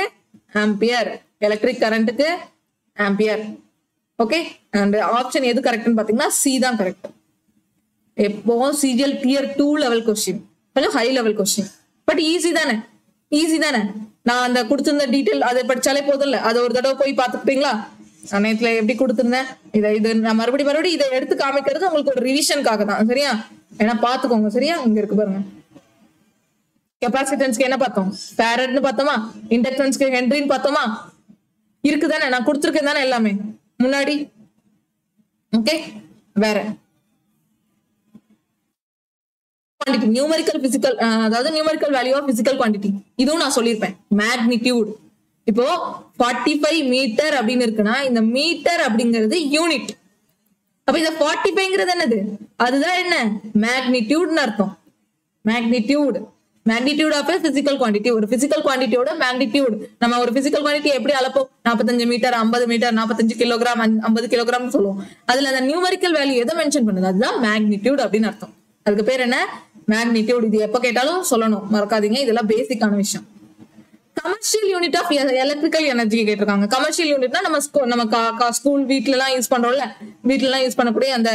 ஆம்பியர், எலக்ட்ரிக் கரண்ட்டுக்கு ஆம்பியர். ஓகே, அண்ட் ஆப்ஷன் எது கரெக்ட்னு பாத்தீங்கன்னா சி தான் கரெக்ட். எப்பவும் சிஜிஎல் டியர் 2 லெவல் கொஸ்டின், கொஞ்சம் high level question, but easy தானே, ஈஸி தானே. நான் அந்த கொடுத்திருந்த டீட்டெயில் அதை படிச்சாலே போதும் இல்ல, அதை ஒரு தடவை போய் பாத்துக்கிட்டீங்களா? நான் நேத்துல எப்படி கொடுத்திருந்தேன், இது நான் மறுபடியும் இதை எடுத்து காமிக்கிறது உங்களுக்கு ஒரு ரிவிஷனுக்காக தான். சரியா? ஏன்னா பாத்துக்கோங்க. சரியா? இங்க இருக்கு பாருங்க. கெபாசிட்டன்ஸ்க்கு என்ன பார்த்தோம்? ஃபாரட்னு பார்த்தோமா? இண்டக்டன்ஸ்க்கு ஹென்ரின்னு பார்த்தோமா? இருக்குதானே, நான் கொடுத்துருக்கேன் தானே எல்லாமே முன்னாடி. ஓகே, வேற குவான்டிட்டி, நியூமெரிக்கல் பிசிக்கல், அதாவது numerical value of physical quantity, இதுவும் நான் சொல்லியிருப்பேன். மேக்னிடியூட். இப்போ 45 மீட்டர் அப்படின்னு இருக்குன்னா இந்த மீட்டர் அப்படிங்கிறது யூனிட். அப்ப இந்த 45ங்கிறது என்னது? அதுதான் என்ன? மேக்னிடியூட்னு அர்த்தம். Magnitude, magnitude of physical quantity. ஒரு பிசிக்கல் குவான்டிட்டியோட மேக்னிடியூட். நம்ம ஒரு பிசிக்கல் குவான்டிட்டி எப்படி அளப்போம்? 45 மீட்டர், 50 மீட்டர், 45 கிலோகிராம், 50 கிலோகிராம் சொல்லுவோம். அதுல அந்த நியூமெரிக்கல் வேல்யூ எதை மென்ஷன் பண்ணுது? அதுதான் மேக்னிடியூட் அப்படின்னு அர்த்தம். அதுக்கு பேர் என்ன? மேக்னிடியூட். இது எப்ப கேட்டாலும் சொல்லணும், மறக்காதீங்க. இதெல்லாம் பேசிக்கான விஷயம். Commercial unit of electrical energy கேட்டிருக்காங்க. கமர்ஷியல் யூனிட்னா நம்ம ஸ்கூல், வீட்ல எல்லாம் யூஸ் பண்றோம்ல, வீட்ல எல்லாம் யூஸ் பண்ணக்கூடிய அந்த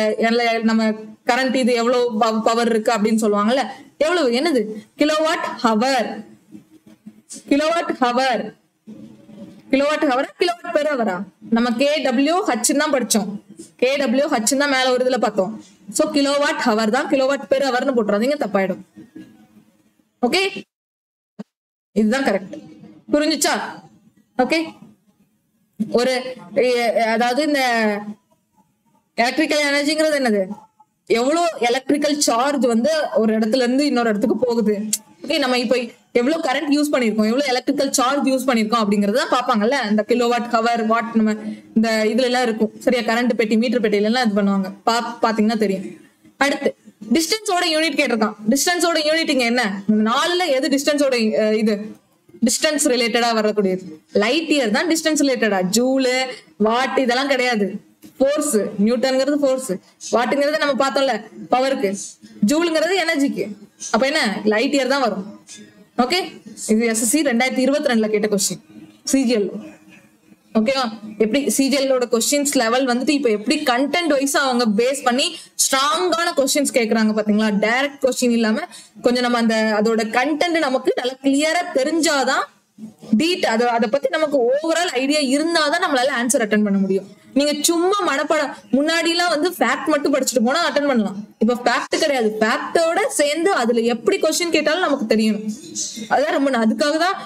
நம்ம கரண்ட் இது எவ்வளவு பவர் இருக்கு அப்படின்னு சொல்லுவாங்கல்ல. எவ்வளவு? என்னது? Kilowatt hour. Kilowatt hour, kilowatt hour, kilowatt per ஹவரா? நம்ம KWH தான் படிச்சோம். KWH தான் மேல ஒரு இதுல பார்த்தோம். சோ கிலோவாட் ஹவர் தான், கிலோவாட் பெர் ஹவர்னு போட்டுறாதீங்க, தப்பாயிடும். ஓகே, இதுதான் கரெக்ட். புரிஞ்சுச்சா? ஓகே, ஒரு அதாவது இந்த எலக்ட்ரிக்கல் எனர்ஜிங்கிறது என்னது? எவ்வளவு எலக்ட்ரிக்கல் சார்ஜ் வந்து ஒரு இடத்துல இருந்து இன்னொரு இடத்துக்கு போகுது. ஓகே, நம்ம இப்ப எவ்வளவு கரண்ட் யூஸ் பண்ணிருக்கோம், எவ்வளவு எலக்ட்ரிக்கல் சார்ஜ் யூஸ் பண்ணிருக்கோம் அப்படிங்கறத பாப்பாங்கல்ல. இந்த கிலோவாட் ஹவர், வாட், நம்ம இந்த இதுல எல்லாம் இருக்கும். சரியா? கரண்ட் பெட்டி, மீட்டர் பெட்டியில எல்லாம் இது பண்ணுவாங்க, பாத்தீங்கன்னா தெரியும். அடுத்து டிஸ்டன்ஸோட யூனிட் கேட்டிருக்கான். டிஸ்டன்ஸோட யூனிட் இங்க என்ன? இந்த 4ல எது டிஸ்டன்ஸோட இது டிஸ்டன்ஸ் ரிலேட்டடா வரக்கூடியது? லைட் இயர் தான் டிஸ்டன்ஸ் ரிலேட்டடா. ஜூலு, வாட் இதெல்லாம் கிடையாது. ஃபோர்ஸ், நியூட்டன்ங்கிறது ஃபோர்ஸ், வாட்டுங்கிறது நம்ம பார்த்தோம்ல பவருக்கு, ஜூலுங்கிறது எனர்ஜிக்கு. அப்ப என்ன லைட் இயர் தான் வரும். ஓகே, இது எஸ்எஸ்சி 2022 கேட்ட கொஸ்டின் சிஜிஎல். ஓகேவா? எப்படி சிஜிஎல்லோட கொஸ்டின்ஸ் லெவல் வந்துட்டு இப்ப எப்படி கண்டென்ட் வைஸா அவங்க பேஸ் பண்ணி ஸ்ட்ராங்கான கொஸ்டின்ஸ் கேக்குறாங்க பாத்தீங்களா? டைரக்ட் கொஸ்டின் இல்லாம கொஞ்சம் நம்ம அதோட கண்டென்ட் நமக்கு நல்லா கிளியரா தெரிஞ்சாதான் அதை பத்தி நமக்கு ஓவரால் ஐடியா இருந்தாதான் நம்மளால ஆன்சர் அட்டன் பண்ண முடியும். நீங்க சும்மா முன்னாடி எல்லாம் வந்து ஃபேக்ட் மட்டும் படிச்சுட்டு போனா அட்டன் பண்ணலாம். இப்ப ஃபேக்ட் கிடையாது, ஃபேக்டோட சேர்ந்து அதுல எப்படி கொஸ்டின் கேட்டாலும் நமக்கு தெரியணும். அதான் ரொம்ப அதுக்காக தான்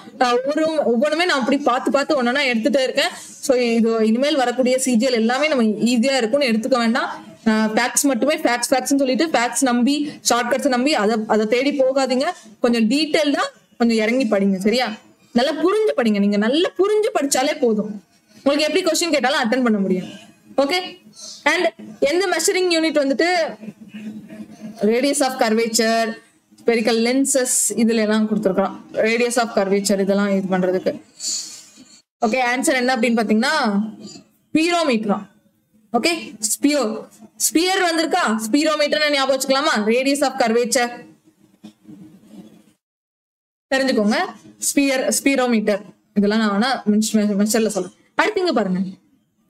ஒவ்வொன்றுமே நான் அப்படி பார்த்து ஒன்னா எடுத்துட்டே இருக்கேன். சோ இது இனிமேல் வரக்கூடிய சிஜிஎல் எல்லாமே நம்ம ஈஸியா இருக்கும்னு எடுத்துக்க வேண்டாம். ஃபேக்ட்ஸ் மட்டுமே ஃபேக்ட்ஸ் சொல்லிட்டு ஃபேக்ட்ஸ் நம்பி ஷார்ட்கட்ஸ் நம்பி அதை தேடி போகாதீங்க. கொஞ்சம் டீட்டெயில்டா கொஞ்சம் இறங்கி படிங்க. சரியா? நல்லா புரிஞ்சு படிங்க. நீங்க நல்லா புரிஞ்சு படிச்சாலே போதும், உங்களுக்கு எப்படி கொஸ்டின் கேட்டாலும் அட்டென்ட் பண்ண முடியும். ஓகே, அண்ட் எந்த மெஷரிங் யூனிட் வந்துட்டு radius of curvature, spherical lenses இதுல எல்லாம் கொடுத்துருக்கோம். ரேடியஸ் ஆஃப் கர்வேச்சர் இதெல்லாம் இது பண்றதுக்கு. ஓகே, ஆன்சர் என்ன அப்படின்னு பாத்தீங்கன்னா ஸ்பீரோமீட்டரா. ஓகே, ஸ்பியர் வந்திருக்கா, ஸ்பீரோமீட்டர் ஞாபகம் வச்சுக்கலாமா? ரேடியஸ் ஆஃப் கர்வேச்சர் தெரிஞ்சுக்கோங்க. ஸ்பீரோமீட்டர் இதெல்லாம் நான் மெஷர்ல சொல்றேன். அடுத்தீங்க பாருங்க,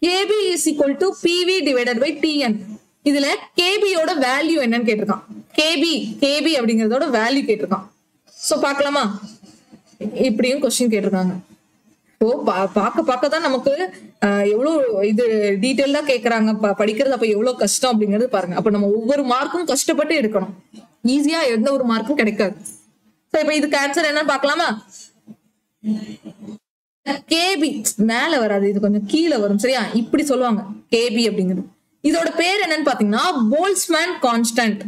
KB is equal to PV divided by TN. இதுல KB யோட வேல்யூ என்னன்னு கேட்டிருக்கான். KB அப்படிங்கறதோட வேல்யூ கேட்டிருக்கான். சோ பாக்கலாமா? இப்படியும் கொஸ்டின் கேட்டிருக்காங்க. ஸோ பார்க்கதான் நமக்கு எவ்வளவு இது டீட்டெயிலா கேட்கறாங்க படிக்கிறது. அப்ப எவ்வளவு கஷ்டம் அப்படிங்கிறது பாருங்க. அப்ப நம்ம ஒவ்வொரு மார்க்கும் கஷ்டப்பட்டு எடுக்கணும். ஈஸியா எந்த ஒரு மார்க்கும் கிடைக்காது. இப்ப இதுக்கு ஆன்சர் என்னன்னு பாக்கலாமா? KB மேல வராது, இது கொஞ்சம் கீழே வரும். சரியா? இப்படி சொல்லுவாங்க KB அப்படிங்கிறது. இதோட பேர் என்னன்னு பாத்தீங்கன்னா போல்ட்ஸ்மேன் கான்ஸ்டன்ட்.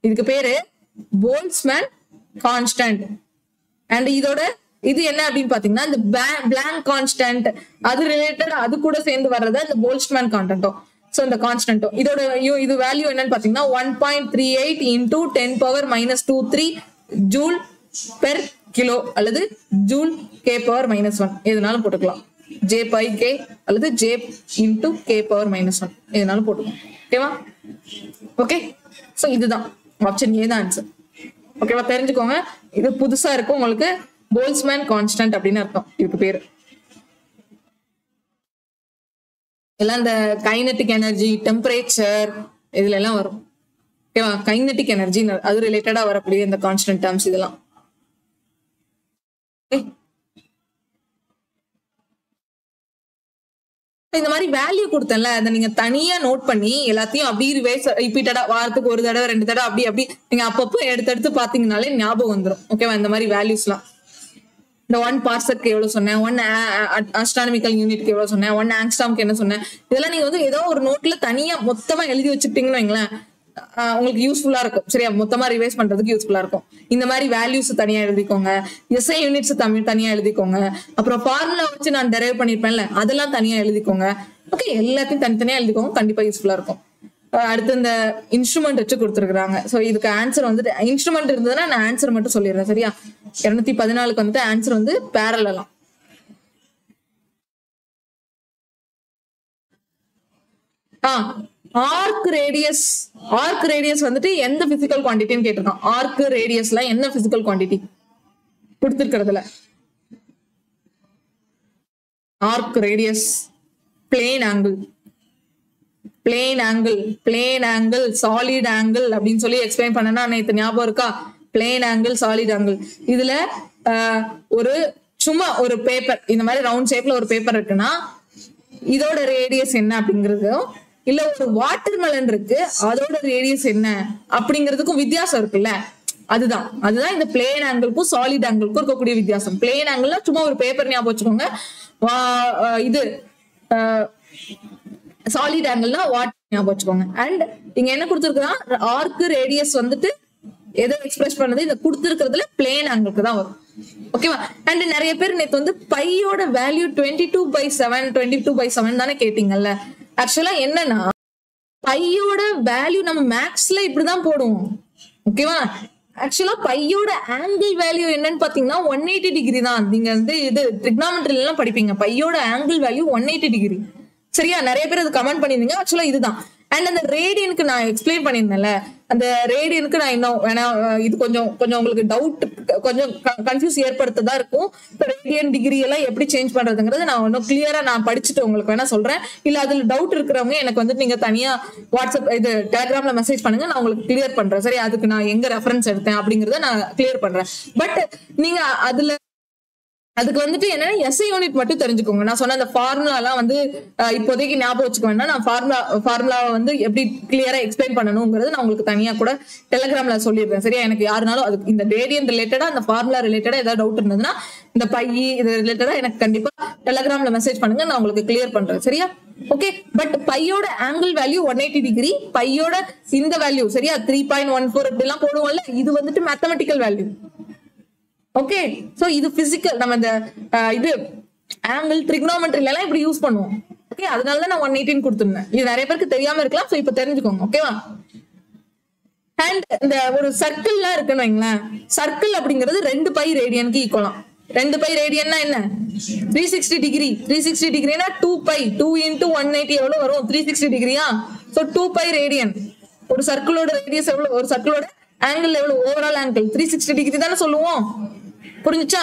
இதுக்கு பேரு போல்ட்ஸ்மேன் கான்ஸ்டன்ட். அண்ட் இதோட இது என்ன அப்படின்னு பாத்தீங்கன்னா இந்த பிளாங்க் கான்ஸ்டன்ட் அது ரிலேட்டட், அது கூட சேர்ந்து வர்றது இந்த போல்ட்ஸ்மேன் கான்ஸ்டன்ட்டும். சோ இந்த கான்ஸ்டன்ட்டும் இதோட இது வேல்யூ என்னன்னு பாத்தீங்கன்னா 1.38 into 10⁻⁻23 ஜூல் பெர் கிலோ அல்லது ஜூல் K⁻⁻1 எதுனாலும் போட்டுக்கலாம். J/K அல்லது J into K⁻⁻1 எதுனாலும் போட்டுக்கலாம். ஓகேவா? ஓகே, சோ இதுதான் ஆப்ஷன் ஏ தான் ஆன்சர். ஓகேவா? தெரிஞ்சுக்கோங்க, இது புதுசா இருக்கும் உங்களுக்கு. போல்ட்ஸ்மேன் கான்ஸ்டன்ட் அப்படின்னு அர்த்தம் இதுக்கு பேரு. எல்லாம் இந்த கைனெட்டிக் எனர்ஜி, டெம்பரேச்சர் இதுல எல்லாம் வரும். ஓகேவா? கைனெட்டிக் எனர்ஜி அது ரிலேட்டடா வரக்கூடிய இந்த கான்ஸ்டன்ட் டேர்ம்ஸ் இதெல்லாம். இந்த மாதிரி வேல்யூ கொடுத்தேன்ல, அதை நீங்க தனியா நோட் பண்ணி எல்லாத்தையும் அப்படி ரிப்பீட்டடா வாரத்துக்கு ஒரு தடவை 2 தடவை அப்படி நீங்க அப்பப்போ எடுத்து பாத்தீங்கன்னாலே ஞாபகம் வந்துடும். ஓகேவா? இந்த மாதிரி வேல்யூஸ் எல்லாம் இந்த 1 பார்செக்க்கு எவ்வளவு சொன்னேன், 1 ஆஸ்ட்ரானமிக்கல் யூனிட்க்கு எவ்வளவு சொன்னேன், 1 ஆங்ஸ்ட்ராம்க்கு என்ன சொன்னேன், இதெல்லாம் நீங்க வந்து ஏதோ ஒரு நோட்ல தனியா மொத்தமா எழுதி வச்சுக்கிட்டீங்கன்னு வைங்களேன், உங்களுக்கு யூஸ்ஃபுல்லா இருக்கும். சரியா? மொத்தமா ரிவைஸ் பண்றதுக்கு யூஸ்ஃபுல்லா இருக்கும். இந்த மாதிரி வேல்யூஸ் தனியா எழுதிக்கோங்க, எஸ்ஐ யூனிட்ஸ் தனியா எழுதிக்கோங்க, அப்புறம் ஃபார்முலா வச்சு நான் டெரைவ் பண்ணிருப்பேன்ல அதெல்லாம் தனியா எழுதிக்கோங்க. ஓகே, எல்லாத்தையும் தனித்தனியா எழுதிக்கோங்க, கண்டிப்பா யூஸ்ஃபுல்லா இருக்கும். அடுத்து இந்த இன்ஸ்ட்ருமெண்ட் வச்சு கொடுத்துருக்காங்க. சோ இதுக்கு ஆன்சர் வந்துட்டு இன்ஸ்ட்ருமெண்ட் இருந்ததுன்னா நான் ஆன்சர் மட்டும் சொல்லிடுறேன். சரியா? 214க்கு வந்துட்டு ஆன்சர் வந்து பேரலலாம். ஆர்க் ரேடியஸ் வந்துட்டு எந்த பிசிக்கல் குவான்டிட்டின்னு கேட்டிருக்கான். ஆர்க் ரேடியஸ்ல என்ன பிசிக்கல் குவான்டிட்டி கொடுத்திருக்கிறதுல? Arc radius plane angle solid angle அப்படின்னு சொல்லி எக்ஸ்பிளைன் பண்ணனா நேத்து ஞாபகம் இருக்கா? Plane angle, solid angle. இதுல ஒரு சும்மா ஒரு பேப்பர் இந்த மாதிரி ரவுண்ட் ஷேப்ல ஒரு பேப்பர் இருக்குன்னா இதோட ரேடியஸ் என்ன அப்படிங்கறதும், இல்ல ஒரு வாட்டர் மெலன் இருக்கு அதோட ரேடியஸ் என்ன அப்படிங்கிறதுக்கும் வித்தியாசம் இருக்குல்ல. அதுதான் இந்த பிளேன் ஆங்கிள்க்கும் சாலிட் ஆங்கிள்க்கும் இருக்கக்கூடிய வித்தியாசம். பிளேன் ஆங்கிள்னா சும்மா ஒரு பேப்பர் ஞாபகம் வச்சுக்கோங்க. இது சாலிட் ஆங்கிள்னா வாட்டர் ஞாபகம் வச்சுக்கோங்க. அண்ட் இங்க என்ன கொடுத்துருக்குன்னா ஆர்க் ரேடியஸ் வந்துட்டு எதை எக்ஸ்பிரஸ் பண்ணது இந்த கொடுத்துருக்கிறதுல பிளேன் ஆங்கிளுக்கு தான் வரும். ஓகேவா? அண்ட் நிறைய பேர் நேற்று வந்து பையோட வேல்யூ 22/7 தானே கேட்டீங்கல்ல. ஆக்சுவலா என்னன்னா பையோட வேல்யூ நம்ம மேக்ஸ்ல இப்படிதான் போடுவோம். ஓகேவா? ஆக்சுவலா பையோட ஆங்கிள் வேல்யூ என்னன்னு பாத்தீங்கன்னா 180 டிகிரி தான். நீங்க வந்து இது ட்ரிக்னாமெட்ரில எல்லாம் படிப்பீங்க. பையோட ஆங்கிள் வேல்யூ 180 டிகிரி. சரியா? நிறைய பேர் அது கமெண்ட் பண்ணிருந்தீங்க. ஆக்சுவலா இதுதான். அண்ட் அந்த ரேடியனுக்கு நான் எக்ஸ்பிளைன் பண்ணியிருந்தேன்ல, அந்த ரேடியனுக்கு நான் இன்னும் வேணா இது கொஞ்சம் உங்களுக்கு டவுட், கொஞ்சம் கன்ஃபியூஸ் ஏற்படுத்ததா இருக்கும். ரேடியன் டிகிரி எல்லாம் எப்படி சேஞ்ச் பண்றதுங்கிறது நான் இன்னும் கிளியரா நான் படிச்சுட்டு உங்களுக்கு வேணா சொல்றேன். இல்ல அதுல டவுட் இருக்கிறவங்க எனக்கு வந்து நீங்க தனியா வாட்ஸ்அப் இது டெலிகிராம்ல மெசேஜ் பண்ணுங்க, நான் உங்களுக்கு கிளியர் பண்றேன். சரி, அதுக்கு நான் எங்க ரெஃபரன்ஸ் எடுத்தேன் அப்படிங்கறத நான் கிளியர் பண்றேன். பட் நீங்க அதுக்கு வந்துட்டு என்னன்னா எஸ்ஐ யூனிட் மட்டும் தெரிஞ்சுக்கோங்க. நான் சொன்ன அந்த ஃபார்முலா எல்லாம் வந்து இப்போதைக்கு ஞாபகம் வச்சுக்க வேண்டாம். நான் ஃபார்முலாவை வந்து எப்படி கிளியரா எக்ஸ்பிளைன் பண்ணணுங்கிறது நான் உங்களுக்கு தனியா கூட டெலிகிராம்ல சொல்லிடுறேன். சரியா? எனக்கு யாருனாலும் அதுக்கு இந்த ரேடியன் ரிலேட்டடா அந்த ஃபார்முலா ரிலேட்டடா ஏதாவது டவுட் இருந்ததுன்னா இந்த இது ரிலேட்டடா எனக்கு கண்டிப்பா டெலிகிராம்ல மெசேஜ் பண்ணுங்க, நான் உங்களுக்கு கிளியர் பண்றேன். சரியா? ஓகே. பட் பையோட ஆங்கிள் வேல்யூ 180 டிகிரி, பையோட இந்த வேல்யூ சரியா 3.14 இப்படி எல்லாம் போடுவோம்ல, இது வந்துட்டு மேத்தமெட்டிக்கல் வேல்யூ. ஓகே. சோ இது பிசிக்கல். நம்ம இந்த இது ஆங்கிள் ட்ரிக்னாமெட்ரில எல்லாம் இப்படி யூஸ் பண்ணுவோம். ஓகே, அதனாலதான் நான் 118 கொடுத்துருந்தேன். இது நிறைய பேருக்கு தெரியாம இருக்கலாம். சோ இப்ப தெரிஞ்சுக்கோங்க. ஓகேவா? அண்ட் இந்த ஒரு சர்க்கிள் எல்லாம் இருக்குன்னு வைங்களேன். சர்க்கிள் அப்படிங்கிறது 2 பை ரேடியனுக்கு ஈக்குவலாம். 2 பை ரேடியன்னா என்ன? 360 டிகிரி. 360 டிகிரினா 2 பை 2 into 180 எவ்வளவு வரும்? 360 டிகிரியா? So 2 by radian. ஒரு சர்க்கிளோட ரேடியஸ் எவ்வளவு? ஒரு சர்க்கிளோட ஆங்கிள் எவ்வளவு? ஓவரால் ஆங்கிள் 360 டிகிரி தானே சொல்லுவோம். புரிஞ்சுச்சா?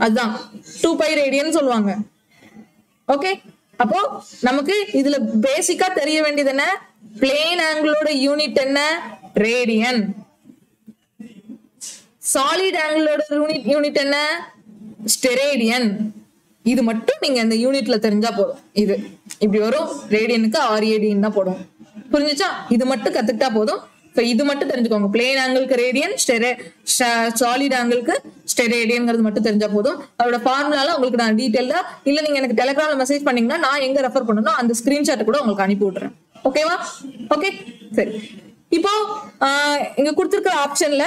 அதுதான் 2 பை ரேடியன் சொல்லுவாங்க. ஓகே. அப்போ நமக்கு இதுல பேசிக்கா தெரிய வேண்டியது என்ன? பிளேன் ஆங்கிளோட யூனிட் என்ன? ரேடியன். சாலிட் ஆங்கிளோட யூனிட் என்ன? ஸ்டெரேடியன். இது மட்டும் நீங்க இந்த யூனிட்ல தெரிஞ்சா போதும். இது இப்படி வரும். ரேடியனுக்கு RAD தான் போடும். புரிஞ்சுச்சா? இது மட்டும் கத்துக்கிட்டா போதும். இது மட்டும் தெரிஞ்சுக்கோங்க. பிளேன் ஆங்கிளுக்கு ரேடியன், சாலிட் ஆங்கிளுக்கு ஸ்டெரேடியன்ங்கிறது மட்டும் தெரிஞ்சா போதும். அதோட ஃபார்முலால உங்களுக்கு நான் டீடைலா இல்ல நீங்க எனக்கு டெலிகிராம்ல மெசேஜ் பண்ணீங்கன்னா நான் எங்க ரெஃபர் பண்ணணும் அந்த ஸ்கிரீன்ஷாட் கூட உங்களுக்கு அனுப்பி விட்டுறேன். ஓகேவா? ஓகே, சரி. இப்போ இங்க கொடுத்திருக்கிற ஆப்ஷன்ல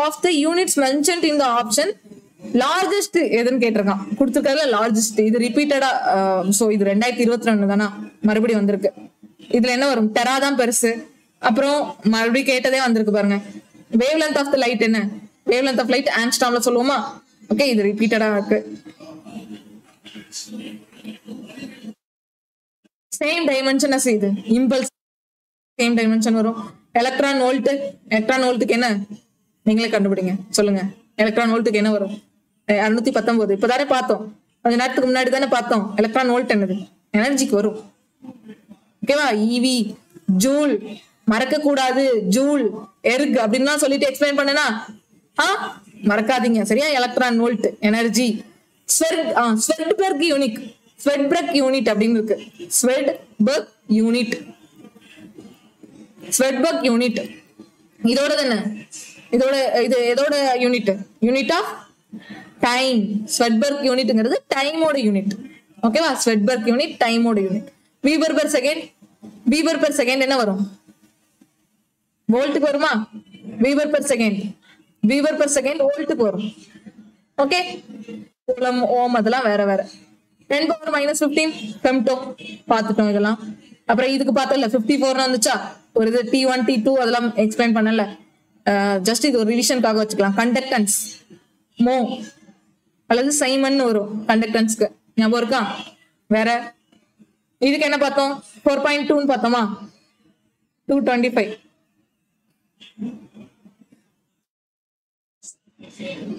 of the units mentioned in the option largest எதுன்னு கேட்டிருக்கான். கொடுத்திருக்கிறதுல லார்ஜஸ்ட் இது ரிப்பீட்டடா. சோ இது 2022 தானா மறுபடியும் வந்திருக்கு. இதுல என்ன வரும்? டெரா தான் பெருசு. அப்புறம் மறுபடியும் கேட்டதே வந்திருக்கு பாருங்க. Wavelength of the light என்ன? வேவ் லென்த் ஆஃப் லைட் ஆங்ஸ்ட்ராம்ல சொல்லுவோமா? ஓகே, இது ரிப்பீட்டடா இருக்கு. சேம் டைமென்ஷன் as இது இம்பல்ஸ் சேம் டைமென்ஷன் வரும். எலக்ட்ரான் வோல்ட்டுக்கு என்ன? நீங்களே கண்டுபிடிங்க, சொல்லுங்க. எலக்ட்ரான் வோல்ட்டுக்கு என்ன வரும்? 619. இப்பதானே பார்த்தோம், கொஞ்ச நேரத்துக்கு முன்னாடி தானே பார்த்தோம். எலக்ட்ரான் வோல்ட் என்னது? எனர்ஜிக்கு வரும். ஓகேவா? ஈவி, ஜூல், மறக்க கூடாது. ஜூல், எர்க் அப்படின்னு சொல்லிட்டு எக்ஸ்பிளைன் பண்ணனா மறக்காதீங்க. சரியா? Electron volt energy. Svedberg unit அப்படின்னு இருக்கு. ஸ்வெட்பெர்க் யூனிட் இதோட என்ன? எதோட யூனிட் ஆஃப் டைம். ஸ்வெட்பெர்க் யூனிட்ங்கிறது டைமோட யூனிட். ஓகேவா? ஸ்வெட்பெர்க் யூனிட் டைமோட யூனிட். வீபர் பெர் செகண்ட் என்ன வரும்? வோல்ட்டுக்கு வருமா? வீபர் பெர் செகண்ட் வோல்ட்டுக்கு வரும். ஓகே. கூலம், ஓம் அதெல்லாம் வேற. 10⁻⁻15 ஃபெம்டோ பார்த்துட்டோம் இதெல்லாம். அப்புறம் இதுக்கு பார்த்தோம்ல 54 வந்துச்சா? ஒரு இது T1 T2 அதெல்லாம் எக்ஸ்பிளைன் பண்ணல. ஜஸ்ட் இது ஒரு ரிவிஷனுக்காக வச்சுக்கலாம். கண்டக்டன்ஸ் மோ அல்லது சைமன் வரும் கண்டக்டன்ஸ்க்கு. ஞாபகம் இருக்கா? வேற இதுக்கு என்ன பார்த்தோம்? 4.2 பார்த்தோமா? 225.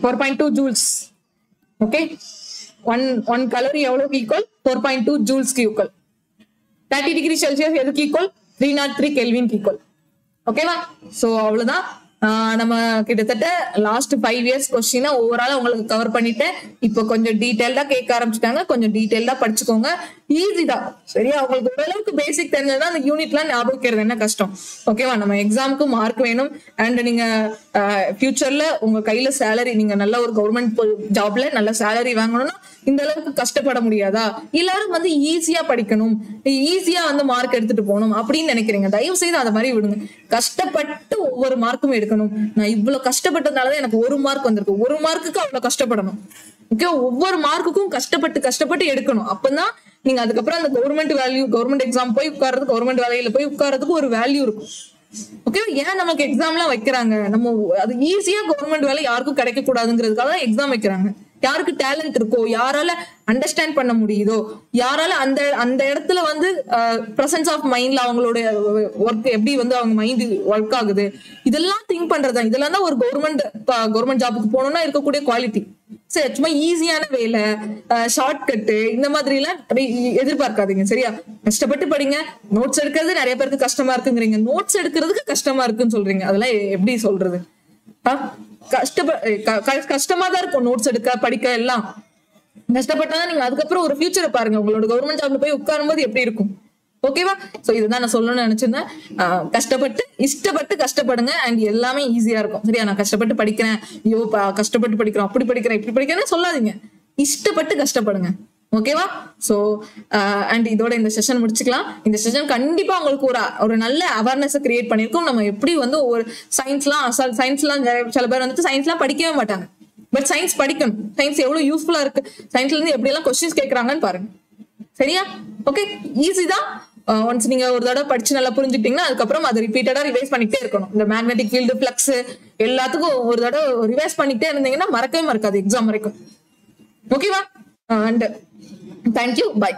4.2 ஜூல்ஸ். ஓகே. 1 கலோரி எவ்வளவுக்கு ஈக்குவல்? 4.2 ஜூல்ஸ்க்கு ஈக்குவல். 30 டிகிரி செல்சியஸ் எதுக்கு ஈக்குவல்? 303 கெல்வின்க்கு ஈக்குவல். ஓகேவா? சோ அவ்வளவுதான். நம்ம கிட்டத்தட்ட லாஸ்ட் 5 இயர்ஸ் கொஸ்டினை ஓவராலா உங்களுக்கு கவர் பண்ணிட்டேன். இப்போ கொஞ்சம் டீடைல்டா கேட்க ஆரம்பிச்சிட்டாங்க. கொஞ்சம் டீடைல்டா படிச்சுக்கோங்க. ஈஸி தான். சரியா? உங்களுக்கு ஓரளவுக்கு பேசிக் தெரிஞ்சதுன்னா அந்த யூனிட்லாம் ஞாபகம் என்ன கஷ்டம். ஓகேவா? நம்ம எக்ஸாமுக்கு மார்க் வேணும். அண்ட் நீங்க ஃபியூச்சர்ல உங்க கையில சேலரி, நீங்க நல்ல ஒரு கவர்மெண்ட் ஜாப்ல நல்ல சேலரி வாங்கணும்னா இந்த அளவுக்கு கஷ்டப்பட முடியாதா? எல்லாரும் ஈஸியா படிக்கணும், ஈஸியா மார்க் எடுத்துட்டு போகணும் அப்படின்னு நினைக்கிறீங்க. தயவு செய்து அதை மாதிரி விடுங்க. கஷ்டப்பட்டு ஒவ்வொரு மார்க்கும் எடுக்கணும். நான் இவ்வளவு கஷ்டப்பட்டதுனாலதான் எனக்கு 1 மார்க் வந்திருக்கு. 1 மார்க்குக்கு அவ்வளவு கஷ்டப்படணும். ஓகே. ஒவ்வொரு மார்க்குக்கும் கஷ்டப்பட்டு எடுக்கணும். அப்பதான் நீங்க அதுக்கப்புறம் அந்த கவர்மெண்ட் எக்ஸாம் போய் உட்கார்றது, கவர்மெண்ட் வேலையில போய் உட்கார்றதுக்கு ஒரு வேல்யூ இருக்கும். ஓகே, ஏன் நமக்கு எக்ஸாம் எல்லாம் வைக்கிறாங்க? நம்ம அது ஈஸியா கவர்மெண்ட் வேலை யாருக்கும் கிடைக்க கூடாதுங்கிறதுக்காக எக்ஸாம் வைக்கிறாங்க. யாருக்கு டேலண்ட் இருக்கோ, யாரால அண்டர்ஸ்டாண்ட் பண்ண முடியுதோ, யாரால அந்த அந்த இடத்துல வந்து பிரசன்ஸ் ஆஃப் மைண்ட்ல அவங்களோட ஒர்க் எப்படி வந்து அவங்க மைண்ட் ஒர்க் ஆகுது, இதெல்லாம் திங்க் பண்றதா. இதெல்லாம் தான் ஒரு கவர்மெண்ட் ஜாபுக்கு போனோம்னா இருக்கக்கூடிய குவாலிட்டி. சரி, சும்மா ஈஸியான வேலை, ஷார்ட் கட்டு, இந்த மாதிரி எல்லாம் எதிர்பார்க்காதீங்க. சரியா? கஷ்டப்பட்டு படிங்க. நோட்ஸ் எடுக்கிறது நிறைய பேருக்கு கஷ்டமா இருக்குங்கிறீங்க, நோட்ஸ் எடுக்கிறதுக்கு கஷ்டமா இருக்குன்னு சொல்றீங்க. அதெல்லாம் எப்படி சொல்றது? கஷ்டமா தான் இருக்கும் நோட்ஸ் எடுக்க, படிக்க எல்லாம் கஷ்டப்பட்டாதான் நீங்க அதுக்கப்புறம் ஒரு ஃபியூச்சரை பாருங்க. உங்களோட கவர்மெண்ட் ஜாப்ல போய் உட்காரும் போது எப்படி இருக்கும். ஓகேவா? சோ இதுதான் நான் சொல்லணும்னு நினைச்சிருந்தேன். கஷ்டப்பட்டு இஷ்டப்பட்டு கஷ்டப்படுங்க அண்ட் எல்லாமே ஈஸியா இருக்கும். சரியா? நான் கஷ்டப்பட்டு படிக்கிறேன், ஐயோ கஷ்டப்பட்டு படிக்கிறோம், அப்படி படிக்கிறேன், இப்படி படிக்கிறேன்னு சொல்லாதீங்க. இஷ்டப்பட்டு கஷ்டப்படுங்க. ஓகேவா? சோ அண்ட் இதோட இந்த செஷன் முடிச்சுக்கலாம். இந்த செஷன் கண்டிப்பா உங்களுக்கு ஒரு நல்ல அவேர்னஸ் கிரியேட் பண்ணிருக்கோம். நம்ம எப்படி வந்து ஒரு சயின்ஸ்லாம் சில பேர் வந்துட்டு சயின்ஸ்லாம் படிக்கவே மாட்டாங்க. பட் சயின்ஸ் படிக்கணும். சயின்ஸ் எவ்வளவு யூஸ்ஃபுல்லா இருக்கு, சயின்ஸ்ல இருந்து எப்படி எல்லாம் கொஸ்டின்ஸ் கேட்கறாங்கன்னு பாருங்க. சரியா? ஓகே, ஈஸி தான். ஒன்ஸ் நீங்க ஒரு தடவை படிச்சு நல்லா புரிஞ்சுக்கிட்டீங்கன்னா அதுக்கப்புறம் அதை ரிப்பீட்டடா ரிவைஸ் பண்ணிக்கிட்டே இருக்கணும். இந்த மேக்னெட்டிக் ஃபீல்டு, ஃப்ளக்ஸ் எல்லாத்துக்கும் ஒரு தடவை ரிவைஸ் பண்ணிக்கிட்டே இருந்தீங்கன்னா மறக்கவே மறக்காது எக்ஸாம் வரைக்கும். ஓகேவா? And thank you, by.